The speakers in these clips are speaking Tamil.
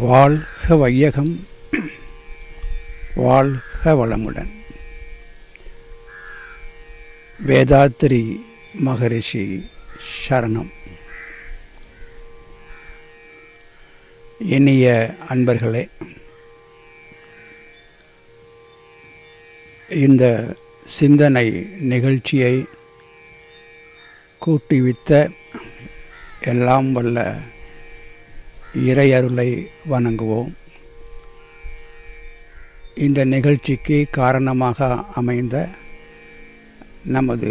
வாழ்க வையகம், வாழ்க வளமுடன். வேதாத்ரி மகரிஷி சரணம். இனிய அன்பர்களே, இந்த சிந்தனை நிகழ்ச்சியை கூட்டுவித்த எல்லாம் வல்ல இறையருளை வணங்குவோம். இந்த நிகழ்ச்சிக்கு காரணமாக அமைந்த நமது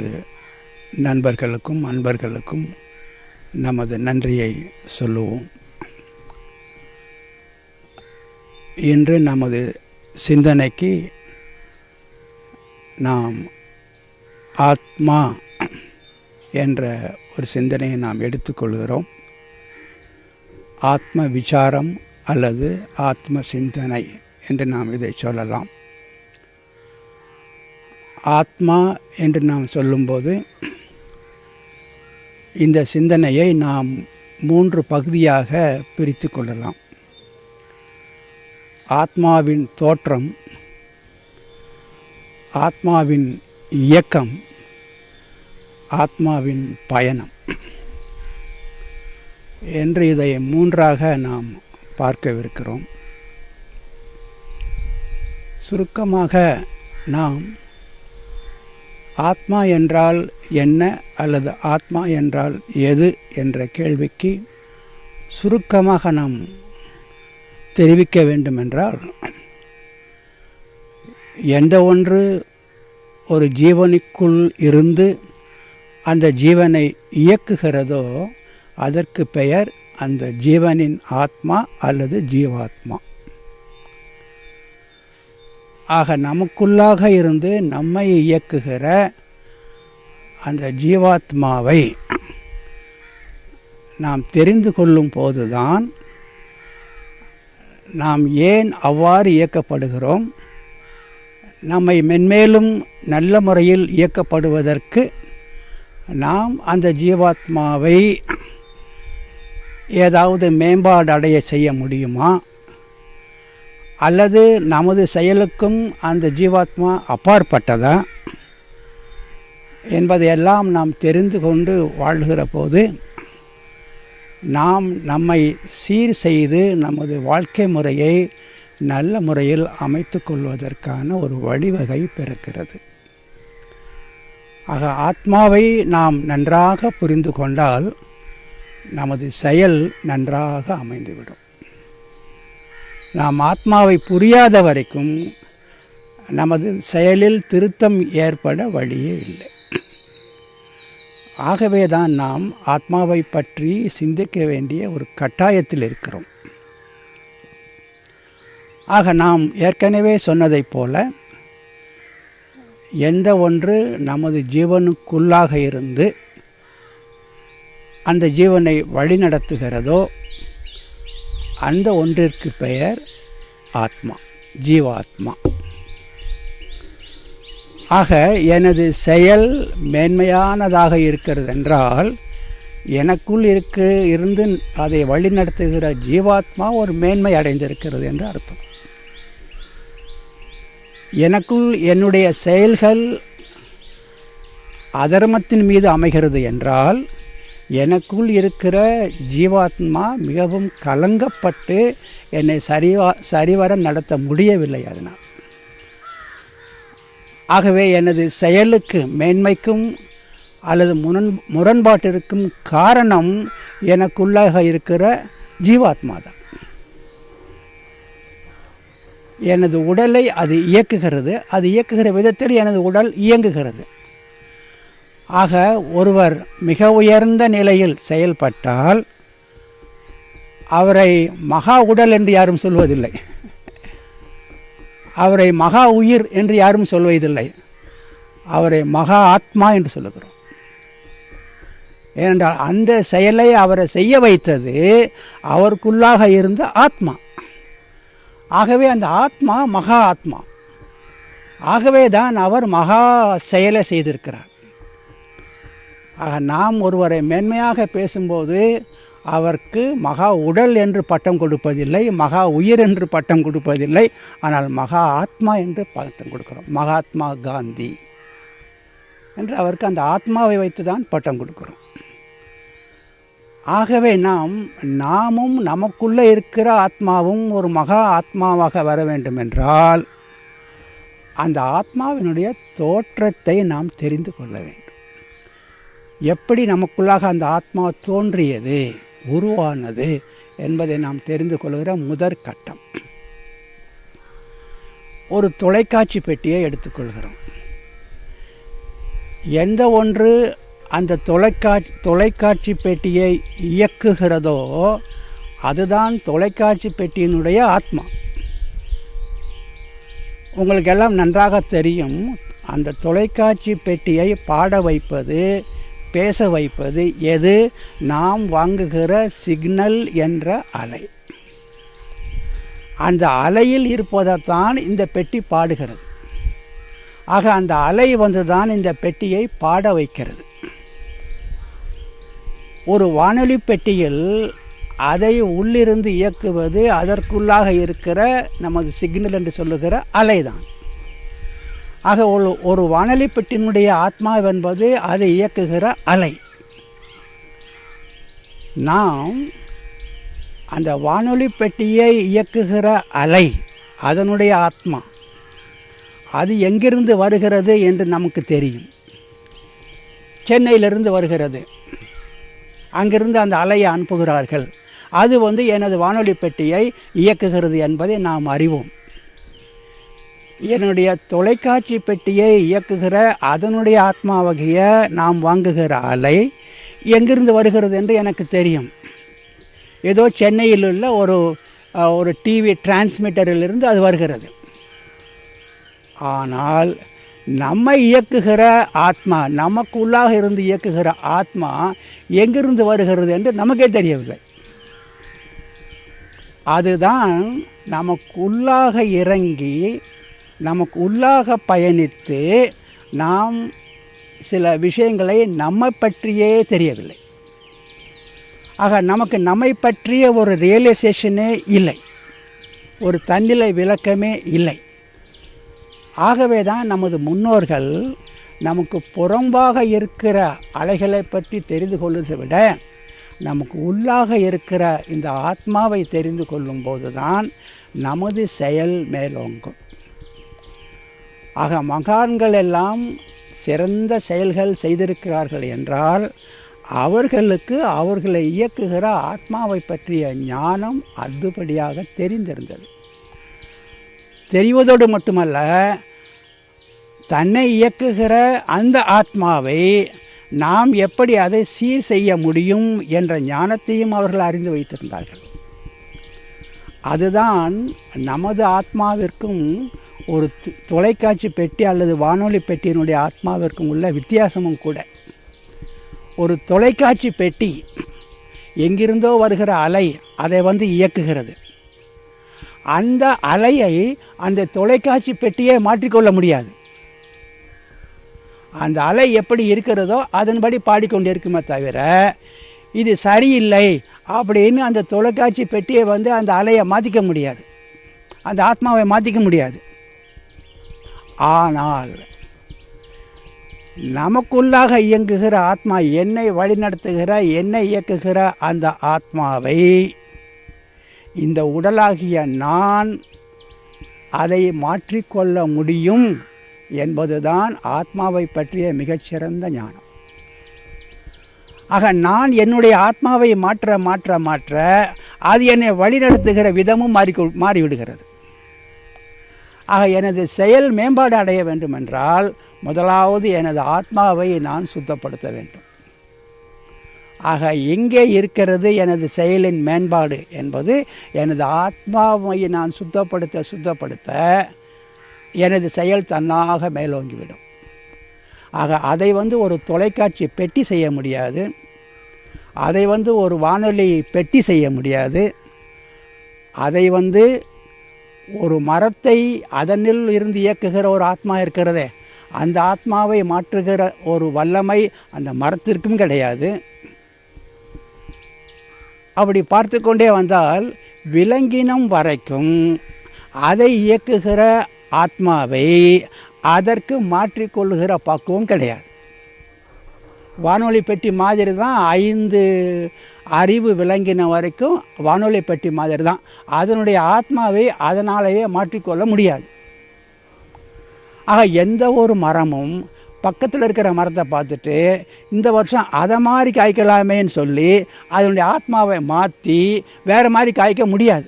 நண்பர்களுக்கும் அன்பர்களுக்கும் நமது நன்றியை சொல்லுவோம். இன்று நமது சிந்தனைக்கு நாம் ஆத்மா என்ற ஒரு சிந்தனையை நாம் எடுத்துக்கொள்கிறோம். ஆத்ம விசாரம் அல்லது ஆத்ம சிந்தனை என்று நாம் இதை சொல்லலாம். ஆத்மா என்று நாம் சொல்லும்போது இந்த சிந்தனையை நாம் 3 பகுதியாக பிரித்து கொள்ளலாம். ஆத்மாவின் தோற்றம், ஆத்மாவின் இயக்கம், ஆத்மாவின் பயணம் என்று இதை 3ஆக நாம் பார்க்கவிருக்கிறோம். சுருக்கமாக நாம் ஆத்மா என்றால் என்ன அல்லது ஆத்மா என்றால் எது என்ற கேள்விக்கு சுருக்கமாக நாம் தெரிவிக்க வேண்டுமென்றால், எந்த ஒன்று ஒரு ஜீவனுக்குள் இருந்து அந்த ஜீவனை இயக்குகிறதோ அதற்கு பெயர் அந்த ஜீவனின் ஆத்மா அல்லது ஜீவாத்மா. ஆக நமக்குள்ளாக இருந்து நம்மை இயக்குகிற அந்த ஜீவாத்மாவை நாம் தெரிந்து கொள்ளும் போதுதான் நாம் ஏன் அவ்வாறு இயக்கப்படுகிறோம், நம்மை மென்மேலும் நல்ல முறையில் இயக்கப்படுவதற்கு நாம் அந்த ஜீவாத்மாவை ஏதாவது மேம்பாடு அடைய செய்ய முடியுமா, அல்லது நமது செயலுக்கும் அந்த ஜீவாத்மா அப்பாற்பட்டதா என்பதையெல்லாம் நாம் தெரிந்து கொண்டு வாழ்கிற போது நாம் நம்மை சீர் செய்து நமது வாழ்க்கை முறையை நல்ல முறையில் அமைத்து கொள்வதற்கான ஒரு வழிவகை பிறக்கிறது. ஆக ஆத்மாவை நாம் நன்றாக புரிந்து கொண்டால் நமது செயல் நன்றாக அமைந்துவிடும். நாம் ஆத்மாவை புரியாத வரைக்கும் நமது செயலில் திருத்தம் ஏற்பட வழியே இல்லை. ஆகவே தான் நாம் ஆத்மாவை பற்றி சிந்திக்க வேண்டிய ஒரு கட்டாயத்தில் இருக்கிறோம். ஆக நாம் ஏற்கனவே சொன்னதைப் போல, எந்த ஒன்று நமது ஜீவனுக்குள்ளாக இருந்து அந்த ஜீவனை வழிநடத்துகிறதோ அந்த ஒன்றிற்கு பெயர் ஆத்மா, ஜீவாத்மா. ஆக எனது செயல் மேன்மையானதாக இருக்கிறது என்றால் எனக்குள் இருந்து அதை வழிநடத்துகிற ஜீவாத்மா ஒரு மேன்மை அடைந்திருக்கிறது என்று அர்த்தம். எனக்குள் என்னுடைய செயல்கள் அதர்மத்தின் மீது அமைகிறது என்றால் எனக்குள் இருக்கிற ஜீவாத்மா மிகவும் கலங்கப்பட்டு என்னை சரிவர நடத்த முடியவில்லை. அதனால் ஆகவே எனது செயலுக்கு மேன்மைக்கும் அல்லது முரண்பாட்டிற்கும் காரணம் எனக்குள்ளாக இருக்கிற ஜீவாத்மா தான். எனது உடலை அது இயக்குகிறது, அது இயக்குகிற விதத்தில் எனது உடல் இயங்குகிறது. ஆக ஒருவர் மிக உயர்ந்த நிலையில் செயல்பட்டால் அவரை மகா உடல் என்று யாரும் சொல்வதில்லை, அவரை மகா உயிர் என்று யாரும் சொல்வதில்லை, அவரை மகா ஆத்மா என்று சொல்லுகிறோம். ஏனென்றால் அந்த செயலை அவரை செய்ய வைத்தது அவருக்குள்ளாக இருந்த ஆத்மா. ஆகவே அந்த ஆத்மா மகா ஆத்மா. ஆகவே தான் அவர் மகா செயலை செய்திருக்கிறார். ஆக நாம் ஒருவரை மேன்மையாக பேசும்போது அவருக்கு மகா உடல் என்று பட்டம் கொடுப்பதில்லை, மகா உயிர் என்று பட்டம் கொடுப்பதில்லை, ஆனால் மகா ஆத்மா என்று பட்டம் கொடுக்குறோம். மகாத்மா காந்தி என்று அவருக்கு அந்த ஆத்மாவை வைத்து தான் பட்டம் கொடுக்குறோம். ஆகவே நாமும் நமக்குள்ளே இருக்கிற ஆத்மாவும் ஒரு மகா ஆத்மாவாக வர வேண்டும் என்றால் அந்த ஆத்மாவினுடைய தோற்றத்தை நாம் தெரிந்து கொள்ள வேண்டும். எப்படி நமக்குள்ளாக அந்த ஆத்மா தோன்றியது, உருவானது என்பதை நாம் தெரிந்து கொள்கிற முதற் கட்டம். ஒரு தொலைக்காட்சி பெட்டியை எடுத்துக்கொள்கிறோம். எந்த ஒன்று அந்த தொலைக்காட்சி பெட்டியை இயக்குகிறதோ அதுதான் தொலைக்காட்சி பெட்டியினுடைய ஆத்மா. உங்களுக்கெல்லாம் நன்றாக தெரியும், அந்த தொலைக்காட்சி பெட்டியை பாட வைப்பது, பேச வைப்பது எது? நாம் வாங்குகிற சிக்னல் என்ற அலை. அந்த அலையில் இருப்பதைத்தான் இந்த பெட்டி பாடுகிறது. ஆக அந்த அலை வந்து தான் இந்த பெட்டியை பாட வைக்கிறது. ஒரு வானொலி பெட்டியில் அதை உள்ளிருந்து இயக்குவது அதற்குள்ளாக இருக்கிற நமது சிக்னல் என்று சொல்லுகிற அலைதான். ஆக ஒரு வானொலி பெட்டியினுடைய ஆத்மா என்பது அதை இயக்குகிற அலை. நாம் அந்த வானொலி பெட்டியை இயக்குகிற அலை, அதனுடைய ஆத்மா, அது எங்கிருந்து வருகிறது என்று நமக்கு தெரியும். சென்னையிலிருந்து வருகிறது, அங்கிருந்து அந்த அலையை அனுப்புகிறார்கள், அது வந்து எனது வானொலி பெட்டியை இயக்குகிறது என்பதை நாம் அறிவோம். என்னுடைய தொலைக்காட்சி பெட்டியை இயக்குகிற அதனுடைய ஆத்மாவகைய நாம் வாங்குகிற அலை எங்கிருந்து வருகிறது என்று எனக்கு தெரியும். ஏதோ சென்னையில் உள்ள ஒரு டிவி டிரான்ஸ்மிட்டரிலிருந்து அது வருகிறது. ஆனால் நம்மை இயக்குகிற ஆத்மா, நமக்கு உள்ளாக இருந்து இயக்குகிற ஆத்மா எங்கிருந்து வருகிறது என்று நமக்கே தெரியவில்லை. அதுதான் நமக்குள்ளாக இறங்கி நமக்கு உள்ளாக பயணித்து நாம் சில விஷயங்களை நம்மை பற்றியே தெரியவில்லை. ஆக நமக்கு நம்மை பற்றிய ஒரு ரியலைசேஷனே இல்லை, ஒரு தன்னிலை விளக்கமே இல்லை. ஆகவே தான் நமது முன்னோர்கள் நமக்கு புறம்பாக இருக்கிற அலைகளை பற்றி தெரிந்து கொள்வதை விட நமக்கு உள்ளாக இருக்கிற இந்த ஆத்மாவை தெரிந்து கொள்ளும்போது தான் நமது செயல் மேலோங்கும். ஆக மகான்கள் எல்லாம் சிறந்த செயல்கள் செய்திருக்கிறார்கள் என்றால் அவர்களுக்கு அவர்களை இயக்குகிற ஆத்மாவை பற்றிய ஞானம் அதுபடியாக தெரிந்திருந்தது. தெரிவதோடு மட்டுமல்ல, தன்னை இயக்குகிற அந்த ஆத்மாவை நாம் எப்படி அதை சீர் செய்ய முடியும் என்ற ஞானத்தையும் அவர்கள் அறிந்து வைத்திருந்தார்கள். அதுதான் நமது ஆத்மாவிற்கும் ஒரு தொலைக்காட்சி பெட்டி அல்லது வானொலி பெட்டியினுடைய ஆத்மாவிற்கும் உள்ள வித்தியாசமும் கூட. ஒரு தொலைக்காட்சி பெட்டி எங்கிருந்தோ வருகிற அலை அதை வந்து இயக்குகிறது. அந்த அலையை அந்த தொலைக்காட்சி பெட்டியை மாற்றிக்கொள்ள முடியாது. அந்த அலை எப்படி இருக்கிறதோ அதன்படி பாடிக்கொண்டே இருக்குமே தவிர இது சரியில்லை அப்படின்னு அந்த தொலைக்காட்சி பெட்டியை வந்து அந்த அலையை மாற்றிக்க முடியாது, அந்த ஆத்மாவை மாற்றிக்க முடியாது. ஆனால் நமக்குள்ளாக இயங்குகிற ஆத்மா, என்னை வழிநடத்துகிற, என்னை இயக்குகிற அந்த ஆத்மாவை இந்த உடலாகிய நான் அதை மாற்றிக்கொள்ள முடியும் என்பதுதான் ஆத்மாவை பற்றிய மிகச்சிறந்த ஞானம். ஆக நான் என்னுடைய ஆத்மாவை மாற்ற மாற்ற மாற்ற அது என்னை வழிநடத்துகிற விதமும் மாறிவிடுகிறது. ஆக எனது செயல் மேம்பாடு அடைய வேண்டும் என்றால் முதலாவது எனது ஆத்மாவை நான் சுத்தப்படுத்த வேண்டும். ஆக எங்கே இருக்கிறது எனது செயலின் மேம்பாடு என்பது, எனது ஆத்மாவை நான் சுத்தப்படுத்த எனது செயல் தன்னாக மேலோங்கிவிடும். ஆக அதை வந்து ஒரு தொலைக்காட்சி பெட்டி செய்ய முடியாது, அதை வந்து ஒரு வானொலி பெட்டி செய்ய முடியாது, அதை வந்து ஒரு மரத்தை அதனில் இருந்து இயக்குகிற ஒரு ஆத்மா இருக்கிறதே, அந்த ஆத்மாவை மாற்றுகிற ஒரு வல்லமை அந்த மரத்திற்கும் கிடையாது. அப்படி பார்த்து கொண்டே வந்தால் விலங்கினம் வரைக்கும் அதை இயக்குகிற ஆத்மாவை அதற்கு மாற்றிக்கொள்ளுகிற பக்குவம் கிடையாது. வானொலி பெட்டி மாதிரி தான் 5 அறிவு விலங்கின வரைக்கும் வானொலி பெட்டி மாதிரி தான். அதனுடைய ஆத்மாவை அதனாலேயே மாற்றிக்கொள்ள முடியாது. ஆக எந்த ஒரு மரமும் பக்கத்தில் இருக்கிற மரத்தை பார்த்துட்டு இந்த வருஷம் அதை மாதிரி காய்க்கலாமேன்னு சொல்லி அதனுடைய ஆத்மாவை மாற்றி வேறு மாதிரி காய்க்க முடியாது.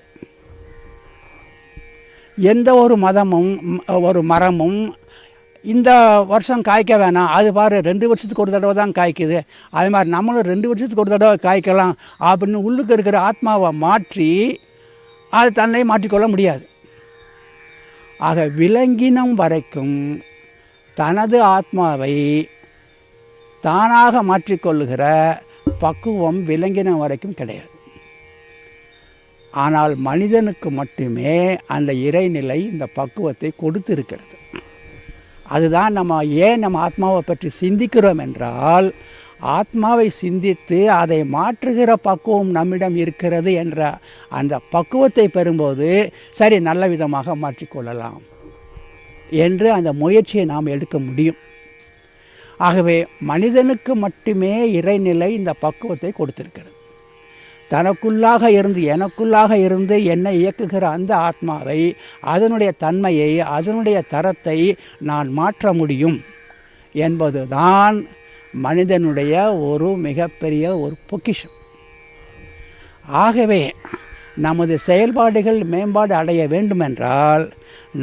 எந்த ஒரு மரமும் இந்த வருஷம் காய்க்க வேணாம், அது பாரு 2 வருஷத்துக்கு ஒரு தடவை தான் காய்க்குது, அது மாதிரி நம்மளும் 2 வருஷத்துக்கு ஒரு தடவை காய்க்கலாம் அப்படின்னு உள்ளுக்கு இருக்கிற ஆத்மாவை மாற்றி அது தன்னை மாற்றிக்கொள்ள முடியாது. ஆக விலங்கினம் வரைக்கும் தனது ஆத்மாவை தானாக மாற்றிக்கொள்ளுகிற பக்குவம் விலங்கினம் வரைக்கும் கிடையாது. ஆனால் மனிதனுக்கு மட்டுமே அந்த இறைநிலை இந்த பக்குவத்தை கொடுத்திருக்கிறது. அதுதான் நம்ம ஆத்மாவை பற்றி சிந்திக்கிறோம் என்றால், ஆத்மாவை சிந்தித்து அதை மாற்றுகிற பக்குவம் நம்மிடம் இருக்கிறது என்ற அந்த பக்குவத்தை பெறும்போது சரி நல்ல விதமாக மாற்றிக்கொள்ளலாம் என்று அந்த முயற்சியை நாம் எடுக்க முடியும். ஆகவே மனிதனுக்கு மட்டுமே இறைநிலை இந்த பக்குவத்தை கொடுத்திருக்கிறது. தனக்குள்ளாக இருந்து எனக்குள்ளாக இருந்து என்னை இயக்குகிற அந்த ஆத்மாவை, அதனுடைய தன்மையை, அதனுடைய தரத்தை நான் மாற்ற முடியும் என்பது தான் மனிதனுடைய ஒரு மிகப்பெரிய ஒரு பொக்கிஷம். ஆகவே நமது செயல்பாடுகள் மேம்பாடு அடைய வேண்டுமென்றால்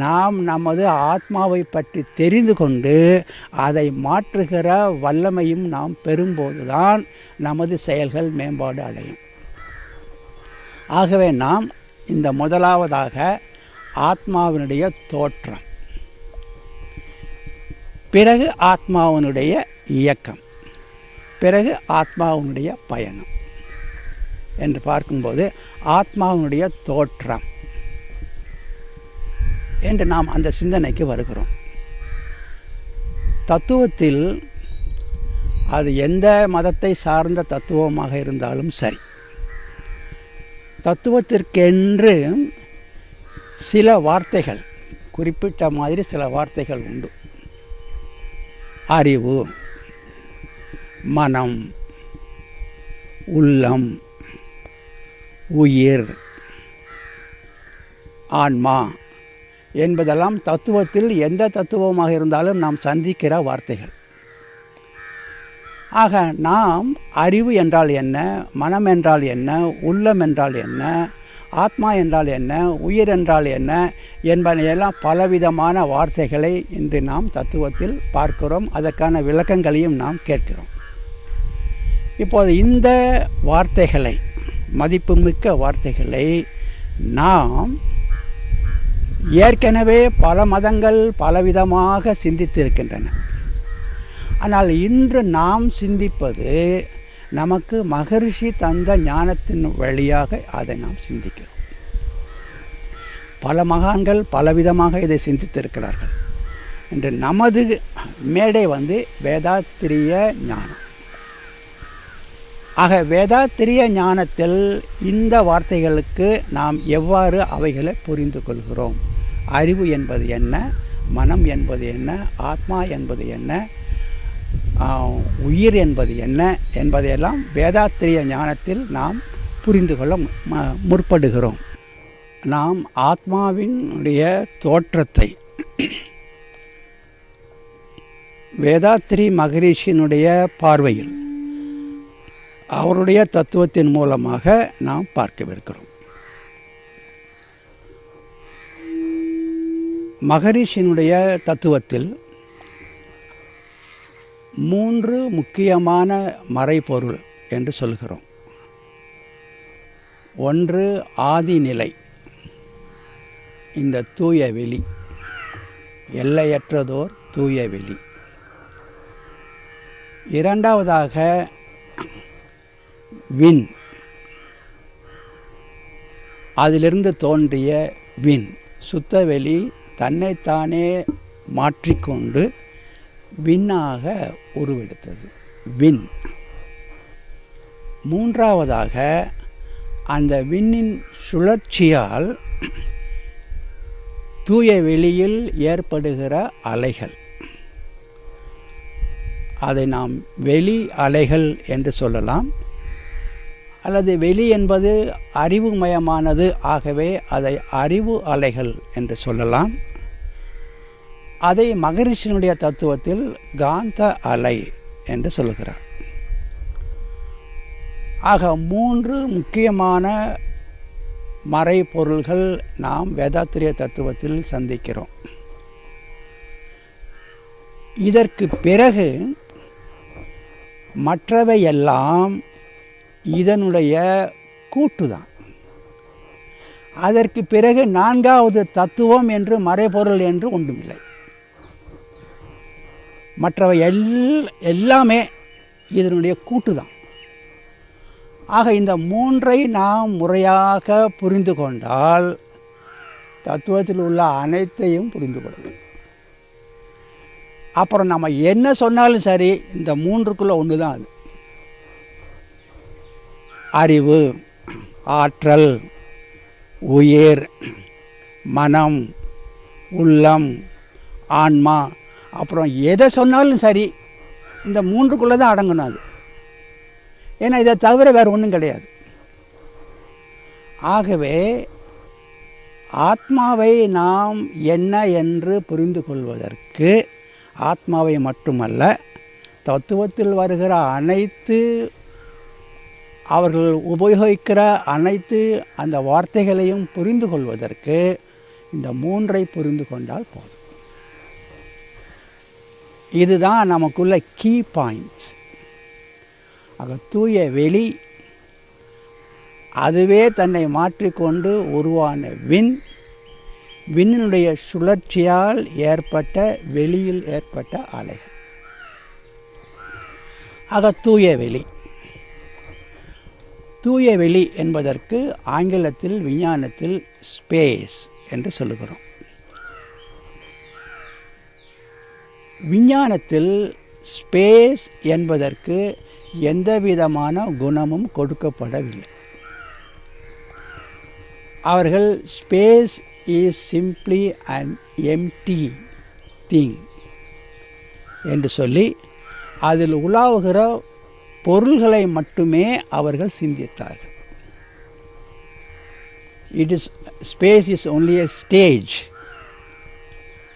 நாம் நமது ஆத்மாவை பற்றி தெரிந்து கொண்டு அதை மாற்றுகிற வல்லமையும் நாம் பெறும்போது தான் நமது செயல்கள் மேம்பாடு அடையும். ஆகவே நாம் இந்த முதலாவதாக ஆத்மாவினுடைய தோற்றம், பிறகு ஆத்மாவினுடைய இயக்கம், பிறகு ஆத்மாவினுடைய பயணம் என்று பார்க்கும்போது ஆத்மாவினுடைய தோற்றம் என்று நாம் அந்த சிந்தனைக்கு வருகிறோம். தத்துவத்தில் அது எந்த மதத்தை சார்ந்த தத்துவமாக இருந்தாலும் சரி, தத்துவத்திற்கென்று சில வார்த்தைகள், குறிப்பிட்ட மாதிரி சில வார்த்தைகள் உண்டு. அறிவு, மனம், உள்ளம், உயிர், ஆன்மா என்பதெல்லாம் தத்துவத்தில் எந்த தத்துவமாக இருந்தாலும் நாம் சந்திக்கிற வார்த்தைகள். ஆக நாம் அறிவு என்றால் என்ன, மனம் என்றால் என்ன, உள்ளம் என்றால் என்ன, ஆத்மா என்றால் என்ன, உயிர் என்றால் என்ன என்பதையெல்லாம் பலவிதமான வார்த்தைகளை இன்று நாம் தத்துவத்தில் பார்க்கிறோம். அதற்கான விளக்கங்களையும் நாம் கேட்கிறோம். இப்போது இந்த வார்த்தைகளை, மதிப்புமிக்க வார்த்தைகளை நாம் ஏற்கனவே பல மதங்கள் பலவிதமாக சிந்தித்திருக்கின்றன. ஆனால் இன்று நாம் சிந்திப்பது நமக்கு மகரிஷி தந்த ஞானத்தின் வழியாக அதை நாம் சிந்திக்கிறோம். பல மகான்கள் பலவிதமாக இதை சிந்தித்திருக்கிறார்கள். இன்று நமது மேடை வேதாத்திரிய ஞானம். ஆக வேதாத்திரிய ஞானத்தில் இந்த வார்த்தைகளுக்கு நாம் எவ்வாறு அவைகளை புரிந்து கொள்கிறோம்? அறிவு என்பது என்ன, மனம் என்பது என்ன, ஆத்மா என்பது என்ன, உயிர் என்பது என்ன என்பதையெல்லாம் வேதாத்திரிய ஞானத்தில் நாம் புரிந்து கொள்ள முற்படுகிறோம். நாம் ஆத்மாவினுடைய தோற்றத்தை வேதாத்திரி மகரிஷியினுடைய பார்வையில், அவருடைய தத்துவத்தின் மூலமாக நாம் பார்க்கவிருக்கிறோம். மகரிஷியினுடைய தத்துவத்தில் 3 முக்கியமான மறைபொருள் என்று சொல்கிறோம். ஒன்று ஆதிநிலை, இந்த தூய வெளி, எல்லையற்றதோர் தூய வெளி. இரண்டாவதாக விண், அதிலிருந்து தோன்றிய விண், சுத்தவெளி தன்னைத்தானே மாற்றிக்கொண்டு விண்ணாக உருவெடுத்தது விண். மூன்றாவதாக அந்த விண்ணின் சுழற்சியால் தூய வெளியில் ஏற்படுகிற அலைகள், அதை நாம் வெளி அலைகள் என்று சொல்லலாம். அல்லது வெளி என்பது அறிவுமயமானது, ஆகவே அதை அறிவு அலைகள் என்று சொல்லலாம். அதை மகரிஷியினுடைய தத்துவத்தில் காந்த அலை என்று சொல்லுகிறார். ஆக 3 முக்கியமான மறைபொருள்கள் நாம் வேதாத்திரிய தத்துவத்தில் சந்திக்கிறோம். இதற்கு பிறகு மற்றவையெல்லாம் இதனுடைய கூட்டுதான். அதற்கு பிறகு 4வது தத்துவம் என்று மறைபொருள் என்று ஒன்றுமில்லை. மற்றவை எல்லாமே இதனுடைய கூட்டுதான். ஆக இந்த 3ஐ நாம் முறையாக புரிந்து கொண்டால் தத்துவத்தில் உள்ள அனைத்தையும் புரிந்து கொள்ளலாம். அப்புறம் நம்ம என்ன சொன்னாலும் சரி, இந்த 3க்குள்ளே ஒன்று தான் அது. அறிவு, ஆற்றல், உயிர், மனம், உள்ளம், ஆன்மா, அப்புறம் எதை சொன்னாலும் சரி இந்த 3க்குள்ளே தான் அடங்கணும் அது. ஏன்னா இதை தவிர வேறு ஒன்றும் கிடையாது. ஆகவே ஆத்மாவை நாம் என்ன என்று புரிந்து கொள்வதற்கு ஆத்மாவை மட்டுமல்ல, தத்துவத்தில் வருகிற அனைத்து அவர்கள் உபயோகிக்கிற அனைத்து அந்த வார்த்தைகளையும் புரிந்து கொள்வதற்கு இந்த 3ஐ புரிந்து கொண்டால் போதும். இதுதான் நமக்குள்ள கீ பாயிண்ட்ஸ். ஆக தூய வெளி, அதுவே தன்னை மாற்றிக்கொண்டு உருவான விண்ணினுடைய சுழற்சியால் ஏற்பட்ட வெளியில் ஏற்பட்ட அலைகள். ஆக தூய வெளி. தூய வெளி என்பதற்கு ஆங்கிலத்தில் விஞ்ஞானத்தில் ஸ்பேஸ் என்று சொல்லுகிறோம். விஞ்ஞானத்தில் ஸ்பேஸ் என்பதற்கு எந்த விதமான குணமும் கொடுக்கப்படவில்லை. அவர்கள் space is simply an empty thing என்று சொல்லி அதில் உலாவுகிற பொருள்களை மட்டுமே அவர்கள் சிந்தித்தார்கள். Space is only a stage.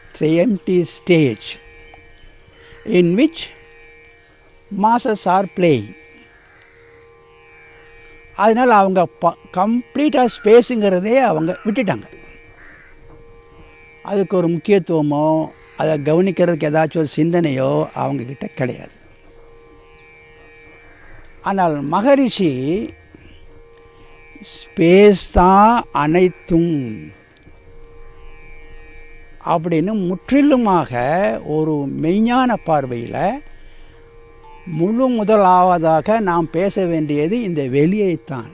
It's an empty stage in which masses are playing. அதனால் அவங்க கம்ப்ளீட்டாக ஸ்பேஸுங்கிறதே அவங்க விட்டுட்டாங்க. அதுக்கு ஒரு முக்கியத்துவமோ அதை கவனிக்கிறதுக்கு ஏதாச்சும் ஒரு சிந்தனையோ அவங்கக்கிட்ட கிடையாது. ஆனால் மகரிஷி ஸ்பேஸ் தான் அனைத்தும் அப்படின்னு முற்றிலுமாக ஒரு மெய்ஞான பார்வையில் முதலாவதாக நாம் பேச வேண்டியது இந்த வெளியைத்தான்.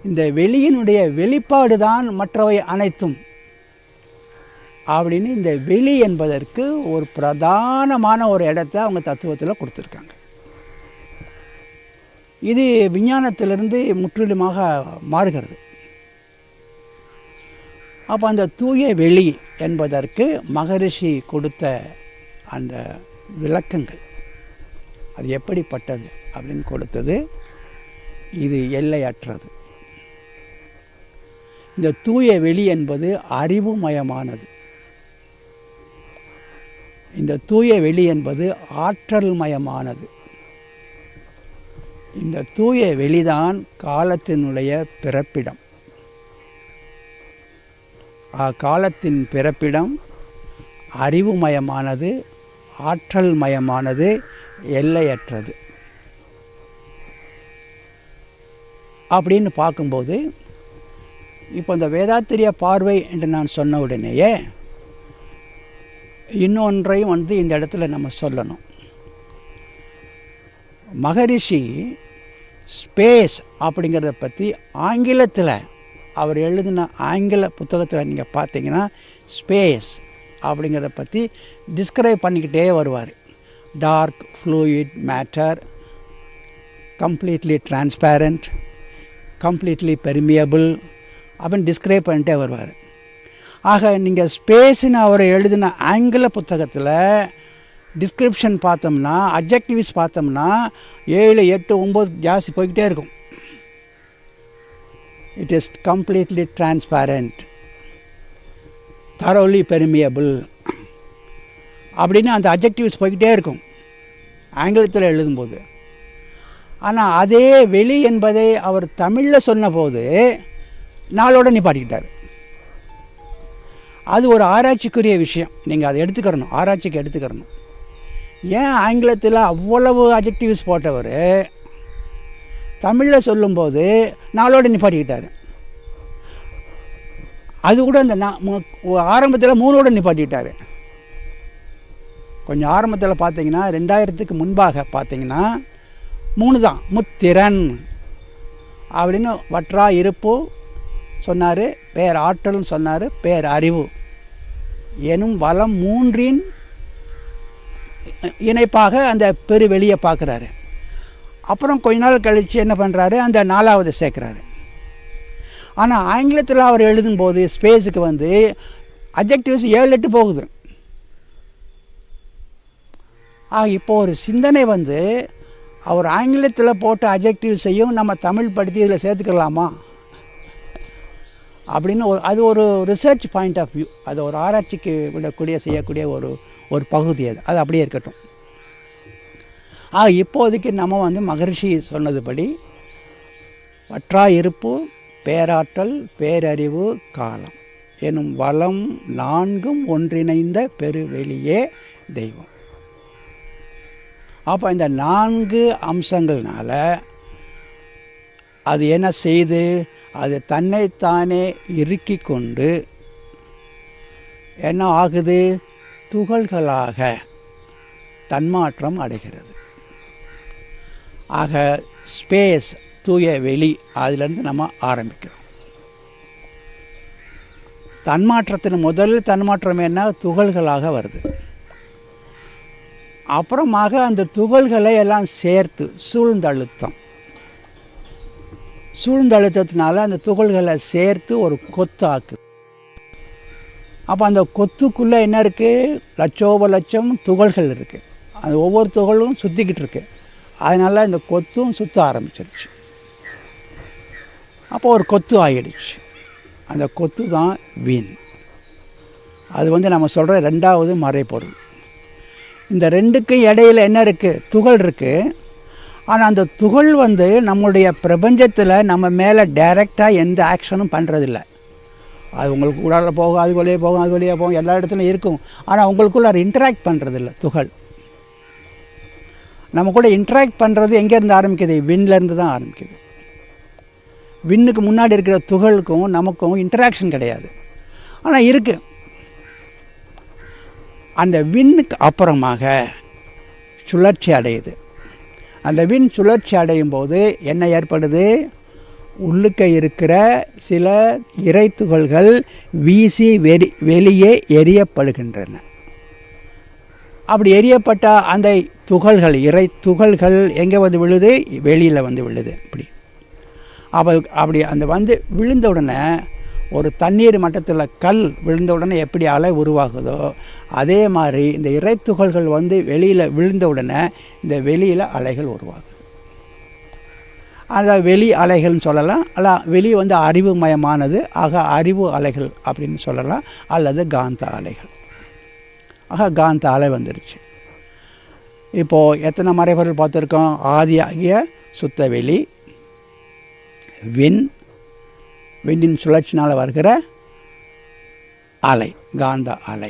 இந்த வெளியினுடைய வெளிப்பாடு தான் மற்றவை அனைத்தும் அப்படின்னு இந்த வெளி என்பதற்கு ஒரு பிரதானமான ஒரு இடத்தை அவங்க தத்துவத்தில் கொடுத்துருக்காங்க. இது விஞ்ஞானத்திலிருந்து முற்றிலுமாக மாறுகிறது. அப்போ அந்த தூய வெளி என்பதற்கு மகரிஷி கொடுத்த அந்த விளக்கங்கள், அது எப்படிப்பட்டது அப்படின்னு கொடுத்தது, இது எல்லையற்றது. இந்த தூய வெளி என்பது அறிவுமயமானது. இந்த தூய வெளி என்பது ஆற்றல் மயமானது. இந்த தூய வெளிதான் காலத்தினுடைய பிறப்பிடம். காலத்தின் பிறப்பிடம் அறிவுமயமானது, ஆற்றல் மயமானது, எல்லையற்றது. அப்படின்னு பார்க்கும்போது இப்போ இந்த வேதாத்திரிய பார்வை என்று நான் சொன்ன உடனேயே இன்னொன்றையும் இந்த இடத்துல நம்ம சொல்லணும். மகரிஷி ஸ்பேஸ் அப்படிங்கிறத பற்றி ஆங்கிலத்தில் அவர் எழுதின ஆங்கில புத்தகத்தில் நீங்கள் பார்த்தீங்கன்னா ஸ்பேஸ் அப்படிங்கிறத பற்றி டிஸ்கிரைப் பண்ணிக்கிட்டே வருவார். Dark fluid matter, completely transparent, completely permeable அப்படின்னு டிஸ்கிரைப் பண்ணிட்டே வருவார். ஆக நீங்கள் ஸ்பேஸ்ன்னு அவர் எழுதின ஆங்கில புத்தகத்தில் டிஸ்கிரிப்ஷன் பார்த்தோம்னா, அட்ஜெக்டிவ்ஸ் பார்த்தோம்னா 7, 8, 9 ஜாஸ்தி போய்கிட்டே இருக்கும். It is completely transparent, தரோலி permeable அப்படின்னு அந்த அட்ஜெக்டிவ்ஸ் போய்கிட்டே இருக்கும் ஆங்கிலத்தில் எழுதும்போது. ஆனால் அதே வெளி என்பதை அவர் தமிழில் சொன்னபோது நாளோட நிப்பாட்டிக்கிட்டார். அது ஒரு ஆராய்ச்சிக்குரிய விஷயம். நீங்கள் அதை எடுத்துக்கிறணும், ஆராய்ச்சிக்கு எடுத்துக்கிறணும். ஏன் ஆங்கிலத்தில் அவ்வளவு அட்ஜெக்டிவ்ஸ் போட்டவர் தமிழில் சொல்லும்போது நாளோட நிப்பாட்டிக்கிட்டார்? அது கூட அந்த ஆரம்பத்தில் 3ஓட நிப்பாட்டிக்கிட்டார். கொஞ்சம் ஆரம்பத்தில் பார்த்தீங்கன்னா 2000க்கு முன்பாக பார்த்தீங்கன்னா 3 தான். முத்திறன் அப்படின்னு வற்றா இருப்பு சொன்னார், பேர் ஆற்றல்னு சொன்னார், பேர் அறிவு எனும் வளம் 3இன் இணைப்பாக அந்த பெரு வெளியை பார்க்குறாரு. அப்புறம் கொஞ்ச நாள் கழித்து என்ன பண்ணுறாரு, அந்த 4வது சேர்க்குறாரு. ஆனால் ஆங்கிலத்தில் அவர் எழுதும்போது ஸ்பேஸுக்கு வந்து அட்ஜெக்டிவ்ஸ் 7, 8 போகுது. இப்போ ஒரு சிந்தனை வந்து அவர் ஆங்கிலத்தில் போட்ட அட்ஜெக்டிவ்ஸையும் நம்ம தமிழ் படுத்தி இதில் சேர்த்துக்கலாமா அப்படின்னு அது ஒரு ரிசர்ச் பாயிண்ட் ஆஃப் வியூ, அது ஒரு ஆராய்ச்சிக்கு செய்யக்கூடிய ஒரு பகுதி. அது அப்படியே இருக்கட்டும். இப்போதைக்கு நம்ம வந்து மகரிஷி சொன்னதுபடி வற்றா இருப்பு, பேராற்றல், பேரறிவு, காலம் எனும் வளம் 4ம் ஒன்றிணைந்த பெருவெளியே தெய்வம். அப்போ இந்த 4 அம்சங்கள்னால அது என்ன செய்து, அது தன்னைத்தானே இறுக்கி கொண்டு என்ன ஆகுது, துகள்களாக தன்மாற்றம் அடைகிறது. ஆக ஸ்பேஸ், தூய வெளி, அதிலிருந்து நம்ம ஆரம்பிக்கிறோம். தன்மாற்றத்தின் முதல் தன்மாற்றம் என்ன, துகள்களாக வருது. அப்புறமாக அந்த துகள்களை எல்லாம் சேர்த்து சூழ்ந்தழுத்தத்தினால அந்த துகள்களை சேர்த்து ஒரு கொத்து ஆக்குது. அப்போ அந்த கொத்துக்குள்ளே என்ன இருக்குது, லட்சோப லட்சம் துகள்கள் இருக்குது. அந்த ஒவ்வொரு துகளும் சுற்றிக்கிட்டு இருக்கு. அதனால் இந்த கொத்தும் சுற்ற ஆரம்பிச்சிருச்சு. அப்போ ஒரு கொத்து ஆகிடுச்சு. அந்த கொத்து தான் வீண். அது வந்து நம்ம சொல்கிற 2வது மறைப்பொருள். இந்த 2க்கும் இடையில் என்ன இருக்குது, துகள் இருக்குது. ஆனால் அந்த துகள் வந்து நம்முடைய பிரபஞ்சத்தில் நம்ம மேலே டைரெக்டாக எந்த ஆக்ஷனும் பண்ணுறதில்ல. அது உங்களுக்கு உடால போகும், அது வழியே போகும், அது வழியாக போகும், எல்லா இடத்துலையும் இருக்கும். ஆனால் உங்களுக்குள்ள அது இன்ட்ராக்ட் பண்ணுறதில்ல. துகள் நம்ம கூட இன்ட்ராக்ட் பண்ணுறது எங்கேருந்து ஆரம்பிக்குது, விண்லேருந்து தான் ஆரம்பிக்குது. விண்ணுக்கு முன்னாடி இருக்கிற துகளுக்கும் நமக்கும் இன்ட்ராக்ஷன் கிடையாது, ஆனால் இருக்குது. அந்த விண்ணுக்கு அப்புறமாக சுழற்சி அடையுது. அந்த விண் சுழற்சி அடையும் போது என்ன ஏற்படுது, உள்ளுக்க இருக்கிற சில இறை துகள்கள் வீசி வெளியே எரியப்படுகின்றன. அப்படி எரியப்பட்ட அந்த துகள்கள், இறை துகள்கள் எங்கே வந்து விழுது, வெளியில் வந்து விழுது. அப்படி அந்த வந்து விழுந்த உடனே ஒரு தண்ணீர் மட்டத்தில் கல் விழுந்த உடனே எப்படி அலை உருவாகுதோ அதே மாதிரி இந்த இறை துகள்கள் வந்து வெளியில் விழுந்த உடனே இந்த வெளியில் அலைகள் உருவாகுது. அந்த வெளி அலைகள்னு சொல்லலாம். வெளி வந்து அறிவுமயமானது, ஆக அறிவு அலைகள் அப்படின்னு சொல்லலாம், அல்லது காந்த அலைகள். ஆக காந்த அலை வந்துருச்சு. இப்போது எத்தனை மறைபொருள் பார்த்துருக்கோம், ஆதியாகிய சுத்த வெளி, விண்ணின் சுழற்சினால் வருகிற அலை, காந்த அலை.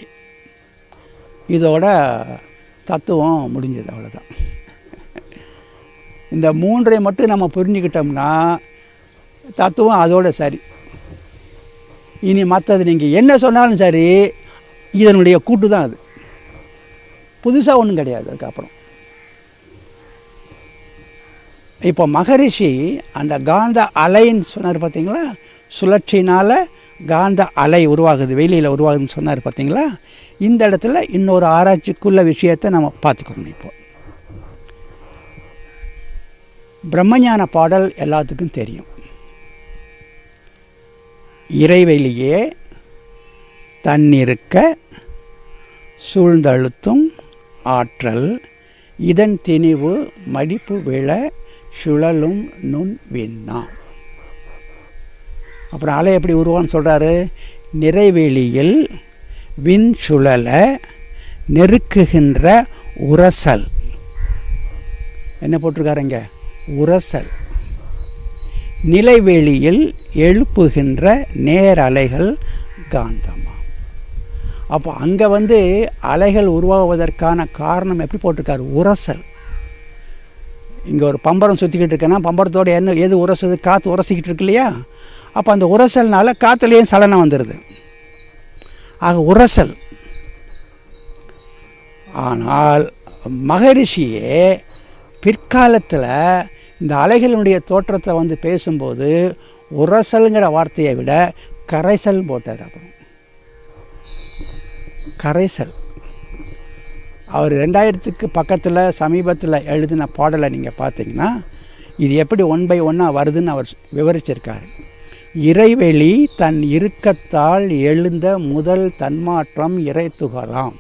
இதோட தத்துவம் முடிஞ்சது, அவ்வளோதான். இந்த 3ஐ மட்டும் நம்ம புரிஞ்சுக்கிட்டோம்னா தத்துவம் அதோட சரி. இனி மற்றது நீங்கள் என்ன சொன்னாலும் சரி, இதனுடைய கூட்டு தான் அது, புதுசாக ஒன்றும் கிடையாது. அதுக்கப்புறம் இப்போ மகரிஷி அந்த காந்த அலைன்னு சொன்னார் பார்த்தீங்களா, சுழற்சினால் காந்த அலை உருவாகுது, வெளியில் உருவாகுதுன்னு சொன்னார் பார்த்தீங்களா. இந்த இடத்துல இன்னொரு ஆராய்ச்சிக்குள்ள விஷயத்தை நம்ம பார்த்துக்கணும். இப்போ பிரம்மஞான பாடல் எல்லாத்துக்கும் தெரியும். இறைவெளியே தன்னிருக்க சூழ்ந்தழுத்தும் ஆற்றல் இதன் திணிவு மடிப்பு விழ சுழலும் நுண் விண்ணா. அப்புறம் அலை எப்படி உருவான்னு சொல்கிறாரு, நிறைவெளியில் விண் சுழல நெருக்குகின்ற உரசல். என்ன போட்டிருக்காருங்க, உரசல். நிலைவெளியில் எழுப்புகின்ற நேரலைகள் காந்தமா. அப்போ அங்கே அலைகள் உருவாகுவதற்கான காரணம் எப்படி போட்டிருக்காரு, உரசல். இங்கே ஒரு பம்பரம் சுற்றிக்கிட்டு இருக்கேன்னா பம்பரத்தோடு என்ன எது உரசுது, காற்று உரசிக்கிட்டு இருக்கு இல்லையா. அப்போ அந்த உரசல்னால காற்றுலேயும் சலனம் வந்துடுது. ஆக உரசல். ஆனால் மகரிஷியே பிற்காலத்தில் இந்த அலைகளினுடைய தோற்றத்தை பேசும்போது உரசல்ங்கிற வார்த்தையை விட கரைசல் போட்டார். அப்புறம் கரைசல் அவர் 2000க்கு பக்கத்தில் சமீபத்தில் எழுதின பாடலை நீங்கள் பார்த்தீங்கன்னா இது எப்படி 1 by 1 வருதுன்னு அவர் விவரிச்சிருக்கார். இறைவெளி தன் இறுக்கத்தால் எழுந்த முதல் தன்மாற்றம் இறைத்துகளாம்.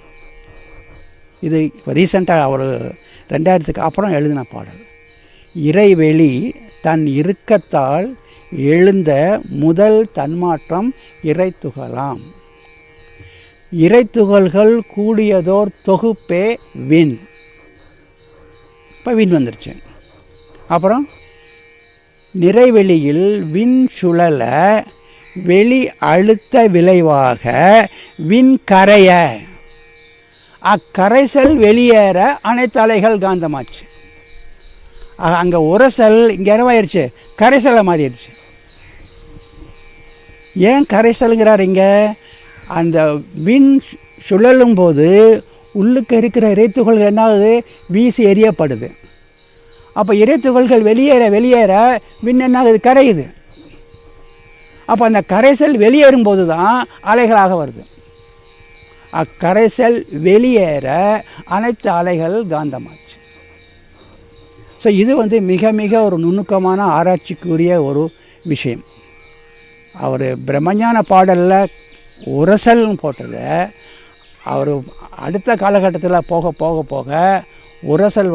இது ரீசெண்டாக அவர் 2000க்கு அப்புறம் எழுதின பாடல். இறைவெளி தன் இறுக்கத்தால் எழுந்த முதல் தன்மாற்றம் இறைத்துகளாம். இறைத்துகள்கள் கூடியதோர் தொகுப்பே விண். இப்போ விண் வந்துருச்சு. அப்புறம் நிறைவெளியில் விண் சுழல வெளி அழுத்த விளைவாக விண் கரைய அக்கரைசல் வெளியேற அனைத்து அலைகள் காந்தமாச்சு. அங்கே உரசல் இங்கே என்னவாயிருச்சு, கரைசலை மாறிடுச்சு. ஏன் கரைசலுங்கிறார் இங்கே, அந்த விண் சுழலும் போது உள்ளுக்கு இருக்கிற இறைத்துகள்கள் என்னாகுது, வீசி எறியப்படுது. அப்போ இறைத்துகள்கள் வெளியேற விண் என்னாகுது, கரையுது. அப்போ அந்த கரைசல் வெளியேறும்போது தான் அலைகளாக வருது. அக்கரைசல் வெளியேற அனைத்து அலைகள் காந்தமாச்சு. ஸோ இது மிக மிக ஒரு நுணுக்கமான ஆராய்ச்சிக்குரிய ஒரு விஷயம். அவர் பிரம்மஞான பாடலில் உரசல்னு போட்டதை அவர் அடுத்த காலகட்டத்தில் போக போக போக உரசல்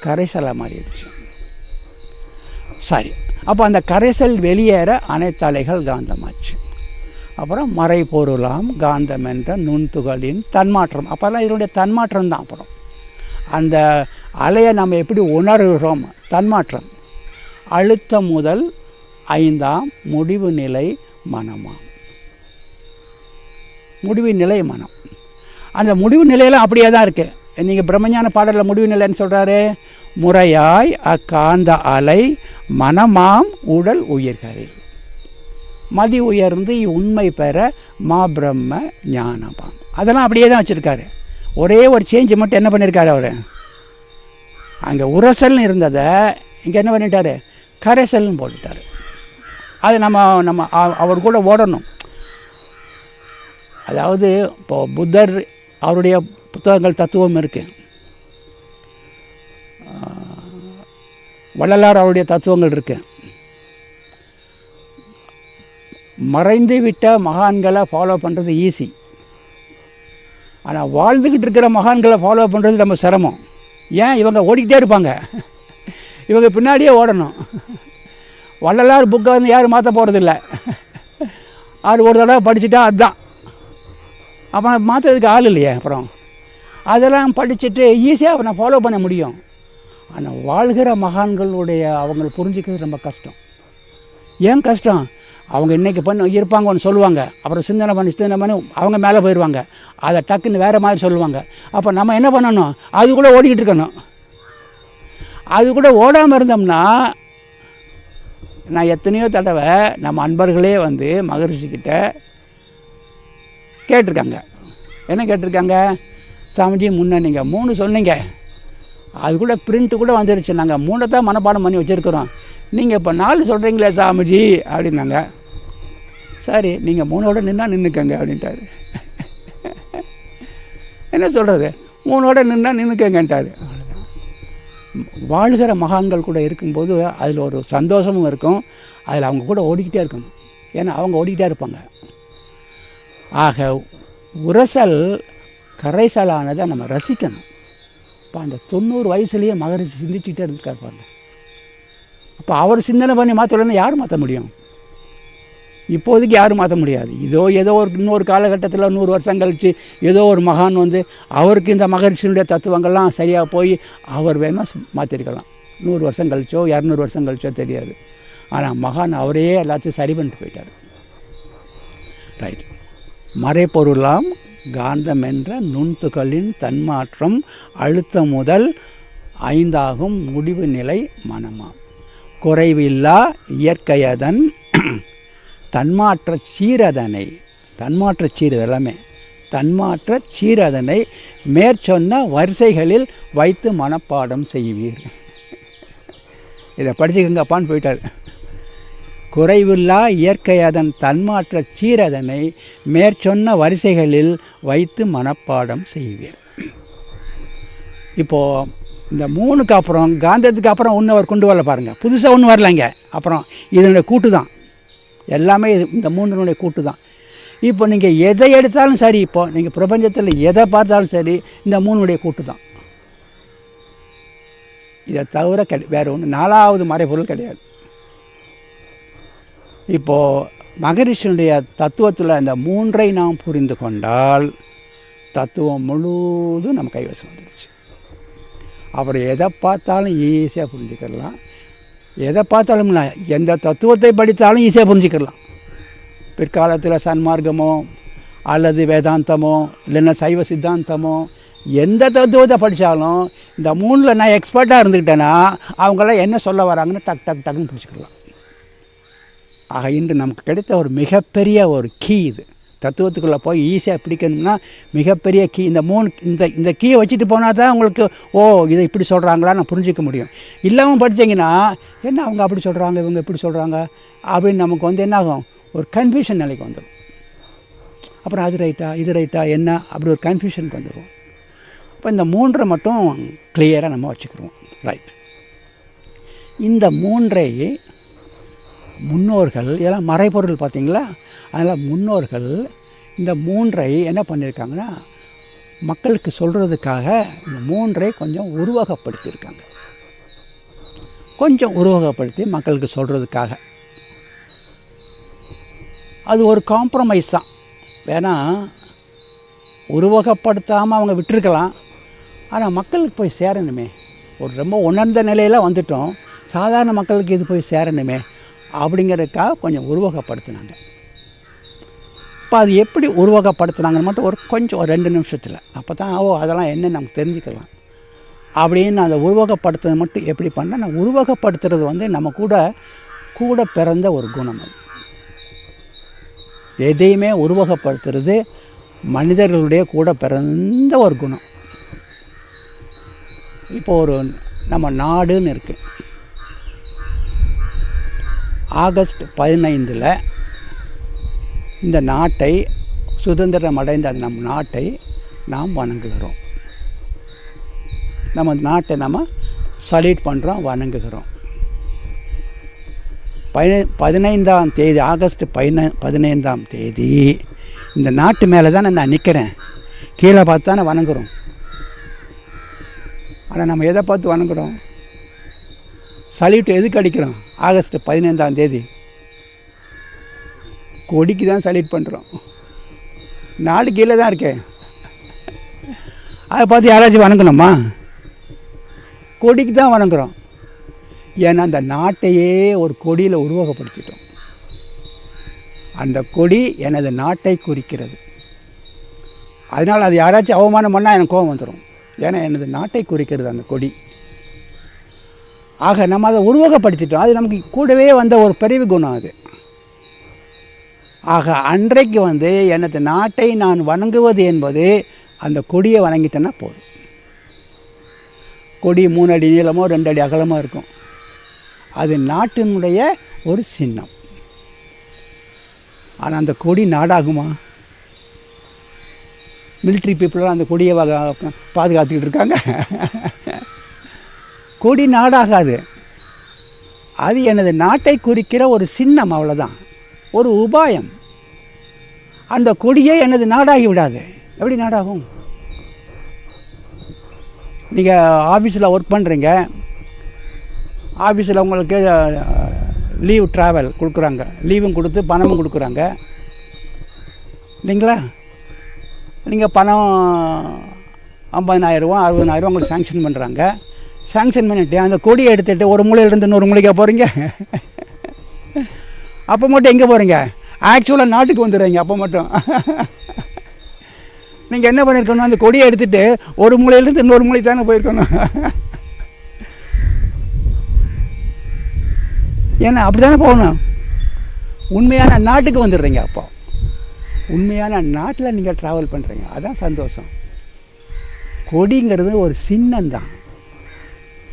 கரைசலாக மாறிடுச்சு. சரி, அப்போ அந்த கரைசல் வெளியேற அனைத்து அலைகள் காந்தமாச்சு. அப்புறம் மறைபொருளாம் காந்தம் என்ற நுண்துகளின் தன்மாற்றம். அப்போல்லாம் இதனுடைய தன்மாற்றம் தான். அப்புறம் அந்த அலையை நம்ம எப்படி உணர்கிறோம், தன்மாற்றம். அழுத்தம் முதல் 5ஆம் முடிவு நிலை மனமாம். முடிவு நிலை மனம். அந்த முடிவு நிலையெல்லாம் அப்படியே தான் இருக்குது. நீங்கள் பிரம்மஞான பாடலில் முடிவு நிலைன்னு சொல்கிறாரு, முறையாய் அக்காந்த அலை மனமாம் உடல் உயிர்களில் மதி உயர்ந்து உண்மை பெற மா பிரம்ம ஞானமாம். அதெல்லாம் அப்படியே தான் வச்சுருக்காரு. ஒரே ஒரு சேஞ்சு மட்டும் என்ன பண்ணியிருக்காரு அவர், அங்கே உரசல்னு இருந்ததை இங்கே என்ன பண்ணிட்டார், கரைசல்னு போட்டுட்டார். அது நம்ம அவர் கூட ஓடணும். அதாவது இப்போது புத்தர் அவருடைய புத்தகங்கள் தத்துவம் இருக்குது, வள்ளலார் அவருடைய தத்துவங்கள் இருக்குது. மறைந்து விட்ட மகான்களை ஃபாலோ பண்ணுறது ஈஸி. ஆனால் வாழ்ந்துக்கிட்டு இருக்கிற மகான்களை ஃபாலோ பண்ணுறது நம்ம சிரமம். ஏன், இவங்க ஓடிக்கிட்டே இருப்பாங்க, இவங்க பின்னாடியே ஓடணும். வள்ளலார் புக்கை யாரும் மாற்ற போகிறதில்ல. அவர் ஒரு தடவை படிச்சுட்டா அதுதான், அப்போ மாற்றுறதுக்கு ஆள் இல்லையே. அப்புறம் அதெல்லாம் படிச்சுட்டு ஈஸியாக அவனை ஃபாலோ பண்ண முடியும். ஆனால் வாழ்கிற மகான்களுடைய அவங்க புரிஞ்சிக்கிறது ரொம்ப கஷ்டம். ஏன் கஷ்டம், அவங்க இன்றைக்கி இருப்பாங்க ஒன்று சொல்லுவாங்க, அப்புறம் சிந்தனை பண்ணி அவங்க மேலே போயிடுவாங்க, அதை டக்குன்னு வேறு மாதிரி சொல்லுவாங்க. அப்போ நம்ம என்ன பண்ணணும், அது கூட ஓடிக்கிட்டு இருக்கணும். அது கூட ஓடாமல் இருந்தோம்னா, நான் எத்தனையோ தடவை நம்ம அன்பர்களே மகரிஷிக்கிட்ட கேட்டிருக்காங்க. என்ன கேட்டிருக்காங்க, சாமிஜி முன்ன நீங்கள் 3 சொன்னீங்க, அது கூட பிரிண்ட்டு கூட வந்துருச்சு, நாங்கள் 3 தான் மனப்பாடம் பண்ணி வச்சுருக்குறோம், நீங்கள் இப்போ 4 சொல்கிறீங்களே சாமிஜி அப்படின்னாங்க. சரி, நீங்கள் 3ஓட நின்றுக்கங்க அப்படின்ட்டார். என்ன சொல்கிறது, 3ஓட நின்றுக்கங்கன்ட்டார். வாழ்கிற மகான்கள் கூட இருக்கும்போது அதில் ஒரு சந்தோஷமும் இருக்கும், அதில் அவங்க கூட ஓடிக்கிட்டே இருக்கணும். ஏன்னா அவங்க ஓடிக்கிட்டே இருப்பாங்க. ஆக உரசல் கரைசலானதை நம்ம ரசிக்கணும். இப்போ அந்த 90 வயசுலேயே மகரிஷி சிந்திச்சுக்கிட்டே இருந்துருக்கார் பாருங்க. அப்போ அவர் சிந்தனை பண்ணி மாற்றலன்னா யார் மாற்ற முடியும்? இப்போதைக்கு யாரும் மாற்ற முடியாது. ஏதோ ஒரு இன்னொரு காலகட்டத்தில் 100 வருஷம் கழித்து ஏதோ ஒரு மகான் வந்து அவருக்கு இந்த மகரிஷியினுடைய தத்துவங்கள்லாம் சரியாக போய் அவர் வேணால் மாற்றிருக்கலாம். 100 வருஷம் கழிச்சோ 200 வருஷம் கழிச்சோ தெரியாது. ஆனால் மகான் அவரே எல்லாத்தையும் சரி பண்ணிட்டு போயிட்டார். ரைட். மறைப்பொருளாம் காந்தம் என்ற நுண்துகளின் தன்மாற்றம் அழுத்தம் முதல் 5 முடிவு நிலை மனமாம். குறைவில்லா இயற்கையதன் தன்மாற்ற சீரதனை எல்லாமே தன்மாற்ற சீரதனை மேற்சொன்ன வரிசைகளில் வைத்து மனப்பாடம் செய்வீர். இதை படிச்சுக்கங்கப்பான்னு போயிட்டார். குறைவில்லா இயற்கை அதன் தன்மாற்ற சீரதனை மேற்சொன்ன வரிசைகளில் வைத்து மனப்பாடம் செய்வீர். இப்போது இந்த 3க்கு அப்புறம் காந்தத்துக்கு அப்புறம் ஒன்று அவர் கொண்டு வரல பாருங்கள். புதுசாக ஒன்றும் வரலைங்க. அப்புறம் இதனுடைய கூட்டு தான் எல்லாமே. இந்த 3னுடைய கூட்டு தான். இப்போ நீங்கள் எதை எடுத்தாலும் சரி, இப்போது நீங்கள் பிரபஞ்சத்தில் எதை பார்த்தாலும் சரி, இந்த 3னுடைய கூட்டு தான். இதை தவிர வேறு ஒன்று 4வது மறைபொருள் கிடையாது. இப்போது மகரிஷியுடைய தத்துவத்தில் இந்த 3ஐ நாம் புரிந்து கொண்டால் தத்துவம் முழுவதும் நம்ம கைவசம் வந்துடுச்சு. அவர் எதை பார்த்தாலும் ஈஸியாக புரிஞ்சுக்கலாம். எதை பார்த்தாலும் எந்த தத்துவத்தை படித்தாலும் ஈஸியாக புரிஞ்சுக்கலாம். பிற்காலத்தில் சன்மார்க்கமோ அல்லது வேதாந்தமோ இல்லைன்னா சைவ சித்தாந்தமோ எந்த தத்துவத்தை படித்தாலும் இந்த 3ல் நான் எக்ஸ்பர்ட்டாக இருந்துக்கிட்டேன்னா அவங்களாம் என்ன சொல்ல வராங்கன்னு டக்குன்னு புரிஞ்சுக்கலாம். ஆக இன்று நமக்கு கிடைத்த ஒரு மிகப்பெரிய ஒரு கீ இது. தத்துவத்துக்குள்ளே போய் ஈஸியாக பிடிக்கணும்னா மிகப்பெரிய கீ இந்த 3. இந்த கீயை வச்சுட்டு போனால் தான் உங்களுக்கு இதை இப்படி சொல்கிறாங்களா நான் புரிஞ்சிக்க முடியும். இல்லாமல் படித்தீங்கன்னா என்ன அவங்க அப்படி சொல்கிறாங்க இவங்க இப்படி சொல்கிறாங்க அப்படின்னு நமக்கு வந்து என்ன ஆகும், ஒரு கன்ஃபியூஷன் நிலைக்கு வந்துடும். அப்புறம் அது ரைட்டா இது ரைட்டா என்ன அப்படி ஒரு கன்ஃபியூஷனுக்கு வந்துடும். அப்போ இந்த 3 மட்டும் கிளியராக நம்ம வச்சுக்கிறோம். ரைட். இந்த 3ஐ முன்னோர்கள் இதெல்லாம் மறைபொருள் பார்த்தீங்களா, அதனால் முன்னோர்கள் இந்த 3ஐ என்ன பண்ணியிருக்காங்கன்னா மக்களுக்கு சொல்கிறதுக்காக இந்த 3ஐ கொஞ்சம் உருவகப்படுத்தியிருக்காங்க. கொஞ்சம் உருவகப்படுத்தி மக்களுக்கு சொல்கிறதுக்காக. அது ஒரு காம்ப்ரமைஸ் தான். வேணா உருவகப்படுத்தாமல் அவங்க விட்டுருக்கலாம். ஆனால் மக்களுக்கு போய் சேரணுமே. ஒரு ரொம்ப உணர்ந்த நிலையில் வந்துட்டோம், சாதாரண மக்களுக்கு இது போய் சேரணுமே அப்படிங்கிறதுக்காக கொஞ்சம் உருவகப்படுத்தினாங்க. இப்போ அது எப்படி உருவகப்படுத்தினாங்கன்னு மட்டும் ஒரு 2 நிமிஷத்தில் அப்போ தான் அதெல்லாம் என்ன நமக்கு தெரிஞ்சுக்கலாம். அப்படின்னு அந்த உருவகப்படுத்துறது மட்டும் எப்படி பண்ணால், நான் உருவகப்படுத்துறது வந்து நம்ம கூட பிறந்த ஒரு குணம். அது எதையுமே உருவகப்படுத்துறது மனிதர்களுடைய கூட பிறந்த ஒரு குணம். இப்போ நம்ம நாடுன்னு இருக்குது. ஆகஸ்ட் 15 இந்த நாட்டை சுதந்திரம் அடைந்த நம் நாட்டை நாம் வணங்குகிறோம். நம்ம நாட்டை நம்ம சல்யூட் பண்ணுறோம், வணங்குகிறோம். 15ஆம் தேதி ஆகஸ்ட் 15ஆம் தேதி இந்த நாட்டு மேலே தான் நான் நிற்கிறேன். கீழே பார்த்து தானே வணங்குகிறோம். ஆனால் நம்ம எதை பார்த்து வணங்குகிறோம்? சல்யூட் எதுக்கு அடிக்கிறோம்? ஆகஸ்ட் 15ஆம் தேதி கொடிக்கு தான் சல்யூட் பண்ணுறோம். நாடு கீழே தான் இருக்கேன், அதை பார்த்து யாராச்சும் வணங்கணுமா? கொடிக்கு தான் வணங்குகிறோம். ஏன்னா அந்த நாட்டையே ஒரு கொடியில் உருவகப்படுத்திட்டோம். அந்த கொடி எனது நாட்டை குறிக்கிறது. அதனால் அது யாராச்சும் அவமானம் பண்ணால் எனக்கு கோபம் வந்துடும். ஏன்னா எனது நாட்டை குறிக்கிறது அந்த கொடி. ஆக நம்ம அதை உருவகப்படுத்திட்டோம். அது நமக்கு கூடவே வந்த ஒரு பிறவி குணம் அது. ஆக அன்றைக்கு வந்து எனது நாட்டை நான் வணங்குவது என்பது அந்த கொடியை வணங்கிட்டேன்னா போதும். கொடி 3 அடி நீளமோ 2 அடி அகலமாக இருக்கும். அது நாட்டினுடைய ஒரு சின்னம். ஆனால் அந்த கொடி நாடாகுமா? மிலிட்ரி பீப்புளெலாம் அந்த கொடியை பாதுகாத்துக்கிட்டு இருக்காங்க. கொடி நாடாகாது. அது எனது நாட்டை குறிக்கிற ஒரு சின்னம், அவ்வளோதான். ஒரு உபாயம். அந்த கொடியே எனது நாடாகி விடாது. எப்படி நாடாகும்? நீங்கள் ஆஃபீஸில் ஒர்க் பண்ணுறீங்க, ஆஃபீஸில் உங்களுக்கு லீவ் ட்ராவல் கொடுக்குறாங்க, லீவும் கொடுத்து பணமும் கொடுக்குறாங்க இல்லைங்களா? நீங்கள் பணம் 50,000 60,000 உங்களுக்கு சேங்ஷன் பண்ணுறாங்க. சேங்ஷன் பண்ணிவிட்டு அந்த கொடியை எடுத்துகிட்டு ஒரு மூலையிலேருந்து இன்னொரு மூலைக்கா போகிறீங்க? அப்போ மட்டும் எங்கே போகிறீங்க? ஆக்சுவலாக நாட்டுக்கு வந்துடுறீங்க. அப்போ மட்டும் நீங்கள் என்ன பண்ணியிருக்கணும்? அந்த கொடியை எடுத்துகிட்டு ஒரு மூலையிலேருந்து இன்னொரு மூலைக்கு தானே போயிருக்கணும். ஏன்னா அப்படி தானே போகணும். உண்மையான நாட்டுக்கு வந்துடுறீங்க. அப்போ உண்மையான நாட்டில் நீங்கள் ட்ராவல் பண்ணுறீங்க. அதுதான் சந்தோஷம். கொடிங்கிறது ஒரு சின்னம்தான்.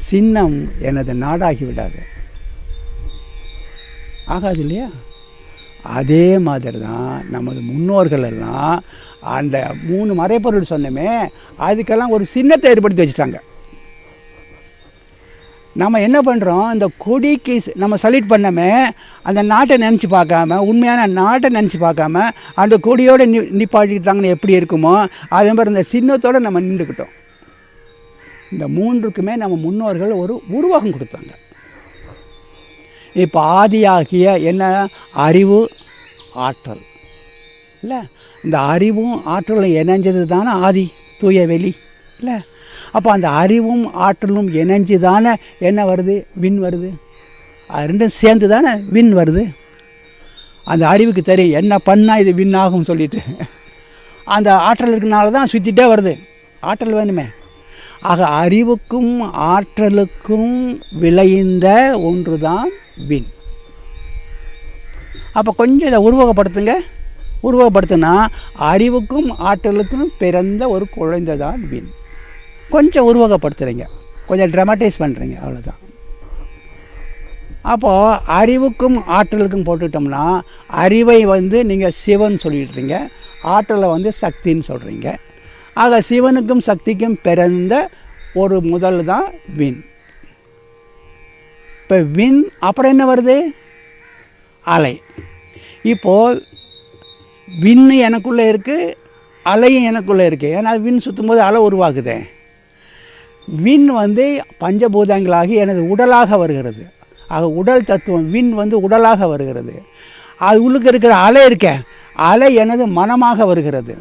சின்னம் எனது நாடாகி விடாது. ஆகாது இல்லையா? அதே மாதிரி தான் நமது முன்னோர்கள் எல்லாம் அந்த 3 மறைப்பொருள் சொன்னமே, அதுக்கெல்லாம் ஒரு சின்னத்தை ஏற்படுத்தி வச்சுட்டாங்க. நம்ம என்ன பண்ணுறோம்? அந்த கொடிக்கு நம்ம சல்யூட் பண்ணமே, அந்த நாட்டை நினச்சி பார்க்காம, உண்மையான நாட்டை நினச்சி பார்க்காம அந்த கொடியோடு நிப்பாட்டிக்கிட்டாங்கன்னு எப்படி இருக்குமோ அதே மாதிரி இந்த சின்னத்தோடு நம்ம நின்றுக்கிட்டோம். இந்த 3க்குமே நம்ம முன்னோர்கள் ஒரு உருவகம் கொடுத்தாங்க. இப்போ ஆதியாகிய என்ன? அறிவு, ஆற்றல் இல்லை? இந்த அறிவும் ஆற்றலும் இணைஞ்சது தானே ஆதி, தூய வெளி இல்லை? அப்போ அந்த அறிவும் ஆற்றலும் இணைஞ்சு தானே என்ன வருது? விண் வருது. அது ரெண்டும் சேர்ந்து தானே விண் வருது. அந்த அறிவுக்கு தெரியும் என்ன பண்ணால் இது விண் ஆகும் சொல்லிட்டு. அந்த ஆற்றல் இருக்கனால தான் சுற்றிட்டே வருது. ஆற்றல் வேணுமே. ஆக அறிவுக்கும் ஆற்றலுக்கும் விளைந்த ஒன்று தான் விண். அப்போ கொஞ்சம் இதை உருவகப்படுத்துங்க. உருவகப்படுத்தினா அறிவுக்கும் ஆற்றலுக்கும் பிறந்த ஒரு குழந்தை தான் விண். கொஞ்சம் உருவகப்படுத்துகிறீங்க, கொஞ்சம் ட்ராமடைஸ் பண்ணுறீங்க, அவ்வளோதான். அப்போது அறிவுக்கும் ஆற்றலுக்கும் போட்டுட்டோம்னா அறிவை நீங்கள் சிவன் சொல்லிடுறீங்க, ஆற்றலை சக்தின்னு சொல்கிறீங்க. ஆக சிவனுக்கும் சக்திக்கும் பிறந்த ஒரு முதல் தான் விண். இப்போ விண் அப்புறம் என்ன வருது? அலை. இப்போது விண்ணு எனக்குள்ளே இருக்குது, அலையும் எனக்குள்ளே இருக்குது. ஏன்னா விண் சுற்றும் போது அலை உருவாகுது. விண் பஞ்சபூதங்களாகி எனது உடலாக வருகிறது. ஆக உடல் தத்துவம் விண் உடலாக வருகிறது. அது உள்ளுக்கு இருக்கிற அலை இருக்க, அலை எனது மனமாக வருகிறது.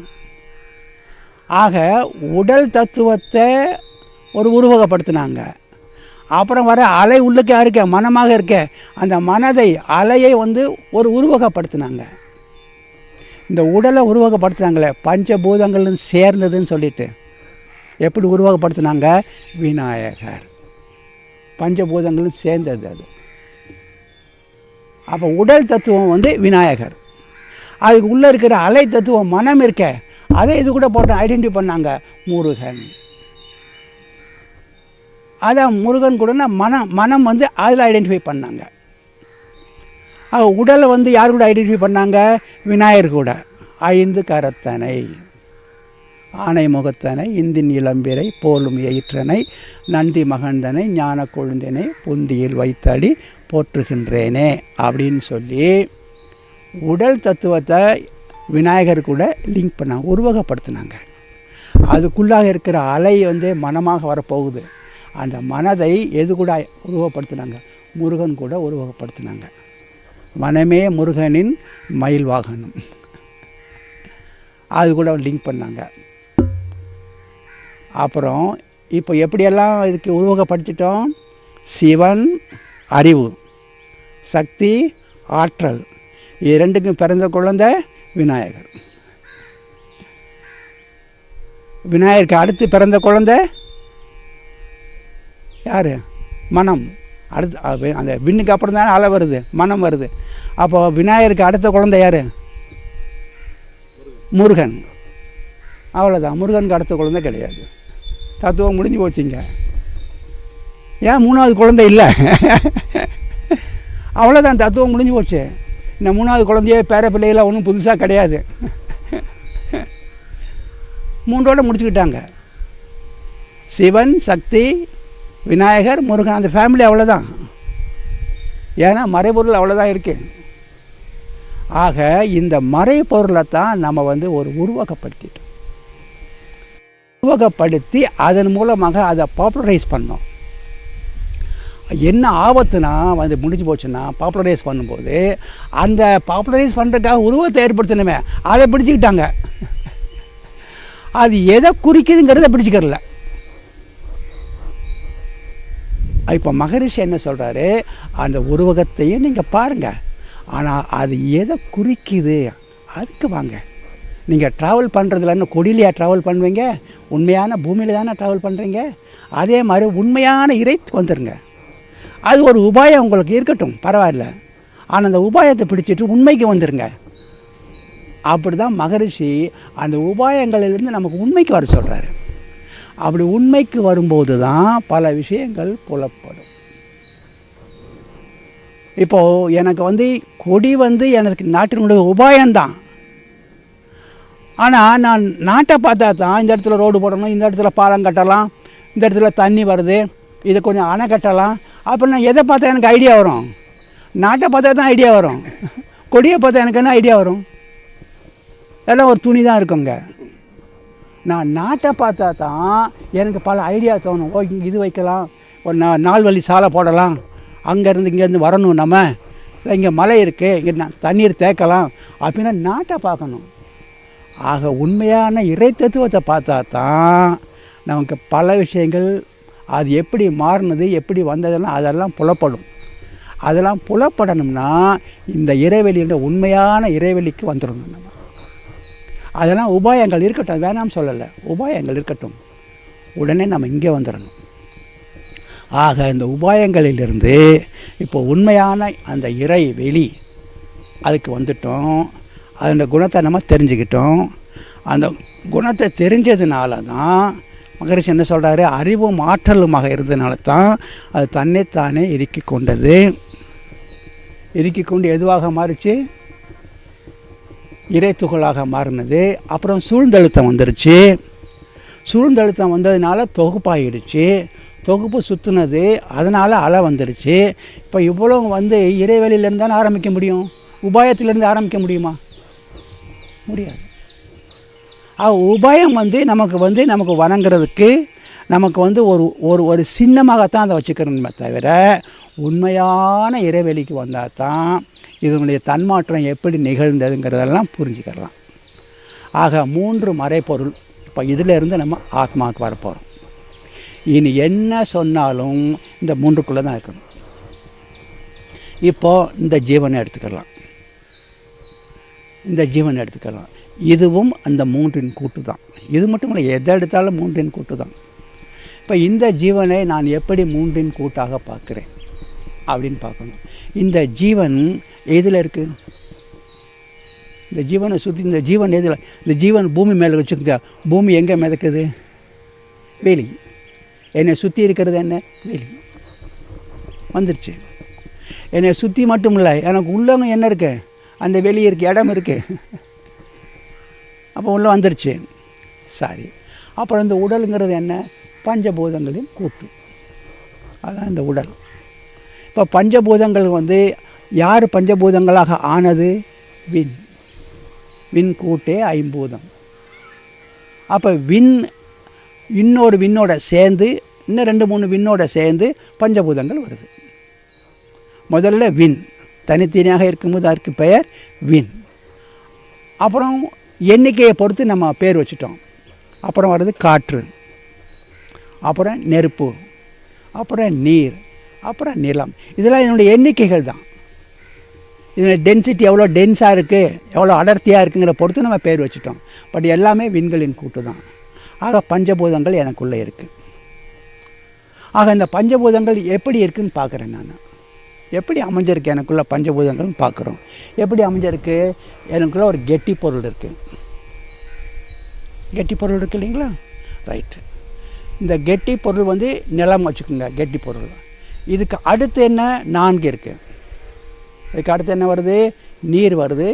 ஆக உடல் தத்துவத்தை ஒரு உருவகப்படுத்தினாங்க. அப்புறம் வர அலை உள்ளுக்கு இருக்க, மனமாக இருக்க, அந்த மனதை அலையை ஒரு உருவகப்படுத்தினாங்க. இந்த உடலை உருவகப்படுத்தினாங்களே பஞ்சபூதங்களும் சேர்ந்ததுன்னு சொல்லிட்டு எப்படி உருவகப்படுத்தினாங்க? விநாயகர். பஞ்சபூதங்களும் சேர்ந்தது அது. அப்போ உடல் தத்துவம் விநாயகர். அதுக்கு உள்ளே இருக்கிற அலை தத்துவம் மனம் இருக்க, அதை இது கூட போட்டு ஐடென்டிஃபை பண்ணாங்க முருகன். அதான் முருகன் கூட மனம் அதில் ஐடென்டிஃபை பண்ணாங்க. உடலை யார் கூட ஐடென்டிஃபை பண்ணாங்க? விநாயகர் கூட. 5 கரத்தனை, ஆனை முகத்தனை, இந்தின் இளம்பிரை போலும் எயிற்றனை, நந்தி மகந்தனை, ஞான கொழுந்தினை புந்தியில் வைத்தடி போற்றுகின்றேனே அப்படின்னு சொல்லி உடல் தத்துவத்தை விநாயகர் கூட லிங்க் பண்ணாங்க, உருவகப்படுத்தினாங்க. அதுக்குள்ளாக இருக்கிற அலை மனமாக வரப்போகுது. அந்த மனதை எது கூட உருவப்படுத்தினாங்க? முருகன் கூட உருவகப்படுத்தினாங்க. மனமே முருகனின் மயில் வாகனம், அது கூட லிங்க் பண்ணாங்க. அப்புறம் இப்போ எப்படியெல்லாம் இதுக்கு உருவகப்படுத்திட்டோம்? சிவன் அறிவு, சக்தி ஆற்றல், இது ரெண்டுக்கும் பிறந்த குழந்தை விநாயகர். விநாயகருக்கு அடுத்து பிறந்த குழந்தை யார்? மனம். அடுத்து அந்த விண்ணுக்கு அப்புறம் தானே அலை வருது, மனம் வருது. அப்போது விநாயகருக்கு அடுத்த குழந்தை யார்? முருகன். அவ்வளோதான். முருகனுக்கு அடுத்த குழந்தை கிடையாது. தத்துவம் முடிஞ்சு போச்சுங்க. ஏன் 3வது குழந்தை இல்லை? அவ்வளோதான், தத்துவம் முடிஞ்சு போச்சு. இந்த 3வது குழந்தையே பேர பிள்ளைகளாக ஒன்றும் புதுசாக கிடையாது. 3ஓடு முடிச்சுக்கிட்டாங்க. சிவன், சக்தி, விநாயகர், முருகன், அந்த ஃபேமிலி அவ்வளோதான். ஏன்னா மறைபொருள் அவ்வளோதான் இருக்குது. ஆக இந்த மறைபொருளை தான் நம்ம வந்து ஒரு உருவகப்படுத்திட்டோம். உருவகப்படுத்தி அதன் மூலமாக அதை பாப்புலரைஸ் பண்ணோம். என்ன ஆபத்துனா வந்து முடிஞ்சு போச்சுன்னா, பாப்புலரைஸ் பண்ணும்போது அந்த பாப்புலரைஸ் பண்ணுறதுக்காக உருவத்தை ஏற்படுத்தணுமே, அதை பிடிச்சிக்கிட்டாங்க. அது எதை குறிக்குதுங்கிறத பிடிச்சிக்கிறல. இப்போ மகரிஷி என்ன சொல்கிறாரு, அந்த உருவகத்தையும் நீங்கள் பாருங்கள், ஆனால் அது எதை குறிக்குது அதுக்கு வாங்க. நீங்கள் ட்ராவல் பண்ணுறதுலன்னு கொடியிலையா ட்ராவல் பண்ணுவீங்க? உண்மையான பூமியில் தானே ட்ராவல் பண்ணுறீங்க. அதே மாதிரி உண்மையான இறைக்கு வந்துடுங்க. அது ஒரு உபாயம் உங்களுக்கு இருக்கட்டும், பரவாயில்ல. ஆனால் அந்த உபாயத்தை பிடிச்சிட்டு உண்மைக்கு வந்துடுங்க. அப்படி தான் மகரிஷி அந்த உபாயங்களிலிருந்து நமக்கு உண்மைக்கு வர சொல்கிறாரு. அப்படி உண்மைக்கு வரும்போது தான் பல விஷயங்கள் புலப்படும். இப்போது எனக்கு வந்து கொடி வந்து எனக்கு நாட்டினுடைய உபாயம்தான். ஆனால் நான் நாட்டை பார்த்தா தான் இந்த இடத்துல ரோடு போடணும், இந்த இடத்துல பாலம் கட்டலாம், இந்த இடத்துல தண்ணி வருது, இதை கொஞ்சம் அணை கட்டலாம். அப்போ நான் எதை பார்த்தா எனக்கு ஐடியா வரும்? நாட்டை பார்த்தா தான் ஐடியா வரும். கொடியை பார்த்தா எனக்கு என்ன ஐடியா வரும்? எல்லாம் ஒரு துணி தான் இருக்குங்க. நான் நாட்டை பார்த்தா தான் எனக்கு பல ஐடியா தோணும். ஓ, இங்கே இது வைக்கலாம், ஒரு 4 வழி சாலை போடலாம், அங்கேருந்து இங்கேருந்து வரணும், நம்ம இல்லை இங்கே மலை இருக்குது, இங்கே தண்ணீர் தேக்கலாம் அப்படின்னா நாட்டை பார்க்கணும். ஆக உண்மையான இறை தத்துவத்தை பார்த்தா தான் நமக்கு பல விஷயங்கள் அது எப்படி மாறினது, எப்படி வந்ததெல்லாம் அதெல்லாம் புலப்படும். அதெல்லாம் புலப்படணும்னா இந்த இறைவெளியோட உண்மையான இறைவெளிக்கு வந்துடணும். நம்ம அதெல்லாம் உபாயங்கள் இருக்கட்டும், வேணாம் சொல்லலை, உபாயங்கள் இருக்கட்டும், உடனே நம்ம இங்கே வந்துடணும். ஆக இந்த உபாயங்களிலிருந்து இப்போ உண்மையான அந்த இறை வெளி அதுக்கு வந்துட்டோம். அதோட குணத்தை நம்ம தெரிஞ்சுக்கிட்டோம். அந்த குணத்தை தெரிஞ்சதுனால தான் மகரிஷி என்ன சொல்கிறாரு, அறிவும் ஆற்றலுமாக இருந்ததுனால தான் அது தன்னைத்தானே இறுக்கி கொண்டது. இறுக்கி கொண்டு எதுவாக மாறிச்சு? இறை துகளாக மாறினது. அப்புறம் சூழ்ந்தழுத்தம் வந்துருச்சு. சூழ்ந்தழுத்தம் வந்ததுனால தொகுப்பாகிடுச்சு. தொகுப்பு சுற்றுனது, அதனால் அலை வந்துருச்சு. இப்போ இவ்வளோ வந்து இறைவெளியிலேருந்து தானே ஆரம்பிக்க முடியும், உபாயத்திலேருந்து ஆரம்பிக்க முடியுமா? முடியாது. உபாயம் வந்து நமக்கு வணங்குறதுக்கு நமக்கு வந்து ஒரு சின்னமாகத்தான் அதை வச்சுக்கிறோமே தவிர, உண்மையான இறைவெளிக்கு வந்தால் தான் இதனுடைய தன்மாற்றம் எப்படி நிகழ்ந்ததுங்கிறதெல்லாம் புரிஞ்சுக்கலாம். ஆக 3 மறைப்பொருள். இப்போ இதிலேருந்து நம்ம ஆத்மாவுக்கு வரப்போகிறோம். இனி என்ன சொன்னாலும் இந்த 3க்குள்ளே தான் இருக்கணும். இப்போது இந்த ஜீவனை எடுத்துக்கலாம். இதுவும் அந்த 3இன் கூட்டு தான். இது மட்டும் இல்லை, எதை எடுத்தாலும் 3இன் கூட்டு தான். இப்போ இந்த ஜீவனை நான் எப்படி 3இன் கூட்டாக பார்க்குறேன் அப்படின்னு பார்க்கணும். இந்த ஜீவன் எதில் இருக்குது? இந்த ஜீவனை சுற்றி இந்த ஜீவன் எதில்? இந்த ஜீவன் பூமி மேலே வச்சுக்கோங்க. பூமி எங்கே மிதக்குது? வெளி. என்னை சுற்றி இருக்கிறது என்ன? வெளி. வந்துருச்சு. என்னை சுற்றி மட்டும் இல்லை, எனக்கு உள்ளவங்க என்ன இருக்குது? அந்த வெளியே இருக்குது, இடம் இருக்குது. அப்போ உள்ளே வந்துருச்சு. சரி, அப்புறம் இந்த உடலுங்கிறது என்ன? பஞ்சபூதங்களின் கூட்டு. அதுதான் இந்த உடல். இப்போ பஞ்சபூதங்கள் வந்து யார் பஞ்சபூதங்களாக ஆனது? விண். விண் கூட்டே ஐம்பூதம். அப்போ விண் இன்னொரு விண்ணோட சேர்ந்து இன்னும் 2-3 விண்ணோட சேர்ந்து பஞ்சபூதங்கள் வருது. முதல்ல விண் தனித்தனியாக இருக்கும்போது அதற்கு பெயர் விண். அப்புறம் எண்ணிக்கையை பொறுத்து நம்ம பேர் வச்சுட்டோம். அப்புறம் வருது காற்று, அப்புறம் நெருப்பு, அப்புறம் நீர், அப்புறம் நிலம். இதெல்லாம் இதனுடைய எண்ணிக்கைகள் தான். இதனுடைய டென்சிட்டி எவ்வளோ டென்ஸாக இருக்குது, எவ்வளோ அடர்த்தியாக இருக்குங்கிற பொறுத்து நம்ம பேர் வச்சுட்டோம். பட் எல்லாமே விண்களின் கூட்டு தான். ஆக பஞ்சபூதங்கள் எனக்குள்ளே இருக்குது. ஆக இந்த பஞ்சபூதங்கள் எப்படி இருக்குதுன்னு பார்க்குறேன் நான். எப்படி அமைஞ்சிருக்கு எனக்குள்ளே பஞ்சபூதங்கள்னு பார்க்குறோம். எப்படி அமைஞ்சிருக்கு? எனக்குள்ளே ஒரு கெட்டி பொருள் இருக்குது. கெட்டி பொருள் இருக்குது இல்லைங்களா? ரைட்டு. இந்த கெட்டி பொருள் வந்து நிலம் வச்சுக்கோங்க, கெட்டி பொருள். இதுக்கு அடுத்து என்ன? 4 இருக்குது. இதுக்கு அடுத்து என்ன வருது? நீர் வருது,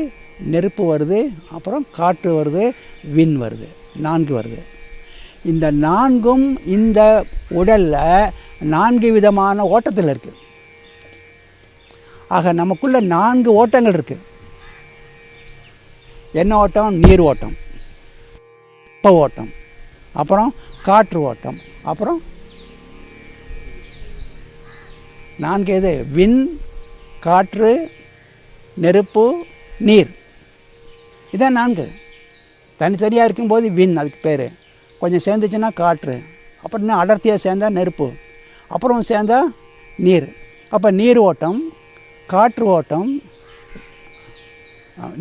நெருப்பு வருது, அப்புறம் காற்று வருது, விண் வருது. 4 வருது. இந்த 4ம் இந்த உடலில் 4 விதமான ஓட்டத்தில் இருக்குது. ஆக நமக்குள்ளே 4 ஓட்டங்கள் இருக்குது. என்ன ஓட்டம்? நீர் ஓட்டம், வெப்ப ஓட்டம், அப்புறம் காற்று ஓட்டம், அப்புறம் 4 எது? விண், காற்று, நெருப்பு, நீர். இதான் 4. தனித்தனியாக இருக்கும்போது விண், அதுக்கு பேர். கொஞ்சம் சேர்ந்துச்சுன்னா காற்று, அப்புறம் இன்னும் அடர்த்தியாக சேர்ந்தால் நெருப்பு, அப்புறம் சேர்ந்தால் நீர். அப்போ நீர் ஓட்டம், காற்று ஓட்டம்,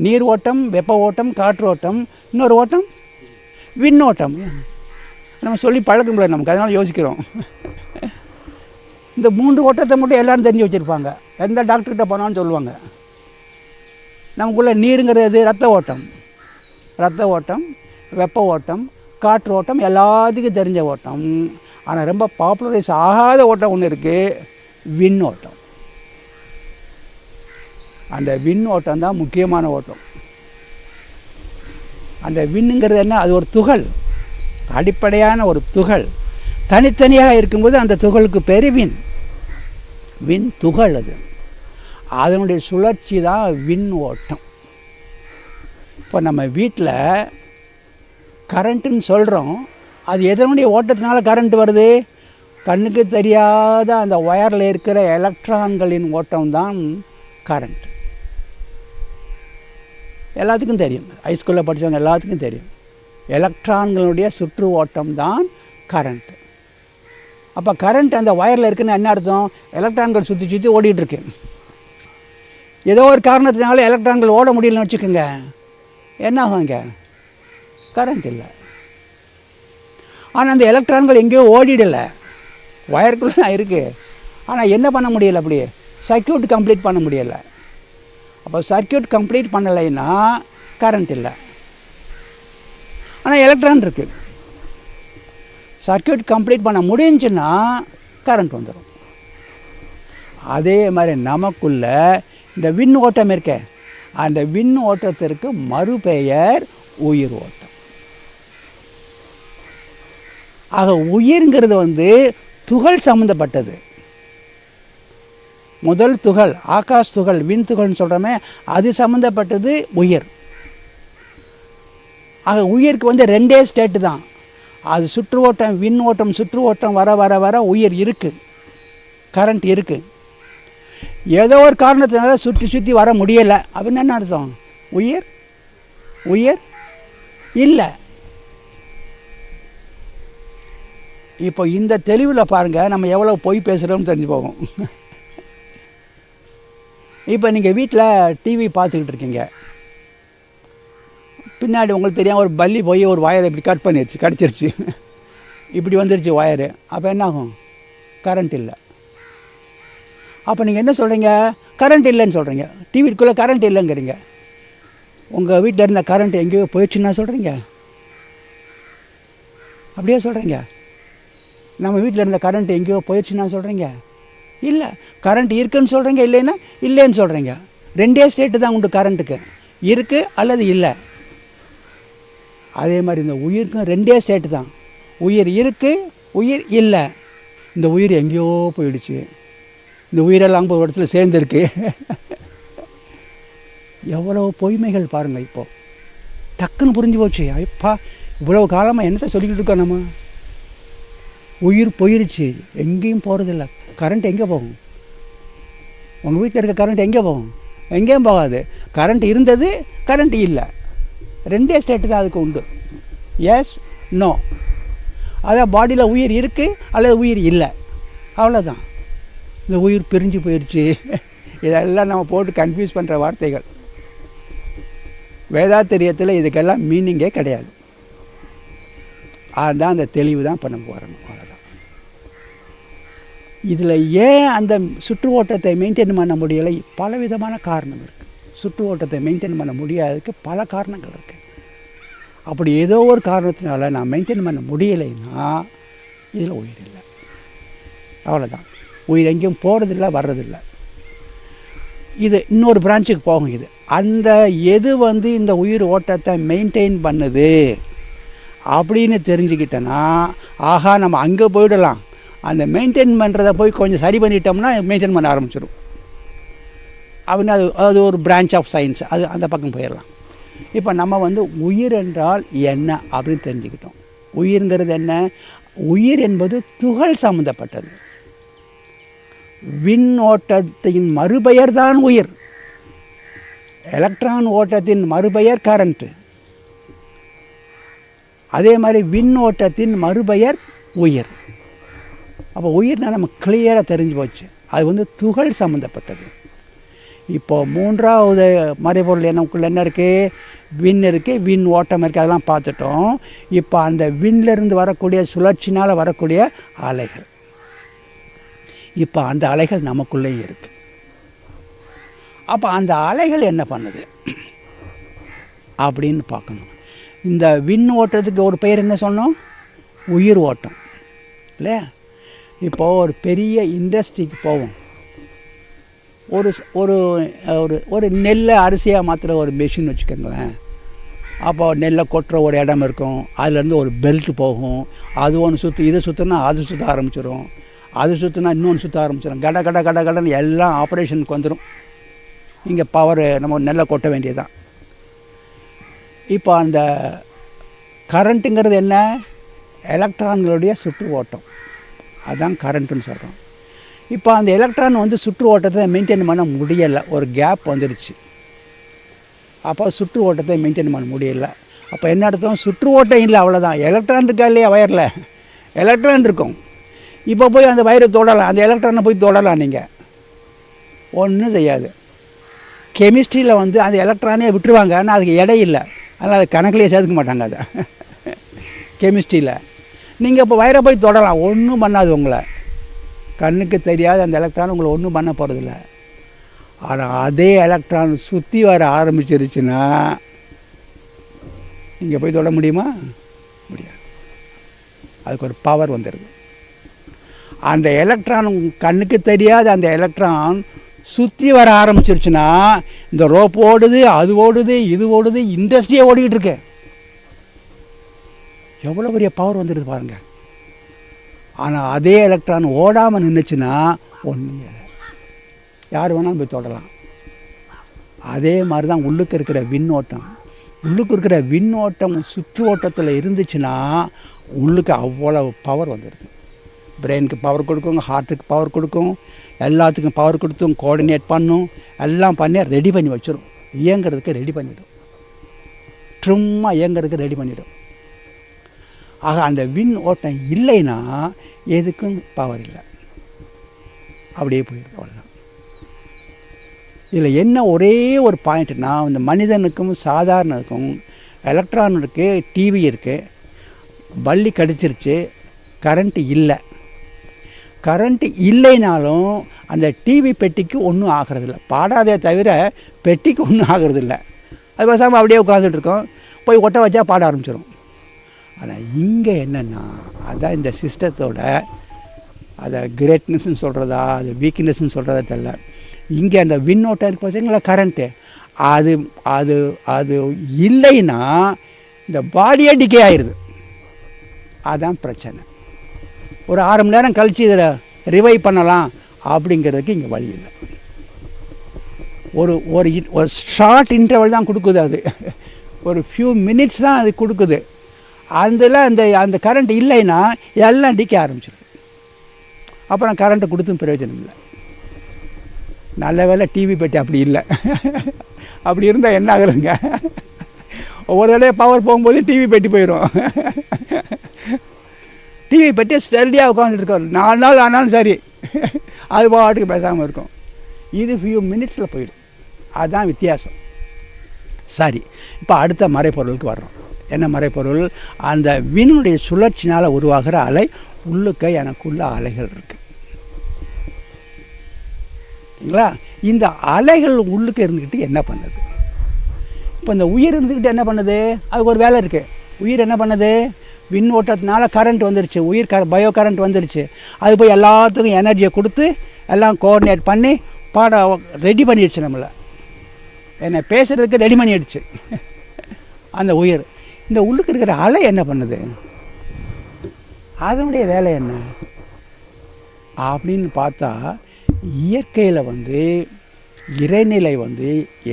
நீர் ஓட்டம், வெப்ப ஓட்டம், காற்று ஓட்டம், இன்னொரு ஓட்டம் விண்ணோட்டம். நம்ம சொல்லி பழக்க முடியாது நமக்கு, அதனால் யோசிக்கிறோம். இந்த 3 ஓட்டத்தை மட்டும் எல்லோரும் தெரிஞ்சு வச்சுருப்பாங்க. எந்த டாக்டர்கிட்ட போனாலும் சொல்லுவாங்க. நமக்குள்ளே நீருங்கிறது ரத்த ஓட்டம், ரத்த ஓட்டம், வெப்ப ஓட்டம், காற்று ஓட்டம் எல்லாத்துக்கும் தெரிஞ்ச ஓட்டம். ஆனால் ரொம்ப பாப்புலரைஸ் ஆகாத ஓட்டம் ஒன்று இருக்குது, விண் ஓட்டம். அந்த விண் ஓட்டம் தான் முக்கியமான ஓட்டம். அந்த விண்ணுங்கிறது என்ன? அது ஒரு துகள், அடிப்படையான ஒரு துகள். தனித்தனியாக இருக்கும்போது அந்த துகளுக்கு பேர் விண். விண் துகள். அது அதனுடைய சுழற்சி தான் விண் ஓட்டம். இப்போ நம்ம வீட்டில் கரண்ட்டுன்னு சொல்கிறோம், அது எதனுடைய ஓட்டத்தினால கரண்ட் வருது? கண்ணுக்கு தெரியாத அந்த ஒயரில் இருக்கிற எலக்ட்ரான்களின் ஓட்டம் தான் கரண்ட். எல்லாத்துக்கும் தெரியும், ஹைஸ்கூலில் படித்தவங்க எல்லாத்துக்கும் தெரியும். எலக்ட்ரான்களுடைய சுற்று ஓட்டம் தான் கரண்ட். அப்போ கரண்ட் அந்த ஒயரில் இருக்குன்னு என்ன அர்த்தம்? எலக்ட்ரான்கள் சுற்றி சுற்றி ஓடிட்டுருக்கு. ஏதோ ஒரு காரணத்தினால எலக்ட்ரான்கள் ஓட முடியலன்னு வச்சுக்கோங்க, என்ன ஆகுங்க? கரண்ட் இல்லை. ஆனால் அந்த எலக்ட்ரான்கள் எங்கேயோ ஓடிடலை, ஒயருக்குள்ளே தான் இருக்குது. ஆனால் என்ன பண்ண முடியலை? அப்படியே சர்க்யூட் கம்ப்ளீட் பண்ண முடியலை. அப்போ சர்க்யூட் கம்ப்ளீட் பண்ணலைன்னா கரண்ட் இல்லை. ஆனால் எலக்ட்ரான் இருக்குது. சர்க்யூட் கம்ப்ளீட் பண்ண முடிஞ்சுன்னா கரண்ட் வந்துடும். அதே மாதிரி நமக்குள்ள இந்த விண் ஓட்டம் இருக்க, அந்த விண் ஓட்டத்திற்கு மறுபெயர் உயிர் ஓட்டம். ஆக உயிர்ங்கிறது துகள் சம்மந்தப்பட்டது. முதல் துகள் ஆகாஷ் துகள், விண் துகள்னு சொல்கிறோமே, அது சம்மந்தப்பட்டது உயிர். ஆக உயிருக்கு 2 ஸ்டேட்டு தான். அது சுற்று ஓட்டம், விண் ஓட்டம், சுற்று ஓட்டம் வர வர வர உயிர் இருக்குது, கரண்ட் இருக்குது. ஏதோ ஒரு காரணத்தினால சுற்றி சுற்றி வர முடியலை அப்படின்னு என்ன அர்த்தம்? உயிர் உயிர் இல்லை. இப்போ இந்த தெளிவில் பாருங்கள், நம்ம எவ்வளோ பொய் பேசுகிறோம்னு தெரிஞ்சு போகும். இப்போ நீங்கள் வீட்டில் டிவி பார்த்துக்கிட்டு இருக்கீங்க, பின்னாடி உங்களுக்கு தெரியாமல் ஒரு பல்லி போய் ஒரு வயரை இப்படி கட் பண்ணிடுச்சு, கடிச்சிருச்சு, இப்படி வந்துருச்சு ஒயரு. அப்போ என்ன ஆகும்? கரண்ட் இல்லை. அப்போ நீங்கள் என்ன சொல்கிறீங்க? கரண்ட் இல்லைன்னு சொல்கிறீங்க. டிவிக்குள்ளே கரண்ட் இல்லைங்கிறீங்க. உங்கள் வீட்டில் இருந்த கரண்ட் எங்கேயோ போயிடுச்சுன்னா சொல்கிறீங்க, அப்படியே சொல்கிறீங்க. நம்ம வீட்டில் இருந்த கரண்ட் எங்கேயோ போயிடுச்சுன்னா சொல்கிறீங்க, இல்லை கரண்ட் இருக்குன்னு சொல்கிறீங்க, இல்லைன்னா இல்லைன்னு சொல்கிறீங்க. 2 ஸ்டேட்டு தான் உண்டு கரண்ட்டுக்கு, இருக்குது அல்லது இல்லை. அதே மாதிரி இந்த உயிருக்கும் 2 ஸ்டேட்டு தான். உயிர் இருக்குது, உயிர் இல்லை. இந்த உயிர் எங்கேயோ போயிடுச்சு, இந்த உயிரெல்லாம் ஒரு இடத்துல சேர்ந்துருக்கு. எவ்வளோ பொய்மைகள் பாருங்கள். இப்போது டக்குன்னு புரிஞ்சு போச்சு. ஐப்பா, இவ்வளோ காலமாக என்னத்தை சொல்லிக்கிட்டு இருக்கோம் நம்ம? உயிர் போயிடுச்சு, எங்கேயும் போகிறதில்ல. கரண்ட் எங்கே போகும்? உங்கள் வீட்டில் இருக்க கரண்ட் எங்கே போகும்? எங்கேயும் போகாது. கரண்ட் இருந்தது, கரண்ட் இல்லை. 2 ஸ்டேட்டு தான் அதுக்கு உண்டு, எஸ் நோ. அதான் பாடியில் உயிர் இருக்குது அல்லது உயிர் இல்லை, அவ்வளோதான். இந்த உயிர் பிரிஞ்சு போயிடுச்சு, இதெல்லாம் நம்ம போட்டு கன்ஃபியூஸ் பண்ணுற வார்த்தைகள். வேதாத்திரியத்தில் இதுக்கெல்லாம் மீனிங்கே கிடையாது. அதுதான் அந்த தெளிவு தான் இப்போ நம்ம வரணும், அவ்வளோதான். இதில் ஏன் அந்த சுற்று ஓட்டத்தை மெயின்டைன் பண்ண முடியலை? பலவிதமான காரணம் இருக்குது. சுற்று ஓட்டத்தை மெயின்டைன் பண்ண முடியாததுக்கு பல காரணங்கள் இருக்குது. அப்படி ஏதோ ஒரு காரணத்தினால நான் மெயின்டைன் பண்ண முடியலைன்னா இதில் உயிர் இல்லை, அவ்வளோதான். உயிர் எங்கேயும் போகிறதில்ல, வர்றதில்லை. இது இன்னொரு பிரான்ச்சுக்கு போகும். இது அந்த எது இந்த உயிர் ஓட்டத்தை மெயின்டைன் பண்ணுது அப்படின்னு தெரிஞ்சுக்கிட்டேன்னா, ஆஹா நம்ம அங்கே போயிடலாம். அந்த மெயின்டைன் பண்ணுறதை போய் கொஞ்சம் சரி பண்ணிட்டோம்னா மெயின்டைன் பண்ண ஆரம்பிச்சிடும் அப்படின்னு அது ஒரு பிரான்ச் ஆஃப் சயின்ஸ். அது அந்த பக்கம் போயிடலாம். இப்போ நம்ம வந்து உயிர் என்றால் என்ன அப்படின்னு தெரிஞ்சுக்கிட்டோம். உயிர்ங்கிறது என்ன? உயிர் என்பது துகள் சம்மந்தப்பட்டது. விண் ஓட்டத்தின் மறுபெயர் தான் உயிர். எலக்ட்ரான் ஓட்டத்தின் மறுபெயர் கரண்ட்டு. அதே மாதிரி விண் ஓட்டத்தின் மறுபெயர் உயிர். அப்போ உயிர்னால் நம்ம கிளியராக தெரிஞ்சு போச்சு, அது வந்து துகள் சம்மந்தப்பட்டது. இப்போது மூன்றாவது மறைபொருள் எனக்குள்ள என்ன இருக்குது? விண் இருக்குது, விண் ஓட்டம் இருக்குது, அதெல்லாம் பார்த்துட்டோம். இப்போ அந்த விண்ணிலிருந்து வரக்கூடிய சுழற்சினால் வரக்கூடிய அலைகள், இப்போ அந்த அலைகள் நமக்குள்ளேயும் இருக்குது. அப்போ அந்த அலைகள் என்ன பண்ணுது அப்படின்னு பார்க்கணும். இந்த விண் ஓட்டத்துக்கு ஒரு பெயர் என்ன சொன்னோம்? உயிர் ஓட்டம் இல்லையா? இப்போது ஒரு பெரிய இண்டஸ்ட்ரிக்கு போவோம். ஒரு ஒரு ஒரு நெல்லை அரிசியாக மாற்றுற ஒரு மிஷின் வச்சுக்கோங்களேன். அப்போது நெல்லை கொட்டுற ஒரு இடம் இருக்கும், அதுலேருந்து ஒரு பெல்ட் போகும். அது ஒன்று சுற்றி, இதை சுற்றினா அது சுற்ற ஆரம்பிச்சிடும், அது சுற்றினா இன்னொன்று சுற்ற ஆரம்பிச்சிடும். கட கட கட கடன்னு எல்லாம் ஆப்ரேஷனுக்கு வந்துடும். இங்கே பவர் நம்ம நெல்லை கொட்ட வேண்டியதுதான். இப்போ அந்த கரண்ட்டுங்கிறது என்ன? எலக்ட்ரான்களுடைய சுற்று ஓட்டம், அதுதான் கரண்ட்டுன்னு சொல்கிறோம். இப்போ அந்த எலக்ட்ரான் வந்து சுற்று ஓட்டத்தை மெயின்டைன் பண்ண முடியலை, ஒரு கேப் வந்துடுச்சு. அப்போ சுற்று ஓட்டத்தை மெயின்டைன் பண்ண முடியலை. அப்போ என்ன அர்த்தம்? சுற்று ஓட்டம் இல்லை, அவ்வளோதான். எலக்ட்ரான் இருக்கா இல்லையா வயரில்? எலக்ட்ரான் இருக்கும். இப்போ போய் அந்த வயரை தொடலாம், அந்த எலக்ட்ரானை போய் தொடலாம், நீங்கள் ஒன்றும் செய்யாது. கெமிஸ்ட்ரியில் வந்து அந்த எலக்ட்ரானே விட்டுருவாங்க, ஆனால் அதுக்கு எடை இல்லை, அதனால் அது கணக்கிலேயே சேர்த்துக்க மாட்டாங்க. அதை கெமிஸ்ட்ரியில் நீங்கள் இப்போ வயரை போய் தொடலாம், ஒன்றும் பண்ணாது. உங்களை கண்ணுக்கு தெரியாது அந்த எலக்ட்ரான் உங்களை ஒன்றும் பண்ண போகிறதில்ல. ஆனால் அதே எலக்ட்ரான் சுற்றி வர ஆரம்பிச்சிருச்சுன்னா நீங்கள் போய் தொட முடியுமா? முடியாது. அதுக்கு ஒரு பவர் வந்துடுது. அந்த எலக்ட்ரான் கண்ணுக்கு தெரியாத அந்த எலக்ட்ரான் சுற்றி வர ஆரம்பிச்சிருச்சுன்னா இந்த ரோப் ஓடுது, அது ஓடுது, இது ஓடுது, இண்டஸ்ட்ரியே ஓடிக்கிட்டு இருக்கு. எவ்வளோ பெரிய பவர் வந்துடுது பாருங்கள். ஆனால் அதே எலக்ட்ரான் ஓடாமல் நின்றுச்சுன்னா ஒன்றும் இல்லை, யார் வேணாலும் போய் தொடலாம். அதே மாதிரி தான் உள்ளுக்கு இருக்கிற விண்ணோட்டம். உள்ளுக்கு இருக்கிற விண்ணோட்டம் சுற்று ஓட்டத்தில் இருந்துச்சுன்னா உள்ளுக்கு அவ்வளோ பவர் வந்துடுது. பிரெயினுக்கு பவர் கொடுக்கும், ஹார்ட்டுக்கு பவர் கொடுக்கும், எல்லாத்துக்கும் பவர் கொடுத்தும் கோஆர்டினேட் பண்ணும், எல்லாம் பண்ணி ரெடி பண்ணி வச்சிடும். இயங்கிறதுக்கு ரெடி பண்ணிவிடும், சும்மா இயங்கிறதுக்கு ரெடி பண்ணிவிடும். ஆக அந்த விண் ஓட்டம் இல்லைன்னா எதுக்கும் பவர் இல்லை, அப்படியே போயிடுது, அவ்வளோதான். இதில் என்ன ஒரே ஒரு பாயிண்ட்னா, இந்த மனிதனுக்கும் சாதாரணனுக்கும் எலக்ட்ரான் இருக்குது, டிவி இருக்குது, பள்ளி கடிச்சிருச்சு, கரண்ட்டு இல்லை. கரண்ட்டு இல்லைனாலும் அந்த டிவி பெட்டிக்கு ஒன்றும் ஆகிறதில்ல, பாடாதே தவிர பெட்டிக்கு ஒன்றும் ஆகிறதில்ல. அது பேசாமல் அப்படியே உட்காந்துட்ருக்கோம், போய் ஒட்ட வச்சா பாட ஆரம்பிச்சிடும். ஆனால் இங்கே என்னென்னா, அதான் இந்த சிஸ்டத்தோட அதை கிரேட்னஸ்ன்னு சொல்கிறதா அது வீக்னஸ்ன்னு சொல்கிறதா தெரியல. இங்கே அந்த விண்ணோட்டம் இருக்குது பார்த்தீங்களா, கரண்ட்டு, அது அது அது இல்லைன்னா இந்த பாடியே டிகே ஆயிடுது. அதுதான் பிரச்சனை. ஒரு 6 மணி நேரம் கழித்து இதில் ரிவைவ் பண்ணலாம் அப்படிங்கிறதுக்கு இங்கே வழி இல்லை. ஒரு ஒரு ஷார்ட் இன்டர்வல் தான் கொடுக்குது, அது ஒரு ஃபியூ மினிட்ஸ் தான் அது கொடுக்குது. அதில் அந்த கரண்ட் இல்லைன்னா எல்லாம் டிக்க ஆரம்பிச்சிடுது. அப்புறம் கரண்ட்டை கொடுத்தும் பிரயோஜனம் இல்லை. நல்ல வேளை டிவி பெட்டி அப்படி இல்லை. அப்படி இருந்தால் என்ன ஆகுதுங்க, ஒவ்வொரு தடவை பவர் போகும்போது டிவி பெட்டி போயிடும். டிவி பெட்டி ஸ்டெடியாக உட்காந்துட்டு இருக்கோம், 4 நாள் ஆனாலும் சரி, அது பாட்டுக்கு பேசாமல் இருக்கும். இது ஃபியூ மினிட்ஸில் போயிடும். அதுதான் வித்தியாசம். சரி, இப்போ அடுத்த மறைப்பொருளுக்கு வர்றோம். என்ன மறைப்பொருள்? அந்த விண்ணுடைய சுழற்சினால் உருவாகிற அலை. உள்ளுக்க எனக்குள்ள அலைகள் இருக்குது இல்லைங்களா? இந்த அலைகள் உள்ளுக்கு இருந்துக்கிட்டு என்ன பண்ணுது? இப்போ இந்த உயிர் இருந்துக்கிட்டு என்ன பண்ணுது? அதுக்கு ஒரு வேலை இருக்குது. உயிர் என்ன பண்ணுது? விண் ஓட்டத்தினால கரண்ட் வந்துருச்சு, உயிர் பயோ கரண்ட் வந்துருச்சு. அது போய் எல்லாத்துக்கும் எனர்ஜியை கொடுத்து எல்லாம் கோஆர்டினேட் பண்ணி ரெடி பண்ணிடுச்சு, நம்மளை என்னை பேசுகிறதுக்கு ரெடி பண்ணிடுச்சு அந்த உயிர். இந்த உள்ளுக்கு இருக்கிற அலை என்ன பண்ணுது? அதனுடைய வேலை என்ன அப்படின்னு பார்த்தா, இயற்கையில் இறைநிலை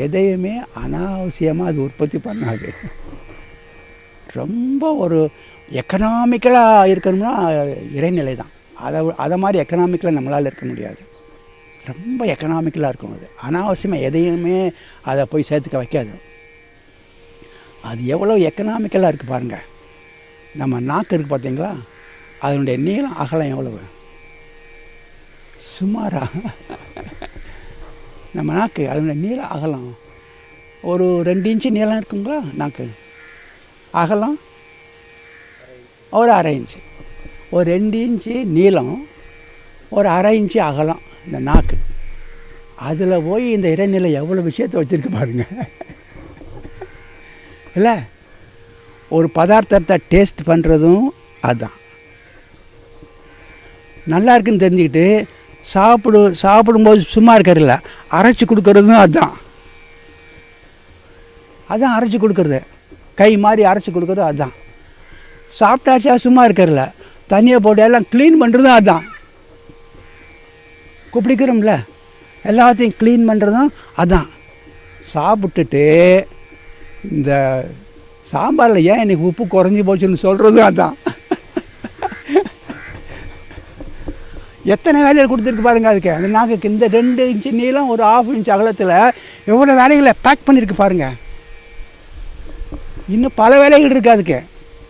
எதையுமே அனாவசியமாக அது உற்பத்தி பண்ணாது. ரொம்ப ஒரு எக்கனாமிக்கலாக இருக்கணும்னா இறைநிலை தான். அதை மாதிரி எக்கனாமிக்கலாக நம்மளால் இருக்க முடியாது. ரொம்ப எக்கனாமிக்கலாக இருக்கும். அது அனாவசியமாக எதையுமே அதை போய் சேர்த்துக்க வைக்காது. அது எவ்வளோ எக்கனாமிக்கலாக இருக்குது பாருங்கள். நம்ம நாக்கு இருக்குது பார்த்தீங்களா, அதனுடைய நீளம் அகலம் எவ்வளவு சுமாராக. நம்ம நாக்கு அதனுடைய நீளம் அகலம் ஒரு 2 இன்ச்சு நீளம் இருக்குங்களா நாக்கு. அகலம் ஒரு 1/2 இன்ச்சு. ஒரு 2 இன்ச்சு நீளம், ஒரு 1/2 இன்ச்சு அகலம் இந்த நாக்கு. அதில் போய் இந்த இறைநிலை எவ்வளோ விஷயத்தை வச்சுருக்கு பாருங்கள். இல்லை, ஒரு பதார்த்தத்தை டேஸ்ட் பண்ணுறதும் அதுதான். நல்லா இருக்குன்னு தெரிஞ்சுக்கிட்டு சாப்பிடும்போது சும்மா இருக்கிறதில்ல, அரைச்சி கொடுக்கறதும் அதுதான். அதுதான் அரைச்சி கொடுக்குறது, கை மாதிரி அரைச்சி கொடுக்குறது அதுதான். சாப்பிட்டாச்சா சும்மா இருக்கிறதில்ல, தண்ணியை போட்டு எல்லாம் க்ளீன் பண்ணுறதும் அதுதான். குப்பிடிக்கிறோம்ல, எல்லாத்தையும் க்ளீன் பண்ணுறதும் அதுதான். சாப்பிட்டுட்டு இந்த சாம்பாரில் ஏன் இன்றைக்கி உப்பு குறைஞ்சி போச்சுன்னு சொல்கிறதும் அதுதான். எத்தனை வேலைகள் கொடுத்துருக்கு பாருங்கள் அதுக்கு. அந்த நாக்குக்கு இந்த 2 இன்ச்சு நீளம், ஒரு 1/2 இன்ச் அகலத்தில் எவ்வளோ வேலைகளை பேக் பண்ணியிருக்கு பாருங்கள். இன்னும் பல வேலைகள் இருக்குது அதுக்கு.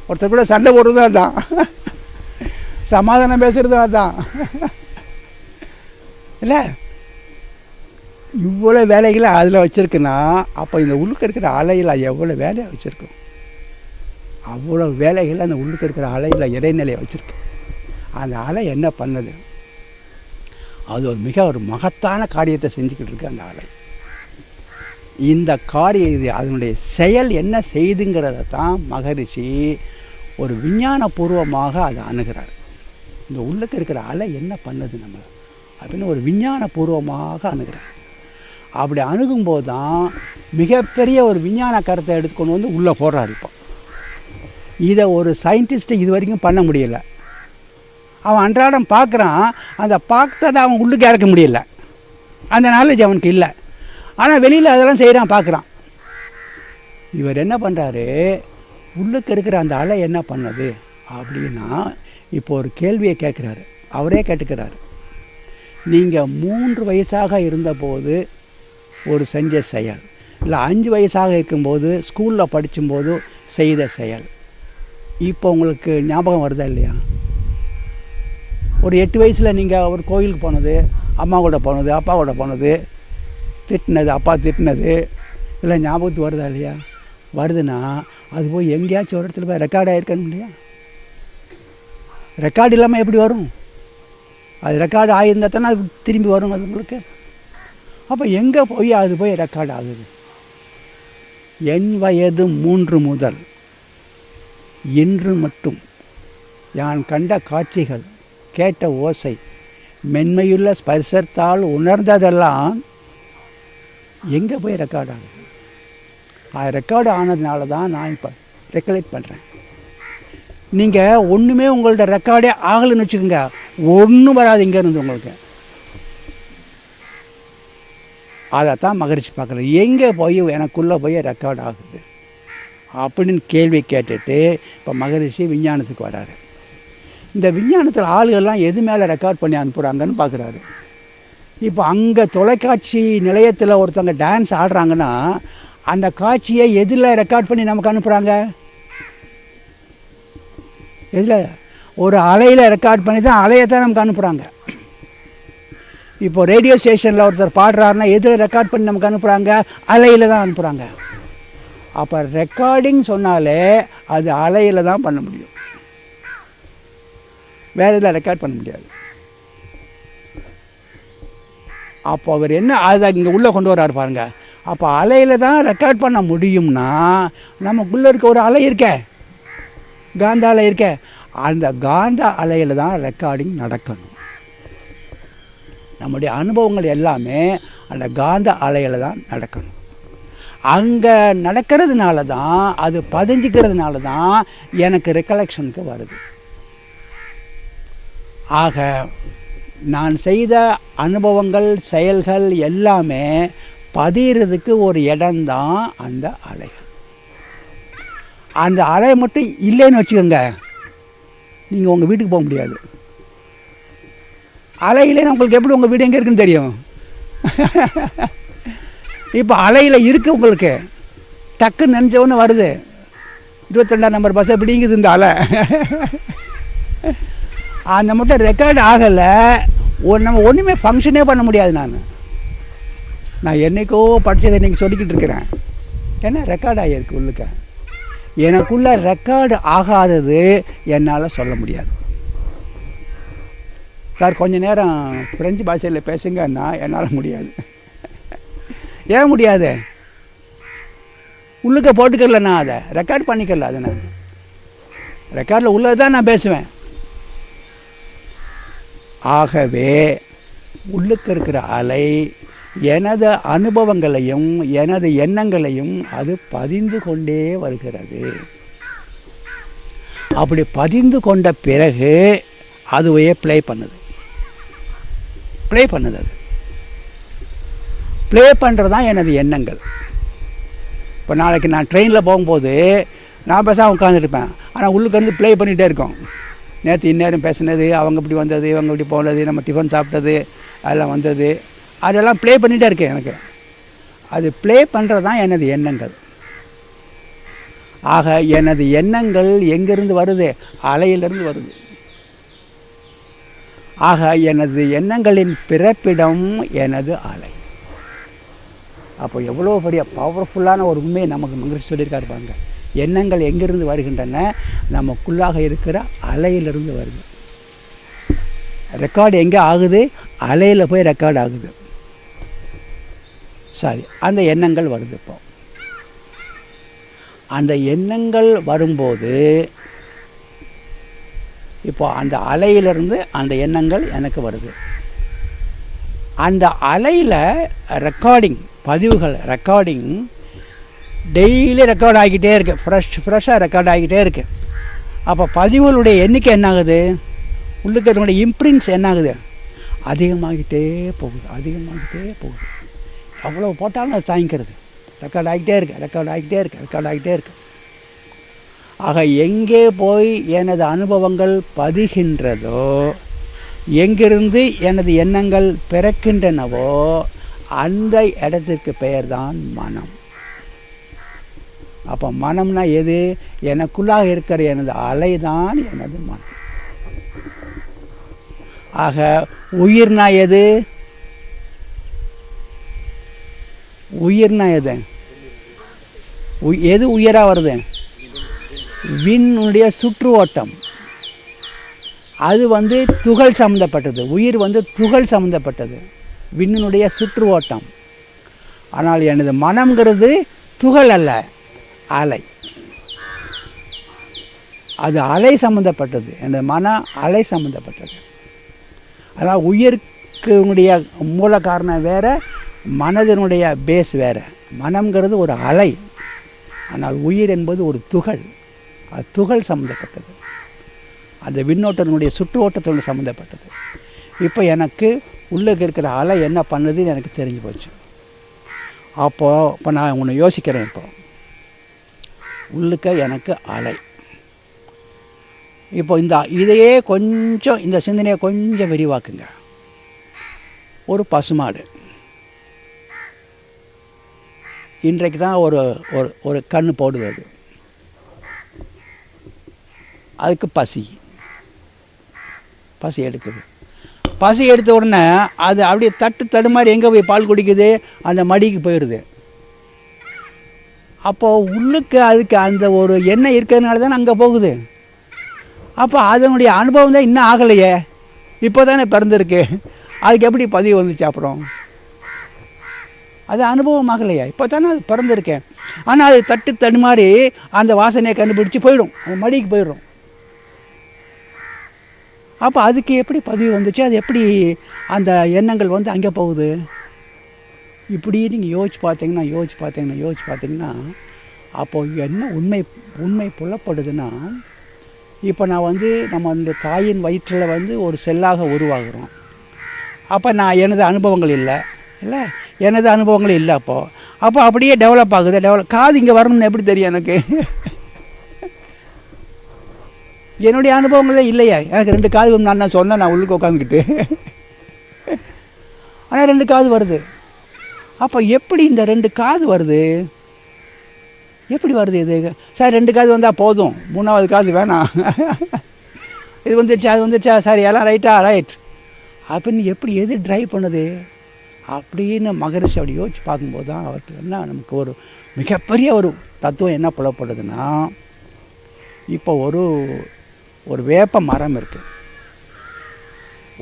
ஒருத்தர் கூட சண்டை போடுறதும் அதுதான், சமாதானம் பேசுகிறதும் அதுதான். இல்லை, இவ்வளோ வேலைகளை அதில் வச்சுருக்குன்னா அப்போ இந்த உள்ளுக்கு இருக்கிற அலையில் எவ்வளோ வேலையை வச்சுருக்கும். அவ்வளோ வேலைகள் அந்த உள்ளுக்கு இருக்கிற அலையில் இறைநிலையை வச்சுருக்கு. அந்த அலை என்ன பண்ணுது? அது ஒரு மகத்தான காரியத்தை செஞ்சுக்கிட்டு இருக்கு அந்த அலை. இந்த இது அதனுடைய செயல் என்ன செய்துங்கிறத தான் மகரிஷி ஒரு விஞ்ஞானபூர்வமாக அதை அணுகிறார். இந்த உள்ளுக்கு இருக்கிற அலை என்ன பண்ணுது நம்மளை அப்படின்னு ஒரு விஞ்ஞானபூர்வமாக அணுகிறார். அப்படி அணுகும்போது தான் மிகப்பெரிய ஒரு விஞ்ஞான கருத்தை எடுத்துக்கொண்டு உள்ளே போடுறார். இப்போ இதை ஒரு சயின்டிஸ்ட்டு இது வரைக்கும் பண்ண முடியலை. அவன் அன்றாடம் பார்க்குறான், அந்த பார்த்ததை அவன் உள்ளுக்கு இறக்க முடியல, அந்த நாலேஜ் அவனுக்கு இல்லை. ஆனால் வெளியில் அதெல்லாம் செய்கிறான், பார்க்குறான். இவர் என்ன பண்ணுறாரு, உள்ளுக்கு இருக்கிற அந்த அலை என்ன பண்ணுது அப்படின்னா இப்போ ஒரு கேள்வியை கேட்குறாரு. அவரே கேட்டுக்கிறாரு. நீங்கள் 3 வயசாக இருந்தபோது ஒரு செஞ்ச செயல், இல்லை 5 வயசாக இருக்கும்போது ஸ்கூலில் படிக்கும்போது செய்த செயல் இப்போ உங்களுக்கு ஞாபகம் வருதா இல்லையா? ஒரு 8 வயசில் நீங்கள் ஒரு கோயிலுக்கு போனது, அம்மா கூட போனது, அப்பா கூட போனது, திட்டினது, அப்பா திட்டினது, இல்லை ஞாபகத்துக்கு வருதா இல்லையா? வருதுன்னா அது போய் எங்கேயாச்சும் ஒரு இடத்துல போய் ரெக்கார்ட் ஆகிருக்கணும் இல்லையா? ரெக்கார்டு இல்லாமல் எப்படி வரும்? அது ரெக்கார்டு ஆகியிருந்தால் தானே அது திரும்பி வரும் அது உங்களுக்கு. அப்போ எங்கே போய் அது போய் ரெக்கார்டு ஆகுது? என் வயது 3 முதல் இன்று மட்டும் யான் கண்ட காட்சிகள், கேட்ட ஓசை, மென்மையுள்ள ஸ்பர்சத்தால் உணர்ந்ததெல்லாம் எங்கே போய் ரெக்கார்ட் ஆகுது? அது ரெக்கார்டு ஆனதுனால தான் நான் இப்போ ரெக்கலெக்ட் பண்ணுறேன். நீங்கள் ஒன்றுமே உங்கள்ட்ட ரெக்கார்டே ஆகலைன்னு வச்சுக்கோங்க, ஒன்றும் வராது இங்கேருந்து உங்களுக்கு. அதைத்தான் மகிழ்ச்சி பார்க்குறது. எங்கே போய் எனக்குள்ளே போய் ரெக்கார்ட் ஆகுது அப்படின்னு கேள்வி கேட்டுட்டு இப்போ மகரிஷி விஞ்ஞானத்துக்கு வராரு. இந்த விஞ்ஞானத்தில் ஆளுகள்லாம் எது மேலே ரெக்கார்ட் பண்ணி அனுப்புகிறாங்கன்னு பார்க்குறாரு. இப்போ அங்கே தொலைக்காட்சி நிலையத்தில் ஒருத்தவங்க டான்ஸ் ஆடுறாங்கன்னா அந்த காட்சியை எதில் ரெக்கார்ட் பண்ணி நமக்கு அனுப்புகிறாங்க? எதில்? ஒரு அலையில் ரெக்கார்ட் பண்ணி தான் அலையை தான் நமக்கு அனுப்புகிறாங்க. இப்போது ரேடியோ ஸ்டேஷனில் ஒருத்தர் பாடுறாருன்னா எதில் ரெக்கார்ட் பண்ணி நமக்கு அனுப்புகிறாங்க? அலையில் தான் அனுப்புகிறாங்க. அப்போ ரெக்கார்டிங் சொன்னாலே அது அலையில் தான் பண்ண முடியும், வேறு இதில் ரெக்கார்ட் பண்ண முடியாது. அப்போ அவர் என்ன அதை இங்கே உள்ளே கொண்டு வர்றாரு பாருங்கள். அப்போ அலையில் தான் ரெக்கார்ட் பண்ண முடியும்னா நமக்குள்ளே இருக்க ஒரு அலை இருக்கே, காந்த அலை இருக்கே, அந்த காந்த அலையில் தான் ரெக்கார்டிங் நடக்கணும். நம்முடைய அனுபவங்கள் எல்லாமே அந்த காந்த அலையில் தான் நடக்கணும். அங்கே நடக்கிறதுனால தான், அது பதிஞ்சிக்கிறதுனால தான் எனக்கு ரெக்கலெக்ஷனுக்கு வருது. ஆக நான் செய்த அனுபவங்கள் செயல்கள் எல்லாமே பதிகிறதுக்கு ஒரு இடம்தான் அந்த அலைகள். அந்த அலை மட்டும் இல்லைன்னு வச்சுக்கோங்க, நீங்கள் உங்கள் வீட்டுக்கு போக முடியாது. அலை இல்லைன்னா உங்களுக்கு எப்படி உங்கள் வீடு எங்கே இருக்குன்னு தெரியும்? இப்போ அலையில் இருக்குது உங்களுக்கு, டக்குன்னு நினச்சவொன்னு வருது, 22ஆம் நம்பர் பஸ்ஸை பிடிங்குது இந்த அலை. அந்த மட்டும் ரெக்கார்டு ஆகலை, நம்ம ஒன்றுமே ஃபங்க்ஷனே பண்ண முடியாது. நான் என்றைக்கோ படித்ததை இன்றைக்கி சொல்லிக்கிட்டு இருக்கிறேன். ஏன்னா ரெக்கார்டு ஆகியிருக்கு உள்ளுக்க. எனக்குள்ளே ரெக்கார்டு ஆகாதது என்னால் சொல்ல முடியாது. சார் கொஞ்சம் நேரம் ஃப்ரெஞ்சு பாஷையில் பேசுங்கன்னா என்னால் முடியாது. ஏன் முடியாது? உள்ளுக்க போட்டுக்கல, நான் அதை ரெக்கார்ட் பண்ணிக்கல. அதை நான் ரெக்கார்டில் உள்ளது தான் நான் பேசுவேன். ஆகவே உள்ளுக்கு இருக்கிற அலை எனது அனுபவங்களையும் எனது எண்ணங்களையும் அது பதிந்து கொண்டே வருகிறது. அப்படி பதிந்து கொண்ட பிறகு அதுவே ப்ளே பண்ணுது. அது ப்ளே பண்ணுறது தான் எனது எண்ணங்கள். இப்போ நாளைக்கு நான் ட்ரெயினில் போகும்போது நான் பேசாமல் உட்காந்துருப்பேன், ஆனால் உள்ளுக்கு வந்து ப்ளே பண்ணிகிட்டே இருக்கோம். நேற்று இந்நேரம் பேசுனது, அவங்க இப்படி வந்தது, இவங்க இப்படி போனது, நம்ம டிஃபன் சாப்பிட்டது, அதெல்லாம் வந்தது, அதெல்லாம் ப்ளே பண்ணிகிட்டே இருக்கேன். எனக்கு அது ப்ளே பண்ணுறது தான் எனது எண்ணங்கள். ஆக எனது எண்ணங்கள் எங்கேருந்து வருது? அலையிலிருந்து வருது. ஆக எனது எண்ணங்களின் பிறப்பிடம் எனது அலை. அப்போ எவ்வளோ பெரிய பவர்ஃபுல்லான ஒரு உண்மையை நமக்கு மகிழ்ச்சி சொல்லியிருக்காரு பாருங்க. எண்ணங்கள் எங்கிருந்து வருகின்றன? நமக்குள்ளாக இருக்கிற அலையிலிருந்து வருது. ரெக்கார்டு எங்கே ஆகுது? அலையில் போய் ரெக்கார்டு ஆகுது. சரி, அந்த எண்ணங்கள் வருது. இப்போ அந்த எண்ணங்கள் வரும்போது இப்போ அந்த அலையிலிருந்து அந்த எண்ணங்கள் எனக்கு வருது. அந்த அலையில் ரெக்கார்டிங் பதிவுகள், ரெக்கார்டிங் டெய்லி ரெக்கார்ட் ஆகிக்கிட்டே இருக்குது. ஃப்ரெஷ்ஷாக ரெக்கார்ட் ஆகிக்கிட்டே இருக்குது. அப்போ பதிவுகளுடைய எண்ணிக்கை என்ன ஆகுது? உள்ளுக்கிறவனுடைய இம்ப்ரிண்ட்ஸ் என்ன ஆகுது? அதிகமாகிட்டே போகுது. எவ்வளோ போட்டாலும் அது தாங்கிக்கிறது. ரெக்கார்ட் ஆகிட்டே இருக்கு. ஆக எங்கே போய் எனது அனுபவங்கள் பதிகின்றதோ, எங்கிருந்து எனது எண்ணங்கள் பிறக்கின்றனவோ, அந்த இடத்திற்கு பெயர்தான் மனம். அப்போ மனம்னா எது? எனக்குள்ளாக இருக்கிற எனது அலை தான் எனது மனம். ஆக உயிர்னா எது? எது உயிராக வருது? விண்ணுடைய சுற்று ஓட்டம். அது துகள் சம்மந்தப்பட்டது. உயிர் துகள் சம்மந்தப்பட்டது, விண்ணினுடைய சுற்று ஓட்டம். ஆனால் எனது மனம்ங்கிறது துகள் அல்ல, அலை. அது அலை சம்மந்தப்பட்டது. எனது மனம் அலை சம்மந்தப்பட்டது. அதனால் உயிர்க்குடைய மூல காரணம் வேறு, மனதினுடைய பேஸ் வேறு. மனம்ங்கிறது ஒரு அலை, ஆனால் உயிர் என்பது ஒரு துகள். அது துகள் சம்மந்தப்பட்டது, அந்த விண்ணோட்டத்தினுடைய சுற்று ஓட்டத்தோடு சம்மந்தப்பட்டது. இப்போ எனக்கு உள்ளே இருக்கிற அலை என்ன பண்ணுதுன்னு எனக்கு தெரிஞ்சு போச்சு. இப்போ நான் ஒன்று யோசிக்கிறேன். இப்போ உள்ளுக்க எனக்கு அலை. இப்போ இதையே கொஞ்சம், இந்த சிந்தனையை கொஞ்சம் விரிவாக்குங்க. ஒரு பசுமாடு இன்றைக்கு தான் ஒரு கன்று போடுது. அதுக்கு பசி எடுக்குது. பசி எடுத்த உடனே அது அப்படியே தடுமாறி எங்கே போய் பால் குடிக்குது? அந்த மடிக்கு போயிடுது. அப்போது உள்ளுக்கு அதுக்கு அந்த ஒரு எண்ணெய் இருக்கிறதுனால தான் அங்கே போகுது. அப்போ அதனுடைய அனுபவம் தான் இன்னும் ஆகலையே, இப்போ தானே பிறந்திருக்கு. அதுக்கு எப்படி பதிவு வந்துச்சு? அப்புறம் அது அனுபவம் ஆகலையா? இப்போ தானே அது பிறந்திருக்கேன். ஆனால் அது தடுமாறி அந்த வாசனையை கண்டுபிடிச்சி போயிடும், அது மடிக்கு போயிடும். அப்போ அதுக்கு எப்படி பதிவு வந்துச்சு? அது எப்படி அந்த எண்ணங்கள் அங்கே போகுது? இப்படி நீங்கள் யோசிச்சு பார்த்தீங்கன்னா அப்போது என்ன உண்மை புலப்படுதுன்னா, இப்போ நான் நம்ம இந்த தாயின் வயிற்றில் ஒரு செல்லாக உருவாகிறோம். அப்போ நான் எனது அனுபவங்கள் இல்லை இல்லை எனது அனுபவங்கள் இல்லை. அப்போ அப்படியே டெவலப் ஆகுது. காது இங்கே வரணும்னு எப்படி தெரியும் எனக்கு? என்னுடைய அனுபவங்களே இல்லையா? எனக்கு 2 காது நான் சொன்னேன், நான் உள்ளுக்கு உட்காந்துக்கிட்டு. ஆனால் 2 காது வருது. அப்போ எப்படி இந்த 2 காது வருது? எப்படி வருது இது? சார் 2 காது வந்தால் போதும், 3ஆவது காது வேணாம். இது வந்துடுச்சா அது வந்துடுச்சா, சார் எல்லாம் ரைட்டா ரைட் அப்படின்னு எப்படி எது ட்ரைவ் பண்ணுது அப்படின்னு மகரிஷி அப்படி யோசிச்சு பார்க்கும்போது தான் அவருக்கு என்ன நமக்கு ஒரு மிகப்பெரிய ஒரு தத்துவம் என்ன புலப்படுதுன்னா, இப்போ ஒரு வேப்ப மரம் இருக்குது.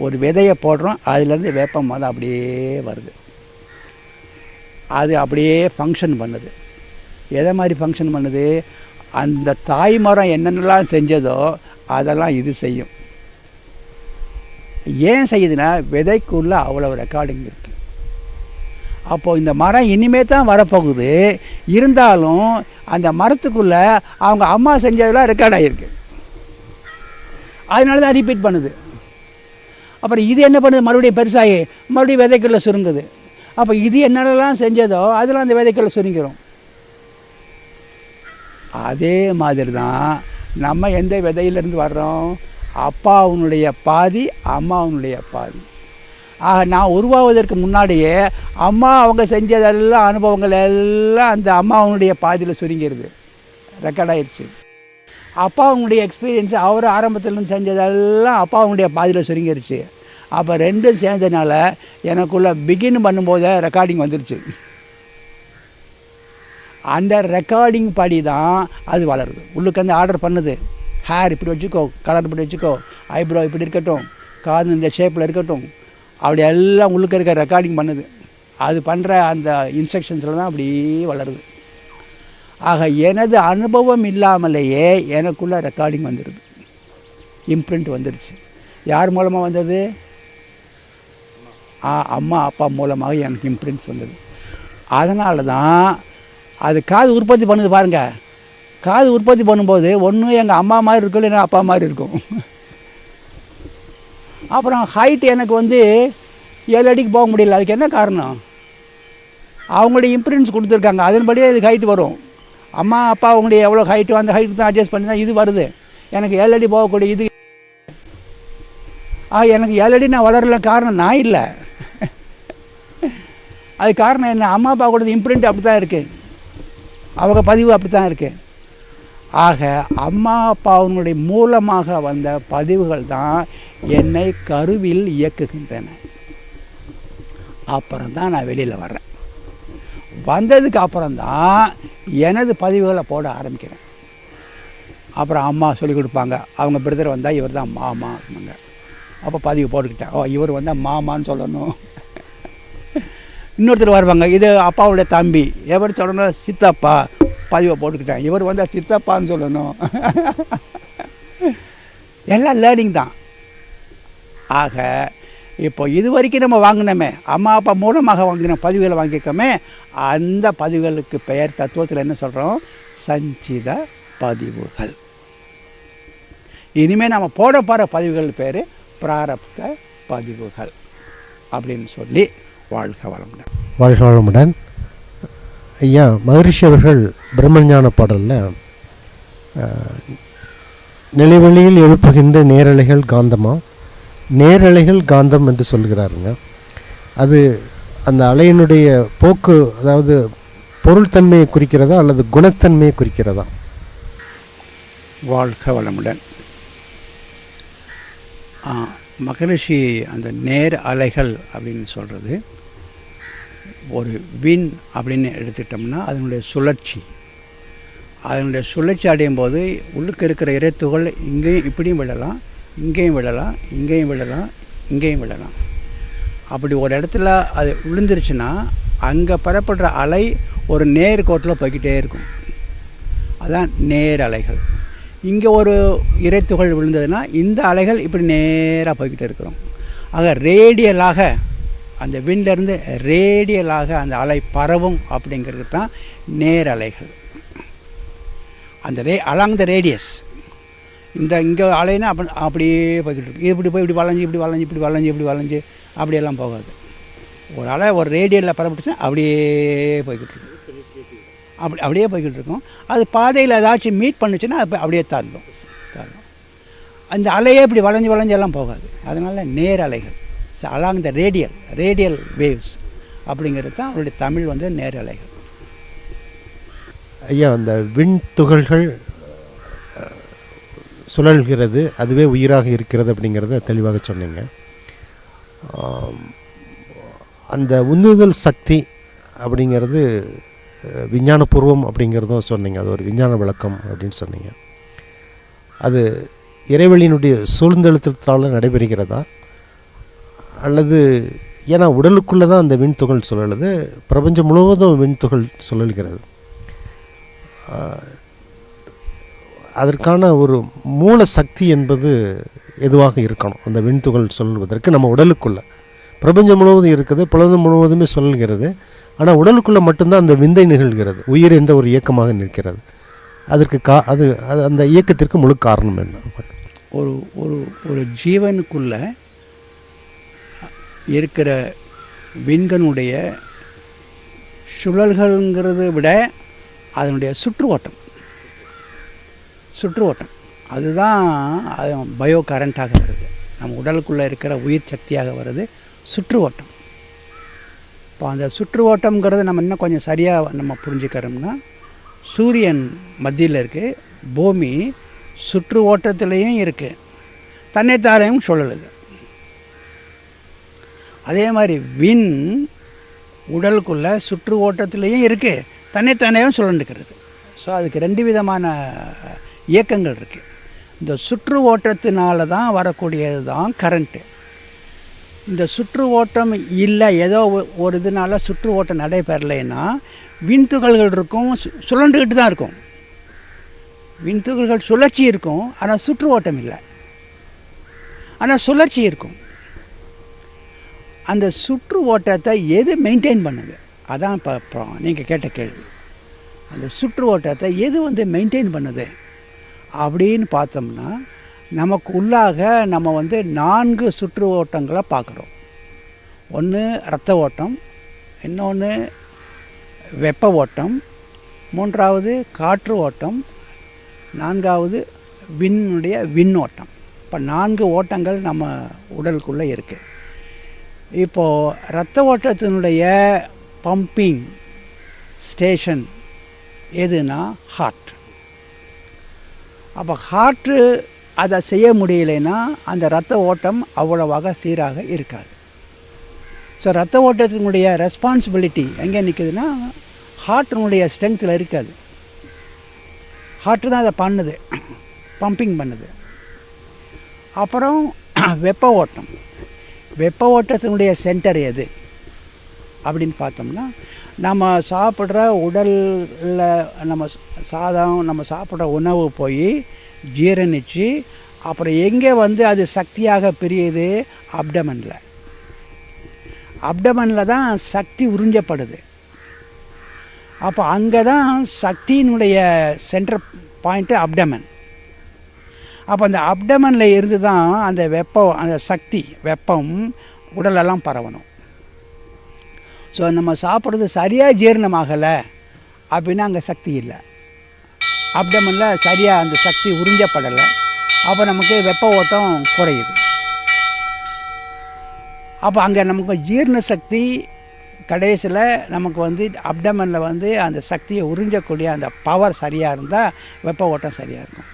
ஒரு விதையை போடுறோம், அதுலேருந்து வேப்ப மரம் அப்படியே வருது. அது அப்படியே ஃபங்க்ஷன் பண்ணுது. எதை மாதிரி ஃபங்க்ஷன் பண்ணுது? அந்த தாய் மரம் என்னென்னலாம் செஞ்சதோ அதெல்லாம் இது செய்யும். ஏன் செய்யுதுன்னா விதைக்குள்ளே அவ்வளோ ரெக்கார்டிங் இருக்குது. அப்போது இந்த மரம் இனிமே தான் வரப்போகுது, இருந்தாலும் அந்த மரத்துக்குள்ளே அவங்க அம்மா செஞ்சதெல்லாம் ரெக்கார்ட் ஆகிருக்கு. அதனால தான் ரிப்பீட் பண்ணுது. அப்புறம் இது என்ன பண்ணுது? மறுபடியும் பெருசாகி மறுபடியும் விதைக்குள்ளே சுருங்குது. அப்போ இது என்னென்னலாம் செஞ்சதோ அதெல்லாம் அந்த விதைக்குள்ளே சுருங்கிடும். அதே மாதிரி தான் நம்ம எந்த விதையிலேருந்து வர்றோம்? அப்பாவுனுடைய பாதி, அம்மாவுனுடைய பாதி. ஆக நான் உருவாவதற்கு முன்னாடியே அம்மா அவங்க செஞ்சதெல்லாம் அனுபவங்கள் எல்லாம் அந்த அம்மாவுனுடைய பாதியில் சுருங்கிடுது, ரெக்கார்ட் ஆயிடுச்சு. அப்பாவுடைய எக்ஸ்பீரியன்ஸு அவர் ஆரம்பத்துலேருந்து செஞ்சதெல்லாம் அப்பாவுடைய பாதியில் சுருங்கிடுச்சு. அப்போ 2ம் சேர்ந்ததுனால எனக்குள்ளே பிகின் பண்ணும்போது ரெக்கார்டிங் வந்துடுச்சு. அந்த ரெக்கார்டிங் படி தான் அது வளருது. உள்ளுக்கு அந்த ஆர்டர் பண்ணுது. ஹேர் இப்படி வச்சுக்கோ, கலர் இப்படி வச்சுக்கோ, ஐப்ரோ இப்படி இருக்கட்டும், காது இந்த ஷேப்பில் இருக்கட்டும், அப்படி எல்லாம் உள்ளுக்கு இருக்க ரெக்கார்டிங் பண்ணுது. அது பண்ணுற அந்த இன்ஸ்ட்ரக்ஷன்ஸில் தான் அப்படி வளருது. ஆக எனது அனுபவம் இல்லாமலேயே எனக்குள்ளே ரெக்கார்டிங் வந்துடுது, இம்ப்ரிண்ட் வந்துடுச்சு. யார் மூலமாக வந்தது? அம்மா அப்பா மூலமாக எனக்கு இம்ப்ரிண்ட்ஸ் வந்தது. அதனால தான் அது காது உற்பத்தி பண்ணுது பாருங்கள். காது உற்பத்தி பண்ணும்போது ஒன்று எங்கள் அம்மா மாதிரி இருக்கும், இல்லைன்னா அப்பா மாதிரி இருக்கும். அப்புறம் ஹைட் எனக்கு 7 அடிக்கு போக முடியல. அதுக்கு என்ன காரணம்? அவங்களுடைய இம்ப்ரிண்ட்ஸ் கொடுத்துருக்காங்க, அதன்படியே இதுக்கு ஹைட் வரும். அம்மா அப்பா அவங்களுடைய எவ்வளோ ஹைட்டோ அந்த ஹைட்டு தான் அட்ஜஸ்ட் பண்ணி தான் இது வருது. எனக்கு 7 அடி போகக்கூடிய இது. எனக்கு 7 அடி நான் வளரல, காரணம் நான் இல்லை. அது காரணம் என்ன? அம்மா அப்பா கூட இம்ப்ரிண்ட் அப்படி தான் இருக்குது, அவங்க பதிவு அப்படி தான் இருக்குது. ஆக அம்மா அப்பாவுடைய மூலமாக வந்த பதிவுகள் தான் என்னை கருவில் இயக்குகின்றன. அப்புறம் தான் நான் வெளியில் வர்றேன். வந்ததுக்கு அப்புறம்தான் எனது பதிவுகளை போட ஆரம்பிக்கிறேன். அப்புறம் அம்மா சொல்லிக் கொடுப்பாங்க, அவங்க பிரதர் வந்தால் இவர் தான் மாமா அப்படிங்க. அப்போ பதிவு போட்டுக்கிட்டேன், இவர் வந்தால் மாமான்னு சொல்லணும். இன்னொருத்தர் வருவாங்க, இது அப்பாவுடைய தம்பி, எவர் சொல்லணும்? சித்தப்பா. பதிவை போட்டுக்கிட்டேன், இவர் வந்தால் சித்தப்பான்னு சொல்லணும். எல்லாம் லேர்னிங் தான். ஆக இப்போ இது வரைக்கும் நம்ம வாங்கினோமே, அம்மா அப்பா மூலமாக வாங்கின பதிவுகளை வாங்கியிருக்கோமே, அந்த பதிவுகளுக்கு பெயர் தத்துவத்தில் என்ன சொல்கிறோம்? சஞ்சித பதிவுகள். இனிமேல் நம்ம போட போகிற பதிவுகள் பேர் பிராரப்த பதிவுகள் அப்படின்னு சொல்லி வாழ்க வளமுடன். வாழ்க வளமுடன். ஐயா, மகரிஷி அவர்கள் பிரம்மஞான பாடலில் நிலைவெளியில் எழுப்புகின்ற நேரலைகள் காந்தமா, நேரலைகள் காந்தம் என்று சொல்கிறாருங்க. அது அந்த அலையினுடைய போக்கு, அதாவது பொருள்தன்மையை குறிக்கிறதா அல்லது குணத்தன்மையை குறிக்கிறதா? வாழ்க வளமுடன். மகரிஷி அந்த நேர் அலைகள் அப்படின்னு சொல்கிறது ஒரு வின் அப்படின்னு எடுத்துக்கிட்டோம்னா அதனுடைய சுழற்சி. அதனுடைய சுழற்சி அடையும் போது உள்ளுக்கு இருக்கிற இறைத்துகள் இங்கேயும் இப்படியும் விடலாம், இங்கேயும் விடலாம், இங்கேயும் விடலாம், இங்கேயும் விடலாம். அப்படி ஒரு இடத்துல அது விழுந்துருச்சுன்னா அங்கே பெறப்படுற அலை ஒரு நேர்கோட்டில் போய்கிட்டே இருக்கும். அதான் நேர் அலைகள். இங்கே ஒரு இறைத்துகள் விழுந்ததுன்னா இந்த அலைகள் இப்படி நேராக போய்கிட்டே இருக்கிறோம். ஆக ரேடியலாக அந்த விண்லேருந்து ரேடியலாக அந்த அலை பரவும் அப்படிங்கிறது தான் நேர் அலைகள். அந்த அலாங் த ரேடியஸ். இங்கே அலைன்னா அப்படியே போய்கிட்டு இருக்கு. இப்படி போய் இப்படி வளைஞ்சி இப்படி வளைஞ்சி இப்படி வளைஞ்சி இப்படி வளைஞ்சி அப்படியெல்லாம் போகாது. ஒரு அலை ஒரு ரேடியலில் பரப்பிட்டுச்சுன்னா அப்படியே போய்கிட்டு இருக்கும். அப்படியே போய்கிட்டு இருக்கும். அது பாதையில் ஏதாச்சும் மீட் பண்ணுச்சுன்னா அப்போ அப்படியே தாண்டும். அந்த அலையே இப்படி வளைஞ்செல்லாம் போகாது. அதனால் நேர் அலைகள், அலாங் த ரேடியல் வேவ்ஸ் அப்படிங்கிறது தான் அவருடைய தமிழ் வந்து நேர் அலைகள். ஐயா, அந்த விண் துகள்கள் சுழல்கிறது, அதுவே உயிராக இருக்கிறது அப்படிங்கிறத தெளிவாக சொன்னீங்க. அந்த உந்துதல் சக்தி அப்படிங்கிறது விஞ்ஞானபூர்வம் அப்படிங்கிறதும் சொன்னீங்க. அது ஒரு விஞ்ஞான விளக்கம் அப்படின்னு சொன்னீங்க. அது இறைவெளியினுடைய சூழ்ந்தெழுத்தத்தால் நடைபெறுகிறதா, அல்லது ஏன்னா உடலுக்குள்ளே தான் அந்த விண்துகள் சுழலுது, பிரபஞ்சம் முழுவதும் விண்துகள் சுழல்கிறது. அதற்கான ஒரு மூல சக்தி என்பது எதுவாக இருக்கணும்? அந்த விண்துகள் சொல்வதற்கு நம்ம உடலுக்குள்ளே பிரபஞ்சம் முழுவதும் இருக்குது, பிரபஞ்சம் முழுவதுமே சொல்கிறது. ஆனால் உடலுக்குள்ளே மட்டும்தான் அந்த விந்தை நிகழ்கிறது, உயிர் என்ற ஒரு இயக்கமாக நிற்கிறது. அதற்கு அது அந்த இயக்கத்திற்கு முழு காரணம் என்ன? ஒரு ஒரு ஒரு ஜீவனுக்குள்ள இருக்கிற விண்கனுடைய சுழல்கள்ங்கிறத விட அதனுடைய சுற்று ஓட்டம் அதுதான் அது பயோ கரண்ட்டாக வருது. நம்ம உடலுக்குள்ளே இருக்கிற உயிர் சக்தியாக வருது சுற்று ஓட்டம். இப்போ அந்த சுற்று ஓட்டம்ங்கிறது நம்ம இன்னும் கொஞ்சம் சரியாக நம்ம புரிஞ்சுக்கிறோம்னா, சூரியன் மத்தியில் இருக்குது, பூமி சுற்று ஓட்டத்திலையும் இருக்குது, தன்னைத்தாரையும் சுழலுது. அதே மாதிரி விண் உடலுக்குள்ளே சுற்று ஓட்டத்திலையும் இருக்குது, தன்னைத்தானையும் சுழண்டுக்கிறது. ஸோ அதுக்கு 2 விதமான இயக்கங்கள் இருக்குது. இந்த சுற்று ஓட்டத்தினால தான் வரக்கூடியது தான் கரண்ட்டு. இந்த சுற்று ஓட்டம் இல்லை, ஏதோ ஒரு இதனால சுற்று ஓட்டம் நடைபெறலைன்னா விண்துகள்கள் இருக்கும், சுழண்டுக்கிட்டு தான் இருக்கும். விண்துகள்கள் சுழற்சி இருக்கும், ஆனால் சுற்று ஓட்டம் இல்லை, ஆனால் சுழற்சி இருக்கும். அந்த சுற்று ஓட்டத்தை எது மெயின்டைன் பண்ணுது? அதான் இப்போ நீங்கள் கேட்ட கேள்வி. அந்த சுற்று ஓட்டத்தை எது வந்து மெயின்டைன் பண்ணுது அப்படின்னு பார்த்தோம்னா, நமக்கு உள்ளாக நம்ம வந்து 4 சுற்று ஓட்டங்களை பார்க்குறோம். ஒன்று இரத்த ஓட்டம், இன்னொன்று வெப்ப ஓட்டம், 3வது காற்று ஓட்டம், 4வது விண்ணோட்டம். இப்போ 4 ஓட்டங்கள் நம்ம உடலுக்குள்ளே இருக்குது. இப்போது இரத்த ஓட்டத்தினுடைய பம்பிங் ஸ்டேஷன் எதுனா ஹார்ட். அப்போ ஹார்ட்டு அதை செய்ய முடியலைன்னா அந்த இரத்த ஓட்டம் அவ்வளவாக சீராக இருக்காது. ஸோ இரத்த ஓட்டத்தினுடைய ரெஸ்பான்சிபிலிட்டி எங்கே நிற்குதுன்னா ஹார்ட்டினுடைய ஸ்ட்ரென்த்தில் இருக்காது. ஹார்ட்டு தான் அதை பண்ணுது, பம்பிங் பண்ணுது. அப்புறம் வெப்ப ஓட்டத்தினுடைய சென்டர் எது அப்படின்னு பார்த்தோம்னா, நம்ம சாப்பிட்ற உடலில் நம்ம சாப்பிட்ற உணவு போய் ஜீரணித்து அப்புறம் எங்கே வந்து அது சக்தியாக பிரியுது? அப்டமனில் தான் சக்தி உறிஞ்சப்படுது. அப்போ அங்கே தான் சக்தியினுடைய சென்டர் பாயிண்ட்டு அப்டமன். அப்போ அந்த அப்டமனில் இருந்து தான் அந்த வெப்பம் உடலெல்லாம் பரவணும். ஸோ நம்ம சாப்பிட்றது சரியாக ஜீரணமாகலை அப்படின்னா அங்கே சக்தி இல்லை, அப்டமனில் சரியாக அந்த சக்தி உறிஞ்சப்படலை. அப்போ நமக்கு வெப்ப ஓட்டம் குறையுது. அப்போ அங்கே நமக்கு ஜீரண சக்தி கடைசியில் நமக்கு வந்து அப்டமனில் வந்து அந்த சக்தியை உறிஞ்சக்கூடிய அந்த பவர் சரியாக இருந்தால் வெப்ப ஓட்டம் சரியாக இருக்கும்.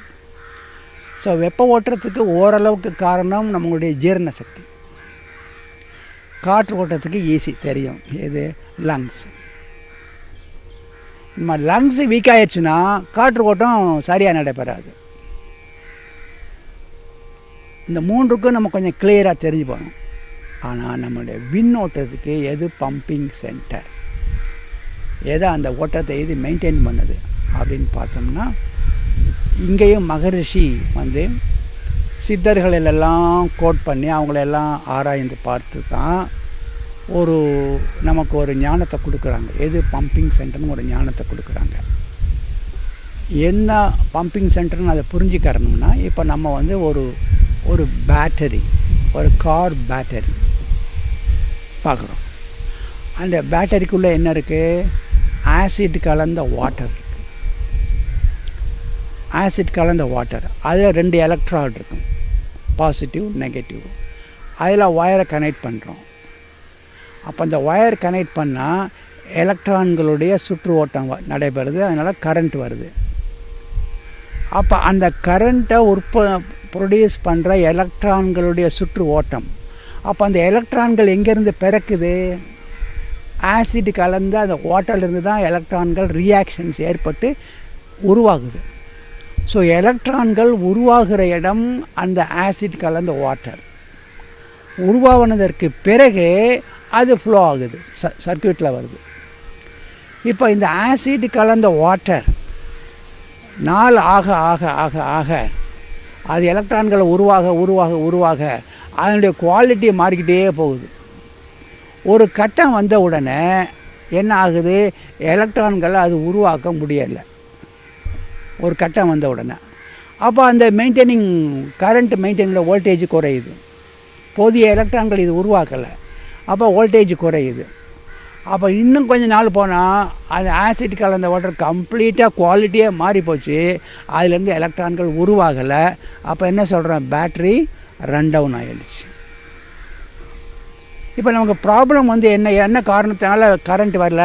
ஸோ வெப்ப ஓட்டத்துக்கு ஓரளவுக்கு காரணம் நம்மளுடைய ஜீரண சக்தி. காற்று ஓட்டத்துக்கு ஈஸி தெரியும், எது? லங்ஸ். நம்ம லங்ஸு வீக் ஆயிடுச்சுன்னா காற்று ஓட்டம் சரியாக நடைபெறாது. இந்த 3க்கும் நம்ம கொஞ்சம் கிளியராக தெரிஞ்சு போகணும். ஆனால் நம்மளுடைய விண்ணோட்டத்துக்கு எது பம்பிங் சென்டர், எதை அந்த ஓட்டத்தை எது மெயின்டைன் பண்ணுது அப்படின்னு பார்த்தோம்னா, இங்கேயும் மகரிஷி வந்து சித்தர்களெல்லாம் கோட் பண்ணி அவங்களெல்லாம் ஆராய்ந்து பார்த்து தான் நமக்கு ஒரு ஞானத்தை கொடுக்குறாங்க. எது பம்பிங் சென்டர்னு ஒரு ஞானத்தை கொடுக்குறாங்க. என்ன பம்பிங் சென்டர்னு அதை புரிஞ்சுக்கிறணும்னா, இப்போ நம்ம வந்து ஒரு பேட்டரி, ஒரு கார் பேட்டரி, பார்க்குறோம். அந்த பேட்டரிக்குள்ளே என்ன இருக்குது? ஆசிட் கலந்த வாட்டர் இருக்குது. ஆசிட் கலந்த வாட்டர், அதில் 2 எலக்ட்ரான் இருக்கும், பாசிட்டிவ் நெகட்டிவ். அதில் ஒயரை கனெக்ட் பண்ணுறோம். அப்போ அந்த ஒயர் கனெக்ட் பண்ணால் எலக்ட்ரான்களுடைய சுற்று ஓட்டம் நடைபெறுது, அதனால் கரண்ட் வருது. அப்போ அந்த கரண்ட்டை ப்ரொடியூஸ் பண்ணுற எலக்ட்ரான்களுடைய சுற்று ஓட்டம். அப்போ அந்த எலக்ட்ரான்கள் எங்கேருந்து பிறக்குது? ஆசிட் கலந்த அந்த வாட்டர்லேருந்து தான் எலக்ட்ரான்கள் ரியாக்ஷன்ஸ் ஏற்பட்டு உருவாகுது. ஸோ எலக்ட்ரான்கள் உருவாகிற இடம் அந்த ஆசிட் கலந்த வாட்டர். உருவானதற்கு பிறகு அது ஃப்ளோ ஆகுது, சர்க்யூட்டில் வருது. இப்போ இந்த ஆசிட் கலந்த வாட்டர் நாள் ஆக ஆக ஆக ஆக அது எலக்ட்ரான்களை உருவாக அதனுடைய குவாலிட்டி மாறிக்கிட்டே போகுது. ஒரு கட்டம் வந்த உடனே என்ன ஆகுது? எலக்ட்ரான்களை அது உருவாக்க முடியலை. ஒரு கட்டம் வந்த உடனே அப்போ அந்த கரண்ட் மெயின்டைனில் வோல்டேஜ் குறையுது. போதிய எலக்ட்ரான்கள் இது உருவாக்கலை, அப்போ வோல்டேஜ் குறையுது. அப்போ இன்னும் கொஞ்சம் நாள் போனால் அது ஆசிட் கலந்த வாட்டர் கம்ப்ளீட்டாக குவாலிட்டியே மாறி போச்சு, அதுலேருந்து எலக்ட்ரான்கள் உருவாகலை. அப்போ என்ன சொல்கிறோம்? பேட்ரி ரன் டவுன் ஆகிடுச்சு. இப்போ நமக்கு ப்ராப்ளம் வந்து என்ன காரணத்தினால கரண்ட் வரல?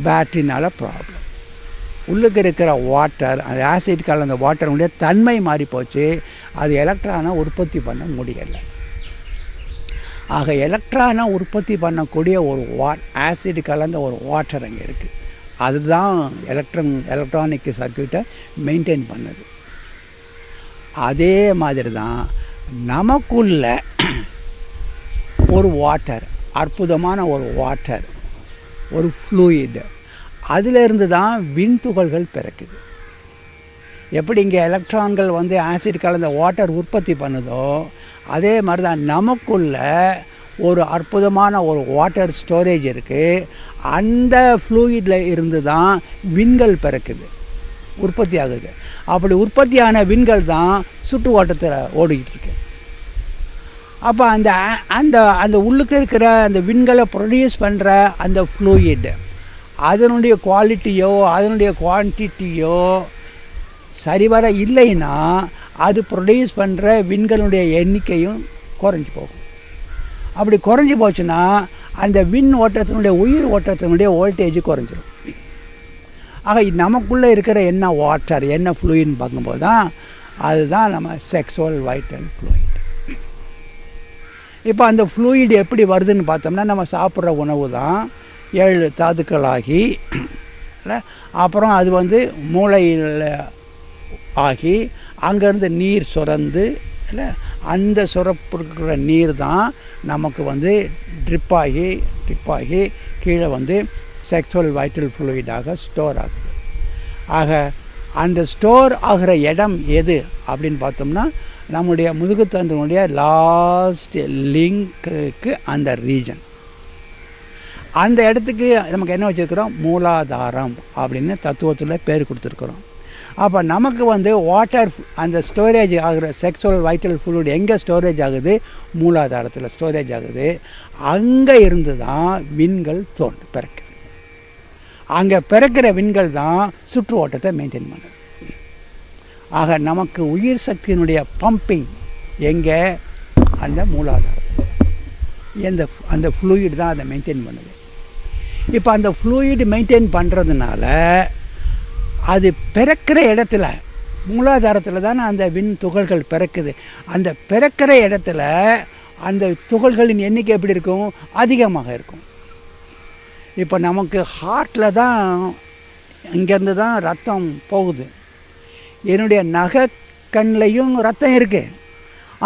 பேட்ரினால் ப்ராப்ளம். உள்ளுக்கு இருக்கிற வாட்டர், அது ஆசிட் கலந்த வாட்டருடைய தன்மை மாறி போச்சு, அது எலக்ட்ரானை உற்பத்தி பண்ண முடியலை. ஆக எலக்ட்ரானை உற்பத்தி பண்ணக்கூடிய ஒரு ஆசிட் கலந்த ஒரு வாட்டர் அங்கே இருக்குது. அதுதான் எலக்ட்ரானிக் சர்க்யூட்டை மெயின்டைன் பண்ணுது. அதே மாதிரி தான் நமக்குள்ள ஒரு வாட்டர், அற்புதமான ஒரு வாட்டர், ஒரு ஃப்ளூயிட், அதிலிருந்து தான் விண்துகள்கள் பிறக்குது. எப்படி இங்கே எலக்ட்ரான்கள் வந்து ஆசிட் கலந்த வாட்டர் உற்பத்தி பண்ணுதோ, அதே மாதிரி தான் நமக்குள்ள ஒரு அற்புதமான ஒரு வாட்டர் ஸ்டோரேஜ் இருக்குது. அந்த ஃப்ளூயிடில் இருந்து தான் விண்கள் பிறக்குது, உற்பத்தி ஆகுது. அப்படி உற்பத்தியான விண்கள் தான் சுற்று ஓட்டத்தில் ஓடிக்கிட்டு இருக்கு. அப்போ அந்த அந்த அந்த உள்ளுக்கு இருக்கிற அந்த விண்களை ப்ரொடியூஸ் பண்ணுற அந்த ஃப்ளூயிட், அதனுடைய குவாலிட்டியோ அதனுடைய குவான்டிட்டியோ சரிவர இல்லைன்னா அது ப்ரொடியூஸ் பண்ணுற விண்களுடைய எண்ணிக்கையும் குறைஞ்சி போகும். அப்படி குறைஞ்சி போச்சுன்னா அந்த விண் ஓட்டத்தினுடைய உயிர் ஓட்டத்தினுடைய வோல்டேஜ் குறைஞ்சிரும். ஆக நமக்குள்ளே இருக்கிற என்ன வாட்டர், என்ன ஃப்ளூயிட்னு பார்க்கும்போது தான் அதுதான் நம்ம செக்ஸுவல் வைட்டல் ஃப்ளூயிட். இப்போ அந்த ஃப்ளூயிட் எப்படி வருதுன்னு பார்த்தோம்னா, நம்ம சாப்பிட்ற உணவு தான் 7 தாதுக்களாகி அப்புறம் அது வந்து மூளையில் ஆகி அங்கேருந்து நீர் சுரந்து இல்லை, அந்த சுரப்புற நீர் தான் நமக்கு வந்து ட்ரிப்பாகி கீழே வந்து செக்ஸுவல் வைட்டல் ஃப்ளூயிடாக ஸ்டோர் ஆகுது. ஆக அந்த ஸ்டோர் ஆகிற இடம் எது அப்படின்னு பார்த்தோம்னா, நம்முடைய முதுகுத்தண்டினுடைய லாஸ்ட் லிங்க்குக்கு அந்த ரீஜன், அந்த இடத்துக்கு நமக்கு என்ன வச்சுருக்கிறோம்? மூலாதாரம் அப்படின்னு தத்துவத்தில் பேர் கொடுத்துருக்குறோம். அப்போ நமக்கு வந்து வாட்டர் அந்த ஸ்டோரேஜ் ஆகிற செக்ஸுவல் வைட்டல் ஃப்ளூயிட் எங்கே ஸ்டோரேஜ் ஆகுது? மூலாதாரத்தில் ஸ்டோரேஜ் ஆகுது. அங்கே இருந்து தான் விண்கள் பிறக்கு. அங்கே பிறக்கிற விண்கள் தான் சுற்று ஓட்டத்தை மெயின்டைன் பண்ணுது. ஆக நமக்கு உயிர் சக்தியினுடைய பம்பிங் எங்கே? அந்த மூலாதாரத்தில். அந்த ஃப்ளூயிட் தான் அதை மெயின்டைன் பண்ணுது. இப்போ அந்த ஃப்ளூயிட் மெயின்டைன் பண்ணுறதுனால அது பிறக்கிற இடத்துல, மூலாதாரத்தில் தானே அந்த விண் துகள்கள் பிறக்குது. அந்த பிறக்கிற இடத்துல அந்த துகள்களின் எண்ணிக்கை எப்படி இருக்கும்? அதிகமாக இருக்கும். இப்போ நமக்கு ஹார்ட்டில் தான், இங்கேருந்து தான் ரத்தம் போகுது. என்னுடைய கண்ணிலையும் ரத்தம் இருக்குது,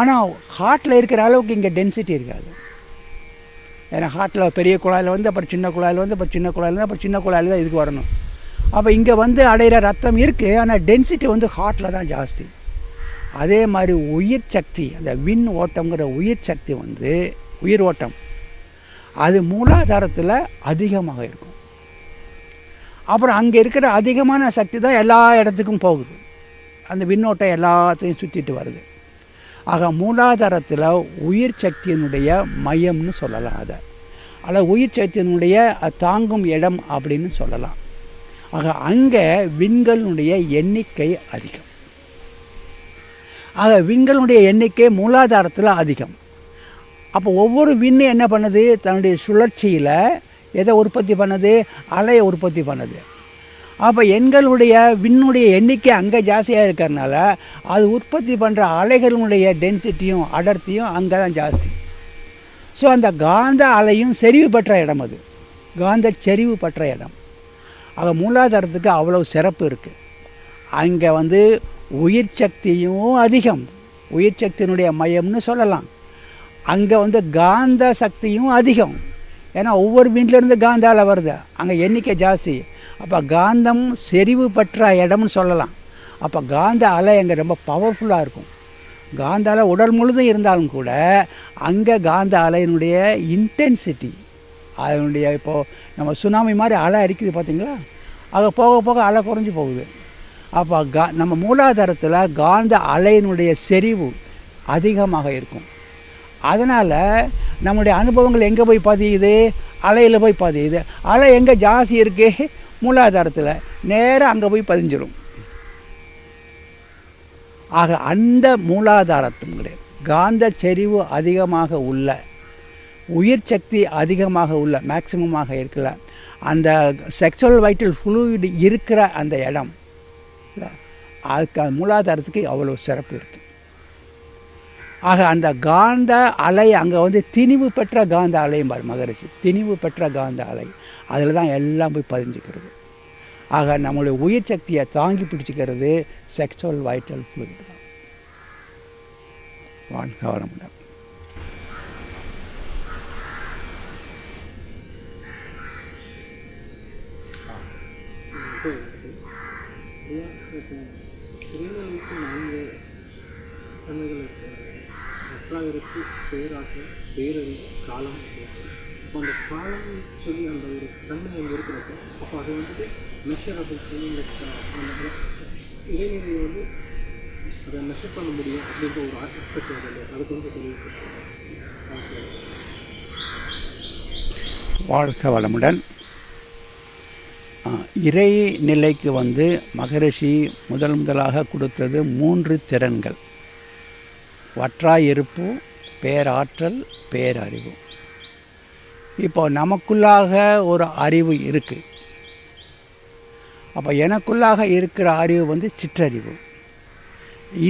ஆனால் ஹார்ட்டில் இருக்கிற அளவுக்கு இங்கே டென்சிட்டி இருக்காது. ஏன்னா ஹார்ட்டில் பெரிய குழாயில் வந்து அப்புறம் சின்ன குழாயில் வந்து அப்புறம் சின்ன குழாயில் வந்து அப்புறம் சின்ன குழாயில் தான் இதுக்கு வரணும். அப்போ இங்கே வந்து அடையிற ரத்தம் இருக்குது, ஆனால் டென்சிட்டி வந்து ஹார்ட்டில் தான் ஜாஸ்தி. அதே மாதிரி உயிர் சக்தி, அந்த விண் ஓட்டங்கிற உயிர் சக்தி வந்து உயிர் ஓட்டம் அது மூலாதாரத்தில் அதிகமாக இருக்கும். அப்புறம் அங்கே இருக்கிற அதிகமான சக்தி தான் எல்லா இடத்துக்கும் போகுது. அந்த விண்ணோட்டம் எல்லாத்தையும் சுற்றிட்டு வருது. ஆக மூலாதாரத்தில் உயிர் சக்தியினுடைய மையம்னு சொல்லலாம் அதை. அல்லது உயிர் சக்தியினுடைய தாங்கும் இடம் அப்படின்னு சொல்லலாம். ஆக அங்கே விண்களுடைய எண்ணிக்கை அதிகம். ஆக விண்களுடைய எண்ணிக்கை மூலாதாரத்தில் அதிகம். அப்போ ஒவ்வொரு விண்ணு என்ன பண்ணுது, தன்னுடைய சுழற்சியில் எதை உற்பத்தி பண்ணுது, அலையை உற்பத்தி பண்ணுது. அப்போ எண்களுடைய விண்ணுடைய எண்ணிக்கை அங்கே ஜாஸ்தியாக இருக்கிறதுனால அது உற்பத்தி பண்ணுற அலைகளுடைய டென்சிட்டியும் அடர்த்தியும் அங்கே தான் ஜாஸ்தி. ஸோ அந்த காந்த அலையும் செறிவு பெற்ற இடம், அது காந்த செறிவு பெற்ற இடம். ஆக மூலாதாரத்துக்கு அவ்வளோ சிறப்பு இருக்குது. அங்கே உயிர் சக்தியும் அதிகம், உயிர் சக்தியினுடைய மையம்னு சொல்லலாம். அங்கே காந்த சக்தியும் அதிகம். ஏன்னா ஒவ்வொரு வீட்டிலேருந்து காந்த அலை வருது, அங்கே எண்ணிக்கை ஜாஸ்தி. அப்போ காந்தம் செறிவு பெற்ற இடம்னு சொல்லலாம். அப்போ காந்த அலை அங்கே ரொம்ப பவர்ஃபுல்லாக இருக்கும். காந்த அலை உடல் முழுதும் இருந்தாலும் கூட அங்கே காந்த அலையினுடைய இன்டென்சிட்டி, அதனுடைய இப்போது நம்ம சுனாமி மாதிரி அலை அடிக்குது பார்த்திங்களா, அது போக போக அலை குறைஞ்சி போகுது. அப்போ நம்ம மூலாதாரத்தில் காந்த அலையினுடைய செறிவு அதிகமாக இருக்கும். அதனால் நம்முடைய அனுபவங்கள் எங்கே போய் பதியுது, அலையில் போய் பதியுது. அலை எங்கே ஜாஸ்தி இருக்குது, மூலாதாரத்தில், நேராக அங்கே போய் பதிஞ்சிடும். ஆக அந்த மூலாதாரத்தினுடைய காந்த செறிவு அதிகமாக உள்ள, உயிர் சக்தி அதிகமாக உள்ள, மேக்சிமமாக இருக்கல அந்த செக்ஷுவல் வைட்டல் ஃப்ளூயிட் இருக்கிற அந்த இடம், அதுக்கு மூலாதாரத்துக்கு அவ்வளோ சிறப்பு இருக்குது. ஆக அந்த காந்த அலை அங்கே திணிவு பெற்ற காந்த அலையும் பாரு மகரிஷி, திணிவு பெற்ற காந்த அலை, அதில் தான் எல்லாம் போய் பதிஞ்சுக்கிறது. ஆக நம்மளுடைய உயிர் சக்தியை தாங்கி பிடிச்சிக்கிறது செக்ஷுவல் வைட்டல் ஃப்ளூயிட் தான். கவனம். பேராற்றல், பேரறிவு, காலம். அப்போ அந்த காலம் சொல்லி அந்த ஒரு தன்மை அங்கே இருக்கிறப்ப அப்போ அது மெஷரபிள் சொல்லி அந்த இடைநிலையை அதை மெஷர் பண்ண முடியும் அப்படின்ற ஒரு ஆஸ்பெக்ட் வருது. அது கொஞ்சம் தெரிவிக்கும். வாழ்க வளமுடன். இறைநிலைக்கு மகரிஷி முதலாக கொடுத்தது 3 திறன்கள்: வற்றாயிருப்பு, பேராற்றல், பேரறிவு. இப்போ நமக்குள்ளாக ஒரு அறிவு இருக்குது. அப்போ எனக்குள்ளாக இருக்கிற அறிவு சிற்றறிவு.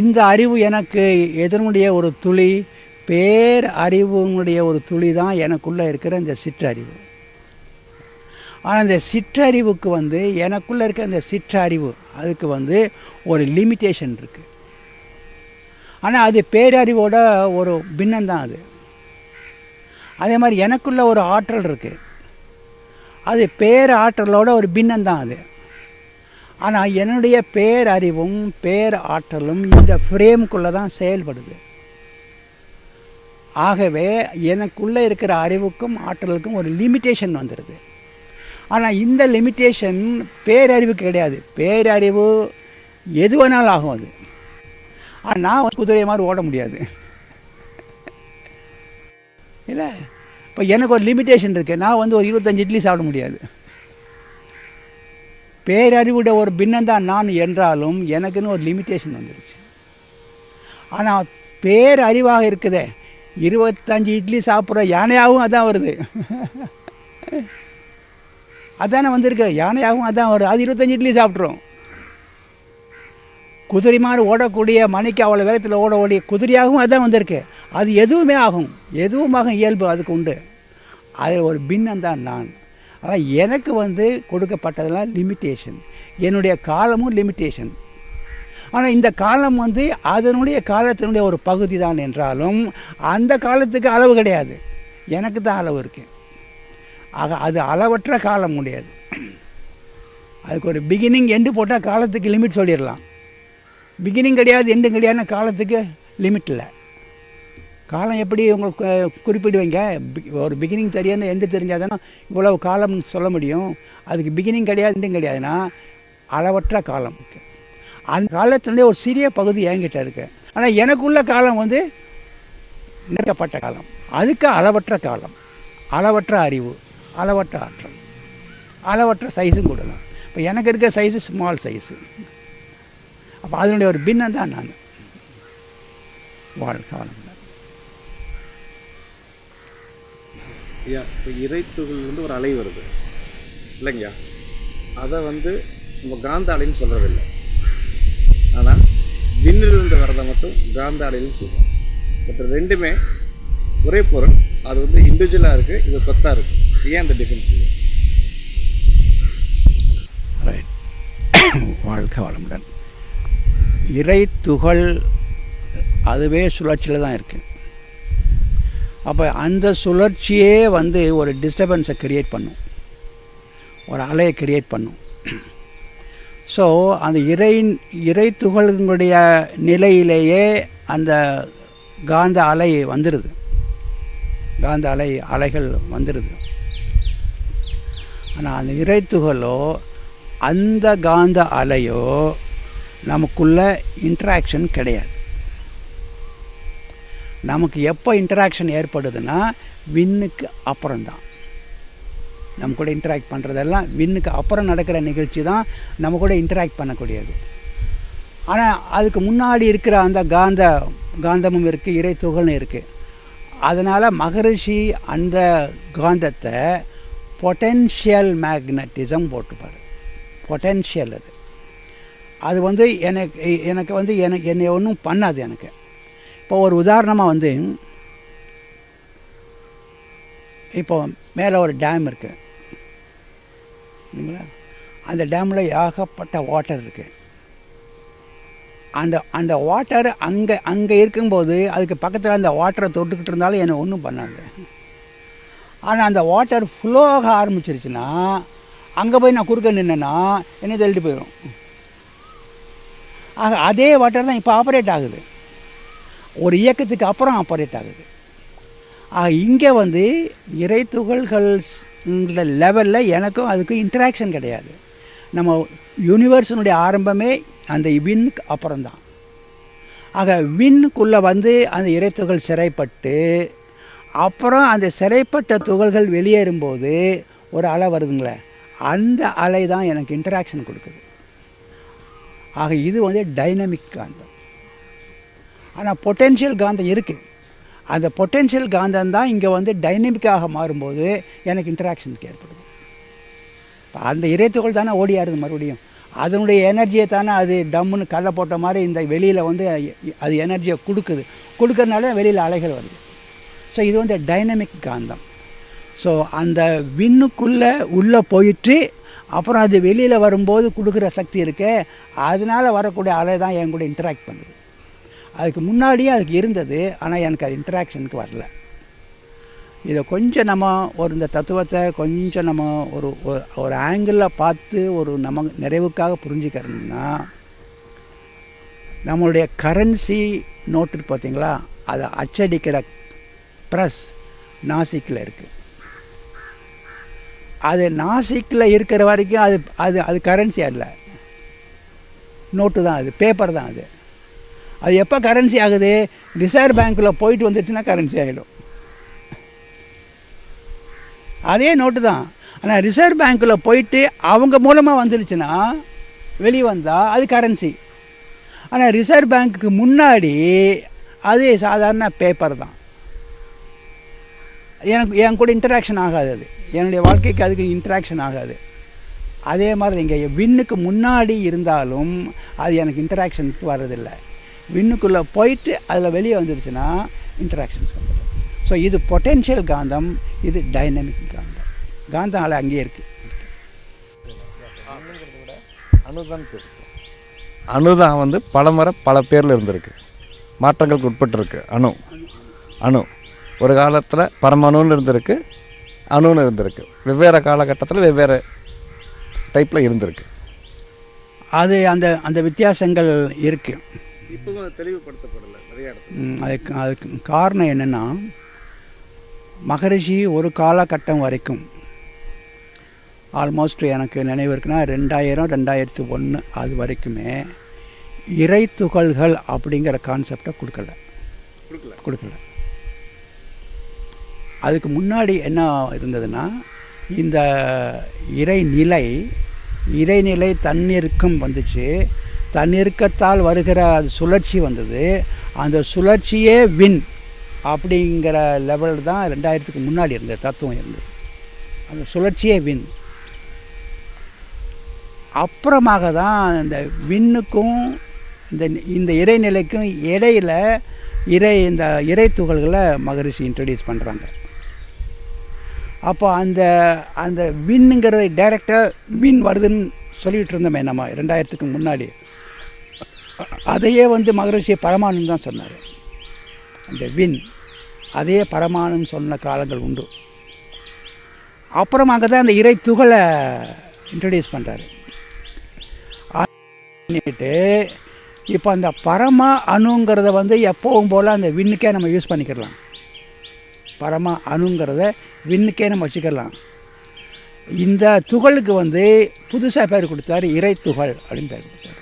இந்த அறிவு எனக்கு எதனுடைய ஒரு துளி, பேர் அறிவுனுடைய ஒரு துளி தான் எனக்குள்ளே இருக்கிற இந்த சிற்றறிவு. ஆனால் இந்த சிற்றறிவுக்கு எனக்குள்ளே இருக்க இந்த சிற்றறிவு அதுக்கு ஒரு லிமிட்டேஷன் இருக்குது. ஆனால் அது பேரறிவோட ஒரு பின்னம்தான் அது. அதே மாதிரி எனக்குள்ள ஒரு ஆற்றல் இருக்குது, அது பேராற்றலோட ஒரு பின்னம்தான் அது. ஆனால் என்னுடைய பேரறிவும் பேர் ஆற்றலும் இந்த ஃப்ரேமுக்குள்ளே தான் செயல்படுது. ஆகவே எனக்குள்ளே இருக்கிற அறிவுக்கும் ஆற்றலுக்கும் ஒரு லிமிட்டேஷன் வந்துடுது. ஆனால் இந்த லிமிட்டேஷன் பேரறிவுக்கு கிடையாது. பேரறிவு எது வேணாலும் ஆகும் அது. ஆனால் நான் குதிரை மாதிரி ஓட முடியாது இல்லை. இப்போ எனக்கு ஒரு லிமிட்டேஷன் இருக்குது. நான் ஒரு 25 இட்லி சாப்பிட முடியாது. பேரறிவுட ஒரு பின்னம்தான் நான் என்றாலும் எனக்குன்னு ஒரு லிமிட்டேஷன் வந்துடுச்சு. ஆனால் பேரறிவாக இருக்குதே, 25 இட்லி சாப்பிட்ற யானையாகவும் அதான் வருது. அதானே வந்திருக்கு, யானையாகவும் அதான் வருது. அது 25 இட்லி சாப்பிட்றோம். குதிரை மாதிரி ஓடக்கூடிய, மணிக்கு அவ்வளோ வேகத்தில் ஓடக்கூடிய குதிரையாகவும் அதான் வந்திருக்கு. அது எதுவுமே ஆகும், எதுவுமாக இயல்பு அதுக்கு உண்டு. அதில் ஒரு பின்னம்தான் நான். அதான் எனக்கு கொடுக்கப்பட்டதெல்லாம் லிமிட்டேஷன். என்னுடைய காலமும் லிமிட்டேஷன். ஆனால் இந்த காலம் அதனுடைய காலத்தினுடைய ஒரு பகுதி தான் என்றாலும் அந்த காலத்துக்கு அளவு கிடையாது, எனக்கு தான் அளவு இருக்குது. ஆக அது அளவற்ற காலம் முடியாது. அதுக்கு ஒரு பிகினிங் எண்டு போட்டால் காலத்துக்கு லிமிட் சொல்லிடலாம். பிகினிங் கிடையாது, எண்டும் கிடையாதுன்னு காலத்துக்கு லிமிட் இல்லை. காலம் எப்படி உங்களுக்கு குறிப்பிடுவீங்க? ஒரு பிகினிங் தெரியாதுன்னு எண்டு தெரிஞ்சால் தானே இவ்வளவு காலம்னு சொல்ல முடியும். அதுக்கு பிகினிங் கிடையாது, எண்டும் கிடையாதுன்னா அளவற்ற காலம் இருக்குது. அந்த காலத்துலேயே ஒரு சிறிய பகுதி என்கிட்ட இருக்குது. ஆனால் எனக்குள்ள காலம் நிறுத்தப்பட்ட காலம், அதுக்கு அளவற்ற காலம். அளவற்ற அறிவு, அளவற்ற ஆற்றல், அளவற்ற சைஸும் கூட தான். இப்போ எனக்கு இருக்க சைஸு ஸ்மால் சைஸு. அப்போ அதனுடைய ஒரு பின்னம் தான் நான். வாழ்க வளமுடன். ஐயா, இப்போ இறைத்துகள் வந்து ஒரு அலை வருது இல்லைங்கய்யா, அதை வந்து நம்ம காந்த அலைன்னு சொல்கிறதில்லை. ஆனால் விண்ணிலிருந்து வரதை மட்டும் காந்த அலைன்னு சொல்லுவோம். பட் ரெண்டுமே ஒரே பொருள், அது வந்து இண்டிவிஜுவலாக இருக்குது, இது கொத்தாக இருக்குது. ஏன் அந்த டிஃப்ரென்ஸ் இல்லை? ரைட். வாழ்க வளமுடன். இறை துகள் அதுவே சுழற்சியில் தான் இருக்குது. அப்போ அந்த சுழற்சியே வந்து ஒரு டிஸ்டர்பன்ஸை க்ரியேட் பண்ணும், ஒரு அலையை க்ரியேட் பண்ணும். ஸோ அந்த இறை துகளுடைய நிலையிலேயே அந்த காந்த அலை வந்துடுது, காந்த அலைகள் வந்துடுது. ஆனால் அந்த இறைத்துகளோ அந்த காந்த அலையோ நமக்குள்ள இன்ட்ராக்ஷன் கிடையாது. நமக்கு எப்போ இன்ட்ராக்ஷன் ஏற்படுதுன்னா விண்ணுக்கு அப்புறம்தான். நம்ம கூட இன்ட்ராக்ட் பண்ணுறதெல்லாம் விண்ணுக்கு அப்புறம் நடக்கிற நிகழ்ச்சி தான் நம்ம கூட இன்ட்ராக்ட் பண்ணக்கூடியது. ஆனால் அதுக்கு முன்னாடி இருக்கிற அந்த காந்தமும் இருக்குது, இறை துகள்னு இருக்குது. அதனால் மகரிஷி அந்த காந்தத்தை பொட்டென்ஷியல் மேக்னட்டிசம் போட்டுப்பார். பொட்டென்ஷியல் அது வந்து எனக்கு வந்து என்னை ஒன்றும் பண்ணாது. எனக்கு இப்போ ஒரு உதாரணமாக வந்து, இப்போ மேலே ஒரு டேம் இருக்குது இல்லைங்களா, அந்த டேமில் ஏகப்பட்ட வாட்டர் இருக்குது. அந்த வாட்டர் அங்கே இருக்கும்போது அதுக்கு பக்கத்தில் அந்த வாட்டரை தொட்டுக்கிட்டு இருந்தாலும் என்னை ஒன்றும் பண்ணாது. ஆனால் அந்த வாட்டர் ஃப்ளோ ஆக ஆரம்பிச்சிருச்சுன்னா அங்கே போய் நான் குறுக்க நின்னேன்னா என்னை தள்ளிட்டு போயிடும். ஆக அதே வாட்டர் தான் இப்போ ஆப்ரேட் ஆகுது, ஒரு இயக்கத்துக்கு அப்புறம் ஆப்ரேட் ஆகுது. இங்கே வந்து இறை துகள்கள் லெவலில் எனக்கும் அதுக்கும் இன்ட்ராக்ஷன் கிடையாது. நம்ம யூனிவர்ஸினுடைய ஆரம்பமே அந்த விண்ணுக்கு அப்புறம்தான். ஆக விண்ணுக்குள்ளே வந்து அந்த இறைத்துகள் சிறைப்பட்டு அப்புறம் அந்த சிறைப்பட்ட துகள்கள் வெளியேறும்போது ஒரு அலை வருதுங்களே, அந்த அலை தான் எனக்கு இன்ட்ராக்ஷன் கொடுக்குது. ஆக இது வந்து டைனமிக் காந்தம். ஆனால் பொட்டென்ஷியல் காந்தம் இருக்குது. அந்த பொட்டென்ஷியல் காந்தம் தான் இங்கே வந்து டைனமிக்காக மாறும்போது எனக்கு இன்ட்ராக்ஷனுக்கு ஏற்படுது. அந்த இறைத்துகள் தானே ஓடியாருது, மறுபடியும் அதனுடைய எனர்ஜியை தானே அது டம்முன்னு கல்லை போட்ட மாதிரி இந்த வெளியில் வந்து அது எனர்ஜியை கொடுக்கறனால வெளியில் அலைகள் வருது. ஸோ இது வந்து டைனமிக் காந்தம். ஸோ அந்த உள்ளே போயிட்டு அப்புறம் அது வெளியில் வரும்போது கொடுக்குற சக்தி இருக்கே, அதனால் வரக்கூடிய அலை தான் என் கூட இன்ட்ராக்ட் பண்ணுது. அதுக்கு முன்னாடியே அதுக்கு இருந்தது, ஆனால் எனக்கு அது இன்ட்ராக்ஷனுக்கு வரல. இதை கொஞ்சம் நம்ம இந்த தத்துவத்தை கொஞ்சம் நம்ம ஒரு ஆங்கிளில் பார்த்து நம்ம நிறைவுக்காக புரிஞ்சுக்கிறோம்னா, நம்மளுடைய கரன்சி நோட்டு பார்த்தீங்களா, அதை அச்சடிக்கிற ப்ரெஸ் நாசிக்கில் இருக்குது. அது நாசிக்கில் இருக்கிற வரைக்கும் அது கரன்சி அல்ல, நோட்டு தான், அது பேப்பர் தான். அது எப்போ கரன்சி ஆகுது? ரிசர்வ் பேங்க்கில் போயிட்டு வந்துடுச்சுன்னா கரன்சி ஆகிடும். அதே நோட்டு தான், ஆனால் ரிசர்வ் பேங்க்கில் போயிட்டு அவங்க மூலமாக வந்துடுச்சுன்னா வெளியே வந்தால் அது கரன்சி. ஆனால் ரிசர்வ் பேங்க்குக்கு முன்னாடி அது சாதாரண பேப்பர் தான். என் கூட இன்ட்ராக்ஷன் ஆகாது, அது என்னுடைய வாழ்க்கைக்கு அதுக்கு இன்ட்ராக்ஷன் ஆகாது. அதே மாதிரி இங்கே விண்ணுக்கு முன்னாடி இருந்தாலும் அது எனக்கு இன்ட்ராக்ஷன்ஸ்க்கு வர்றதில்லை. விண்ணுக்குள்ளே போயிட்டு அதில் வெளியே வந்துடுச்சுன்னா இன்ட்ராக்ஷன்ஸ் வந்துடும். ஸோ இது பொட்டென்ஷியல் காந்தம், இது டைனமிக் காந்தம். காந்தம் அலை அங்கேயே இருக்குது. அணுதான் வந்து பல பேரில் இருந்திருக்கு, மாற்றங்களுக்கு உட்பட்டுருக்கு. அணு ஒரு காலத்தில் பரமணுன்னு இருந்திருக்கு, அணுன்னு இருந்திருக்கு. வெவ்வேறு காலகட்டத்தில் வெவ்வேறு டைப்பில் இருந்திருக்கு. அது அந்த வித்தியாசங்கள் இருக்குது. இப்போ தெளிவுபடுத்தப்படலை நிறைய இடத்துல. அதுக்கு காரணம் என்னென்னா, மகரிஷி ஒரு காலகட்டம் வரைக்கும் ஆல்மோஸ்ட் எனக்கு நினைவு இருக்குன்னா 2000-2001 அது வரைக்குமே இறை துகள்கள் அப்படிங்கிற கான்செப்டை கொடுக்கல. அதுக்கு முன்னாடி என்ன இருந்ததுன்னா, இந்த இறைநிலை தன்னிருக்கம் வந்துச்சு. தன்னிருக்கத்தால் வருகிற அது சுழற்சி வந்தது. அந்த சுழற்சியே வின் அப்படிங்கிற லெவல் தான் 2000க்கு முன்னாடி இருந்த தத்துவம் இருந்தது. அந்த சுழற்சியே வின். அப்புறமாக தான் இந்த விண்ணுக்கும் இந்த இறைநிலைக்கும் இடையில் இந்த இறை துகள்களை மகரிஷி இன்ட்ரடியூஸ் பண்ணுறாங்க. அப்போ அந்த விண்ணுங்கிறத டைரெக்டாக வின் வருதுன்னு சொல்லிகிட்டு இருந்தோமே நம்ம 2000க்கு முன்னாடி. அதையே மகரிஷி பரமாணுன்னு தான் சொன்னார். அந்த வின் அதையே பரமாணுன்னு சொன்ன காலங்கள் உண்டு. அப்புறமாக தான் அந்த இறை துகளை இன்ட்ரடியூஸ் பண்ணுறாரு. பண்ணிட்டு இப்போ அந்த பரமா அணுங்கிறத எப்பவும் போல் அந்த விண்ணுக்கே நம்ம யூஸ் பண்ணிக்கலாம். பரமா அணுங்கிறத விண்ணுக்கே நம்ம வச்சுக்கலாம். இந்த துகளுக்கு புதுசாக பேர் கொடுத்தாரு, இறை துகள் அப்படின்னு பேர் கொடுத்தாரு.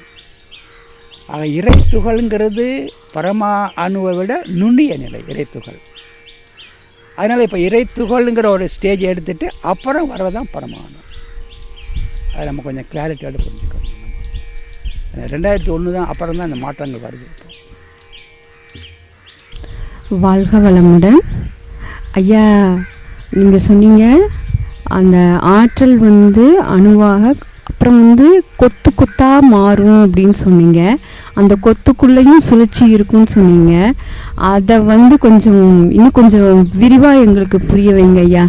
ஆக இறை துகள்ங்கிறது பரமா அணுவை விட நுண்ணிய நிலை இறை துகள். அதனால் இப்போ இறை துகள்ங்கிற ஒரு ஸ்டேஜ் எடுத்துகிட்டு அப்புறம் வரதான் பரமா அணு. அதை நம்ம கொஞ்சம் கிளாரிட்டியோடு புரிஞ்சுக்கணும். 2001 தான் அப்புறம் தான் இந்த மாற்றங்கள் வருது. வாழ்க வளமுடன் ஐயா. நீங்கள் சொன்னீங்க அந்த ஆற்றல் அணுவாக அப்புறம் கொத்து கொத்தாக மாறும் அப்படின்னு சொன்னீங்க. அந்த கொத்துக்குள்ளேயும் சுழற்சி இருக்குன்னு சொன்னீங்க. அதை இன்னும் கொஞ்சம் விரிவாக எங்களுக்கு புரிய வைங்க ஐயா.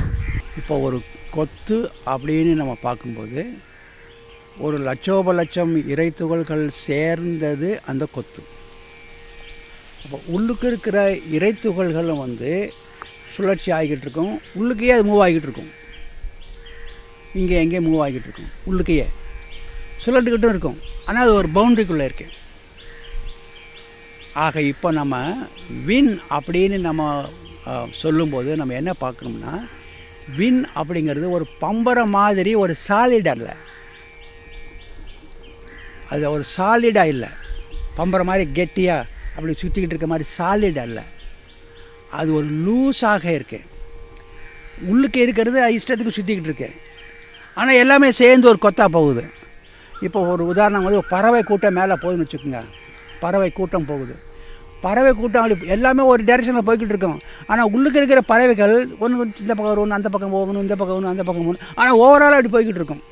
இப்போ ஒரு கொத்து அப்படின்னு நம்ம பார்க்கும்போது ஒரு லட்சோபலட்சம் இறை துகள்கள் சேர்ந்தது அந்த கொத்து. அப்போ உள்ளுக்கு இருக்கிற இறை துகள்களும் சுழற்சி ஆகிக்கிட்டு இருக்கும். உள்ளுக்கையே அது மூவ் ஆகிக்கிட்டு இருக்கும். இங்கே எங்கேயே மூவ் ஆகிக்கிட்டு இருக்கும். உள்ளுக்கையே சுழட்டுக்கிட்டும் இருக்கும். ஆனால் அது ஒரு பவுண்ட்ரிக்குள்ளே இருக்கு. ஆக இப்போ நம்ம வின் அப்படின்னு நம்ம சொல்லும்போது நம்ம என்ன பார்க்கணும்னா, வின் அப்படிங்கிறது ஒரு பம்பரை மாதிரி ஒரு சாலிட் அல்ல. அது ஒரு சாலிடாக இல்லை. பம்பரை மாதிரி கெட்டியாக அப்படி சுற்றிக்கிட்டு இருக்க மாதிரி சாலிட் அல்ல. அது ஒரு லூஸாக இருக்கு. உள்ளுக்கு இருக்கிறது இஷ்டத்துக்கு சுற்றிக்கிட்டு இருக்கு. ஆனால் எல்லாமே சேர்ந்து ஒரு கொத்தாக போகுது. இப்போ ஒரு உதாரணம் ஒரு பறவை கூட்டம் மேலே போகுதுன்னு வச்சுக்கோங்க. பறவை கூட்டம் போகுது. பறவை கூட்டம் அப்படி எல்லாமே ஒரு டைரெக்ஷனில் போய்கிட்டு இருக்கோம். ஆனால் உள்ளுக்கு இருக்கிற பறவைகள் ஒன்று இந்த பக்கம் ஒன்று, அந்த பக்கம் போகணும், இந்த பக்கம் ஒன்று, அந்த பக்கம் போகணும். ஆனால் ஓவராலாக அப்படி போய்கிட்டு இருக்கும்.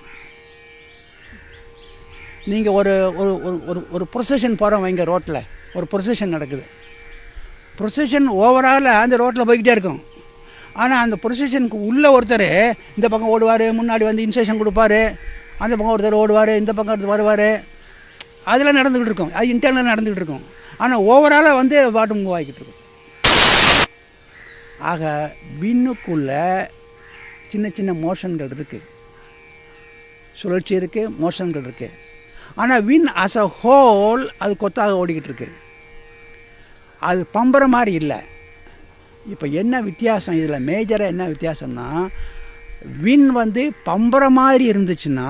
நீங்கள் ஒரு ஒரு ஒரு ஒரு ப்ரொசஷன் போகிறோம் வைங்க, ரோட்டில் ஒரு ப்ரொசஷன் நடக்குது. ப்ரொசஷன் ஓவராலாக அந்த ரோட்டில் போய்கிட்டே இருக்கும். ஆனால் அந்த ப்ரொசஷனுக்கு உள்ளே ஒருத்தர் இந்த பக்கம் ஓடுவார், முன்னாடி இன்ஸ்ட்ரக்ஷன் கொடுப்பார். அந்த பக்கம் ஒருத்தர் ஓடுவார், இந்த பக்கம் ஒருத்தர் வருவார். அதெல்லாம் நடந்துக்கிட்டு இருக்கும். அது இன்டர்னல் நடந்துக்கிட்டு இருக்கும். ஆனால் ஓவராலாக பாட்டு மூவ் ஆகிக்கிட்டு இருக்கும். ஆக விண்ணுக்குள்ளே சின்ன சின்ன மோஷன்கள் இருக்குது, சுழற்சி இருக்குது, மோஷன்கள் இருக்குது. ஆனால் வின் ஆஸ் அ ஹோல் அது கொத்தாக ஓடிக்கிட்டு இருக்கு. அது பம்பரை மாதிரி இல்லை. இப்போ என்ன வித்தியாசம் இதில் மேஜராக என்ன வித்தியாசம்னா, வின் பம்பரை மாதிரி இருந்துச்சுன்னா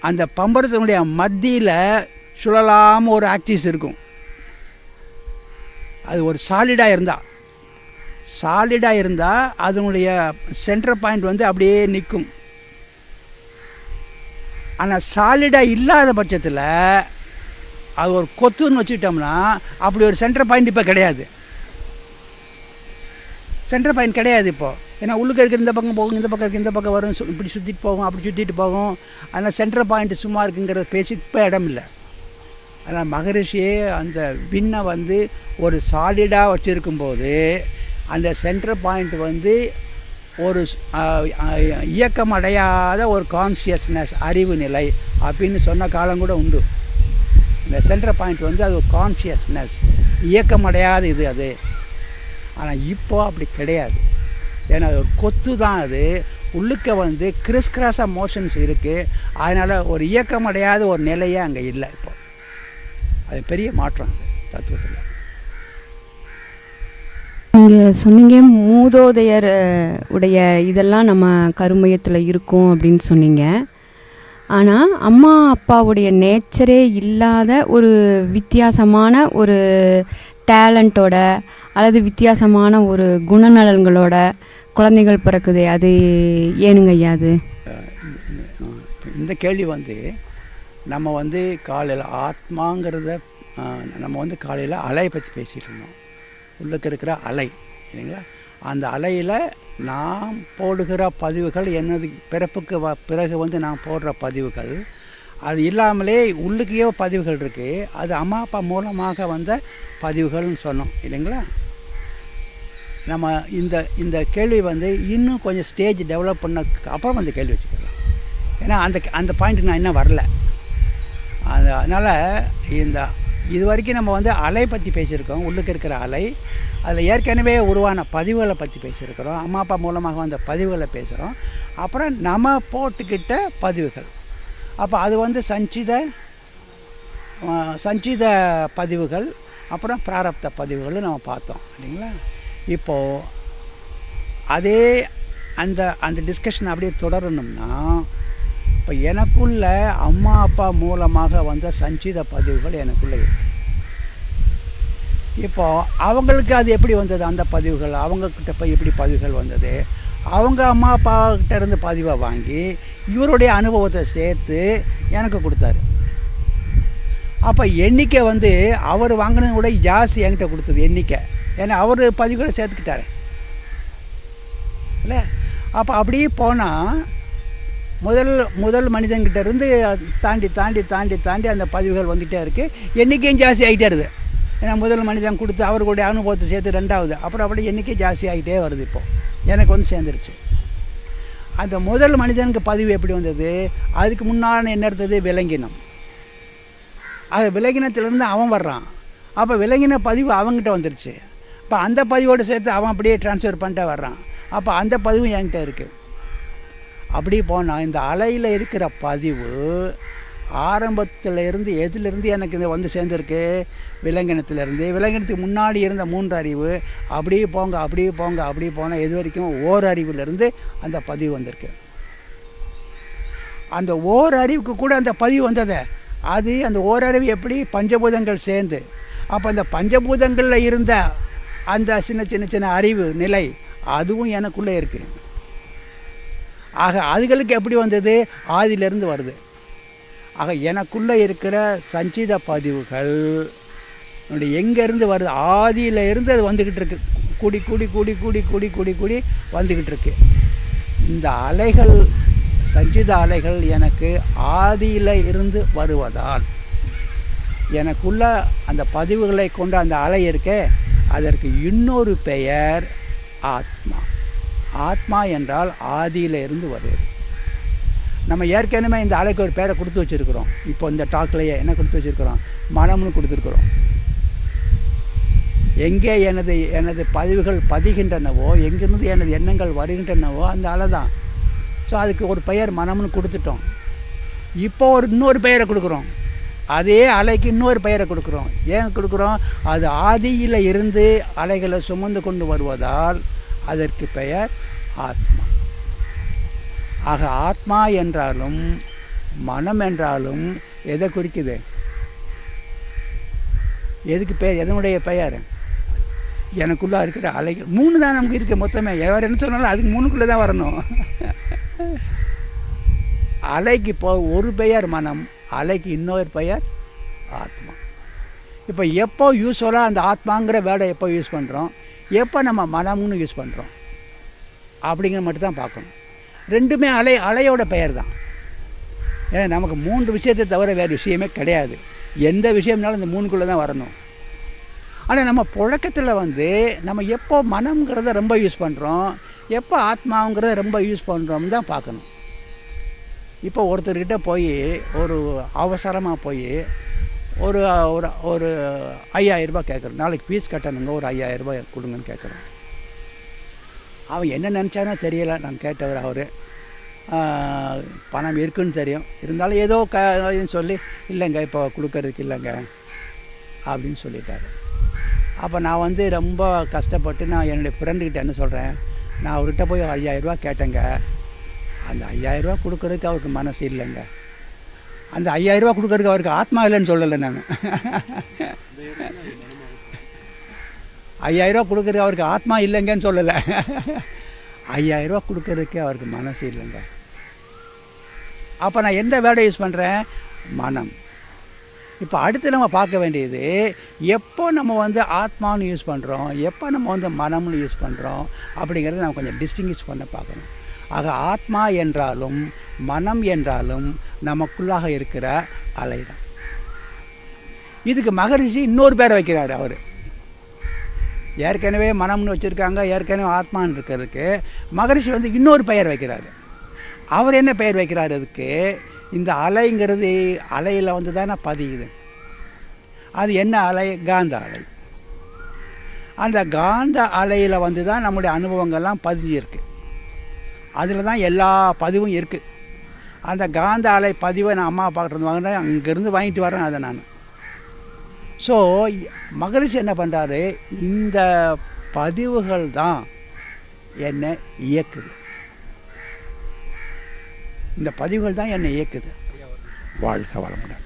அந்த பம்பரத்தினுடைய மத்தியில் சுழலாமல் ஒரு ஆக்சிஸ் இருக்கும். அது ஒரு சாலிடாக இருந்தால் அதனுடைய சென்டர் பாயிண்ட் அப்படியே நிற்கும். ஆனால் சாலிடாக இல்லாத பட்சத்தில் அது ஒரு கொத்துன்னு வச்சுக்கிட்டோம்னா அப்படி ஒரு சென்டர் பாயிண்ட் இப்போ கிடையாது. சென்டர் பாயிண்ட் கிடையாது இப்போது. ஏன்னா உள்ளுக்கு இருக்கிற இந்த பக்கம் போகும், இந்த பக்கம் இருக்குது, இந்த பக்கம் வரும், இப்படி சுற்றிட்டு போகும், அப்படி சுற்றிட்டு போகும். அதனால் சென்டர் பாயிண்ட் சும்மா இருக்குங்கிற பேச்சு இப்போ இடம் இல்லை. அதனால் மகரிஷியே அந்த விண்ணை ஒரு சாலிடாக வச்சுருக்கும்போது அந்த சென்டர் பாயிண்ட் ஒரு இயக்கம் அடையாத ஒரு கான்ஷியஸ்னஸ், அறிவு நிலை அப்படின்னு சொன்ன காலம் கூட உண்டு. இந்த சென்டர் பாயிண்ட் அது ஒரு கான்ஷியஸ்னஸ், இயக்கம் அடையாத இது அது. ஆனால் இப்போ அப்படி கிடையாது. ஏன்னா அது ஒரு கொத்து தான். அது உள்ளுக்க கிறிஸ்கிராஸாக மோஷன்ஸ் இருக்குது. அதனால் ஒரு இயக்கம் அடையாத ஒரு நிலையே அங்கே இல்லை. இப்போ அது பெரிய மாற்றம் அது தத்துவத்தில். நீங்கள் சொன்னீங்க மூதோதையர் உடைய இதெல்லாம் நம்ம கருமையத்தில் இருக்கும் அப்படின்னு சொன்னீங்க. ஆனால் அம்மா அப்பாவுடைய நேச்சரே இல்லாத ஒரு வித்தியாசமான ஒரு டேலண்ட்டோட அல்லது வித்தியாசமான ஒரு குணநலன்களோட குழந்தைகள் பிறக்குது. அது ஏனுங்க ஐயா அது? இந்த கேள்வி வந்து நம்ம வந்து காலையில் ஆத்மாங்கிறத நம்ம வந்து காலையில் அலையை பற்றி பேசிகிட்டு இருந்தோம். உள்ளுக்கு இருக்கிற அலை இல்லைங்களா? அந்த அலையில் நாம் போடுகிற பதிவுகள் என்னது பிறப்புக்கு பிறகு வந்து நான் போடுற பதிவுகள், அது இல்லாமலே உள்ளுக்கையோ பதிவுகள் இருக்குது. அது அம்மா அப்பா மூலமாக வந்த பதிவுகள்னு சொன்னோம் இல்லைங்களா? நம்ம இந்த கேள்வி வந்து இன்னும் கொஞ்சம் ஸ்டேஜ் டெவலப் பண்ண அப்புறம் வந்து கேள்வி வச்சுக்கலாம். ஏன்னா அந்த பாயிண்ட்டுக்கு நான் இன்னும் வரல. அதனால் இது வரைக்கும் நம்ம வந்து அலை பற்றி பேசியிருக்கோம். உள்ளுக்கு இருக்கிற அலை, அதில் ஏற்கனவே உருவான பதிவுகளை பற்றி பேசியிருக்கிறோம். அம்மா அப்பா மூலமாக வந்த பதிவுகளை பேசுகிறோம். அப்புறம் நம்ம போட்டுக்கிட்ட பதிவுகள். அப்போ அது வந்து சஞ்சித பதிவுகள், அப்புறம் பிராரப்த பதிவுகள் நம்ம பார்த்தோம் இல்லைங்களா? இப்போது அதே அந்த டிஸ்கஷன் அப்படியே தொடரணும்னா, இப்போ எனக்குள்ள அம்மா அப்பா மூலமாக வந்த சஞ்சித பதிவுகள் எனக்குள்ளே இருக்குது. இப்போது அவங்களுக்கு அது எப்படி வந்தது? அந்த பதிவுகள் அவங்கக்கிட்ட போய் எப்படி பதிவுகள் வந்தது? அவங்க அம்மா அப்பாக்கிட்ட இருந்து பதிவை வாங்கி இவருடைய அனுபவத்தை சேர்த்து எனக்கு கொடுத்தாரு. அப்போ எண்ணிக்கை வந்து அவர் வாங்கினதை விட ஜாஸ்தி என்கிட்ட கொடுத்தது எண்ணிக்கை. ஏன்னா அவர் பதிவுகளை சேர்த்துக்கிட்டாரு இல்லை? அப்போ அப்படியே போனால் முதல் மனிதன்கிட்ட இருந்து தாண்டி தாண்டி தாண்டி தாண்டி அந்த பதிவுகள் வந்துகிட்டே இருக்குது. எண்ணிக்கையும் ஜாஸ்தி ஆகிட்டே இருக்குது. ஏன்னா முதல் மனிதன் கொடுத்து அவர்களுடைய அனுபவத்தை சேர்த்து ரெண்டாவது, அப்புறம் அப்படியே எண்ணிக்கை ஜாஸ்தி ஆகிட்டே வருது. இப்போது எனக்கு வந்து சேர்ந்துருச்சு. அந்த முதல் மனிதனுக்கு பதிவு எப்படி வந்தது? அதுக்கு முன்னால் என்ன இருந்தது? விலங்கினம். அது விலங்கினத்திலேருந்து அவன் வர்றான். அப்போ விலங்கின பதிவு அவங்ககிட்ட வந்துருச்சு. இப்போ அந்த பதிவோடு சேர்த்து அவன் அப்படியே ட்ரான்ஸ்ஃபர் பண்ணிட்டே வர்றான். அப்போ அந்த பதிவு என்கிட்ட இருக்குது. அப்படி போனால் இந்த அலையில் இருக்கிற பதிவு ஆரம்பத்தில் இருந்து எதிலிருந்து எனக்கு இது வந்து சேர்ந்துருக்கு? விலங்கினத்திலேருந்து. விலங்கினத்துக்கு முன்னாடி இருந்த 3 அறிவு அப்படியே போங்க அப்படியே போங்க அப்படியே போனால் எது வரைக்கும் ஓர் அறிவிலிருந்து அந்த பதிவு வந்திருக்கு. அந்த ஓர் அறிவுக்கு கூட அந்த பதிவு வந்ததை அது அந்த ஓரறிவு எப்படி? பஞ்சபூதங்கள் சேர்ந்து. அப்போ அந்த பஞ்சபூதங்களில் இருந்த அந்த சின்ன அறிவு நிலை அதுவும் எனக்குள்ளே இருக்குது. ஆக அதுகளுக்கு எப்படி வந்தது? ஆதியிலேருந்து வருது. ஆக எனக்குள்ளே இருக்கிற சஞ்சித பதிவுகள் எங்கேருந்து வருது? ஆதியில் இருந்து அது வந்துக்கிட்டு இருக்கு. கூடி கூடி கூடி கூடி கூடி கூடி கூடி வந்துக்கிட்டு இருக்கு. இந்த அலைகள், சஞ்சித அலைகள் எனக்கு ஆதியில் இருந்து வருவதால் எனக்குள்ள அந்த பதிவுகளை கொண்ட அந்த அலை இருக்கே, அதற்கு இன்னொரு பெயர் ஆத்மா. ஆத்மா என்றால் ஆதியில் இருந்து வருவது. நம்ம ஏற்கனவே இந்த அலைக்கு ஒரு பேரை கொடுத்து வச்சுருக்கிறோம். இப்போ இந்த டாக்லேயே என்ன கொடுத்து வச்சுருக்கிறோம்? மனம்னு கொடுத்துருக்குறோம். எங்கே எனது பதிவுகள் பதிகின்றனவோ, எங்கிருந்து எனது எண்ணங்கள் வருகின்றனவோ அந்த அலை தான். ஸோ அதுக்கு ஒரு பெயர் மனம்னு கொடுத்துட்டோம். இப்போ இன்னொரு பெயரை கொடுக்குறோம். அதே அலைக்கு இன்னொரு பெயரை கொடுக்குறோம். ஏன் கொடுக்குறோம்? அது ஆதியில் இருந்து அலைகளை சுமந்து கொண்டு வருவதால் அதற்கு பெயர் ஆத்மா. ஆக ஆத்மா என்றாலும் மனம் என்றாலும் எதை குறிக்குது? எதுக்கு பெயர்? எதனுடைய பெயர்? எனக்குள்ளே இருக்கிற அலைகள் 3 தான் நமக்கு இருக்குது மொத்தமே. எவர் என்ன சொன்னாலும் அதுக்கு 3க்குள்ளே தான் வரணும். அலைக்கு இப்போ ஒரு பெயர் மனம், அலைக்கு இன்னொரு பெயர் ஆத்மா. இப்போ எப்போ யூஸ்வலாக அந்த ஆத்மாங்கிற வேர்டை எப்போ யூஸ் பண்ணுறோம், எப்போ நம்ம மனம்னு யூஸ் பண்ணுறோம் அப்படிங்கிற மட்டும் தான் பார்க்கணும். ரெண்டுமே அலையோட பெயர் தான். ஏன்னா நமக்கு 3 விஷயத்தை தவிர வேறு விஷயமே கிடையாது. எந்த விஷயம்னாலும் இந்த 3க்குள்ளே தான் வரணும். ஆனால் நம்ம புழக்கத்தில் வந்து நம்ம எப்போ மனம்ங்கிறத ரொம்ப யூஸ் பண்ணுறோம், எப்போ ஆத்மாங்கிறத ரொம்ப யூஸ் பண்ணுறோம்னு தான் பார்க்கணும். இப்போ ஒருத்தர்கிட்ட போய் ஒரு அவசரமாக போய் ஒரு ஒரு ஒரு 5000 ரூபாய் கேட்குறோம். நாளைக்கு ஃபீஸ் கட்டணுங்க, ஒரு 5000 ரூபாய் கொடுங்கன்னு கேட்குறோம். அவன் என்ன நினச்சானோ தெரியலை. நான் கேட்டவர் அவர் பணம் இருக்குன்னு தெரியும், இருந்தாலும் ஏதோ சொல்லி இல்லைங்க இப்போ கொடுக்கறதுக்கு இல்லைங்க அப்படின்னு சொல்லிட்டார். அப்போ நான் வந்து ரொம்ப கஷ்டப்பட்டு நான் என்னுடைய ஃப்ரெண்டுக்கிட்ட என்ன சொல்கிறேன், நான் அவர்கிட்ட போய் 5000 ரூபா கேட்டேங்க, அந்த 5000 ரூபா கொடுக்கறதுக்கு அவருக்கு மனசு இல்லைங்க. அந்த 5000 ரூபா கொடுக்கறதுக்கு அவருக்கு ஆத்மா இல்லைன்னு சொல்லலை நான். 5,000 கொடுக்குறது அவருக்கு ஆத்மா இல்லைங்கன்னு சொல்லலை. 5,000 கொடுக்கறதுக்கே அவருக்கு மனசு இல்லைங்க. அப்போ நான் எந்த வேர்டை யூஸ் பண்ணுறேன்? மனம். இப்போ அடுத்து நம்ம பார்க்க வேண்டியது, எப்போ நம்ம வந்து ஆத்மான்னு யூஸ் பண்ணுறோம், எப்போ நம்ம வந்து மனம்னு யூஸ் பண்ணுறோம் அப்படிங்கிறத நம்ம கொஞ்சம் டிஸ்டிங்கிஷ் பண்ண பார்க்கணும். ஆக ஆத்மா என்றாலும் மனம் என்றாலும் நமக்குள்ளாக இருக்கிற அலை தான். இதுக்கு மகரிஷி இன்னொரு பேரை வைக்கிறார். அவர் ஏற்கனவே மனம்னு வச்சுருக்காங்க, ஏற்கனவே ஆத்மான்னு இருக்கிறதுக்கு மகரிஷி வந்து இன்னொரு பெயர் வைக்கிறாரு. அவர் என்ன பெயர் வைக்கிறார் அதுக்கு? இந்த அலைங்கிறது அலையில் வந்து தானே பதியுது. அது என்ன அலை? காந்த அலை. அந்த காந்த அலையில் வந்து தான் நம்முடைய அனுபவங்கள்லாம் பதிஞ்சிருக்கு. அதில் தான் எல்லா பதிவும் இருக்குது. அந்த காந்த அலை பதிவை நான் அம்மா அப்பாக்கிட்ட வாங்கினேன், அங்கேருந்து வாங்கிட்டு வரேன் அதை நான். ஸோ மகரிஷி என்ன பண்ணுறாரு? இந்த பதிவுகள் தான் என்னை இயக்குது. இந்த பதிவுகள் தான் என்னை இயக்குது. வாழ்க வளமுடன்.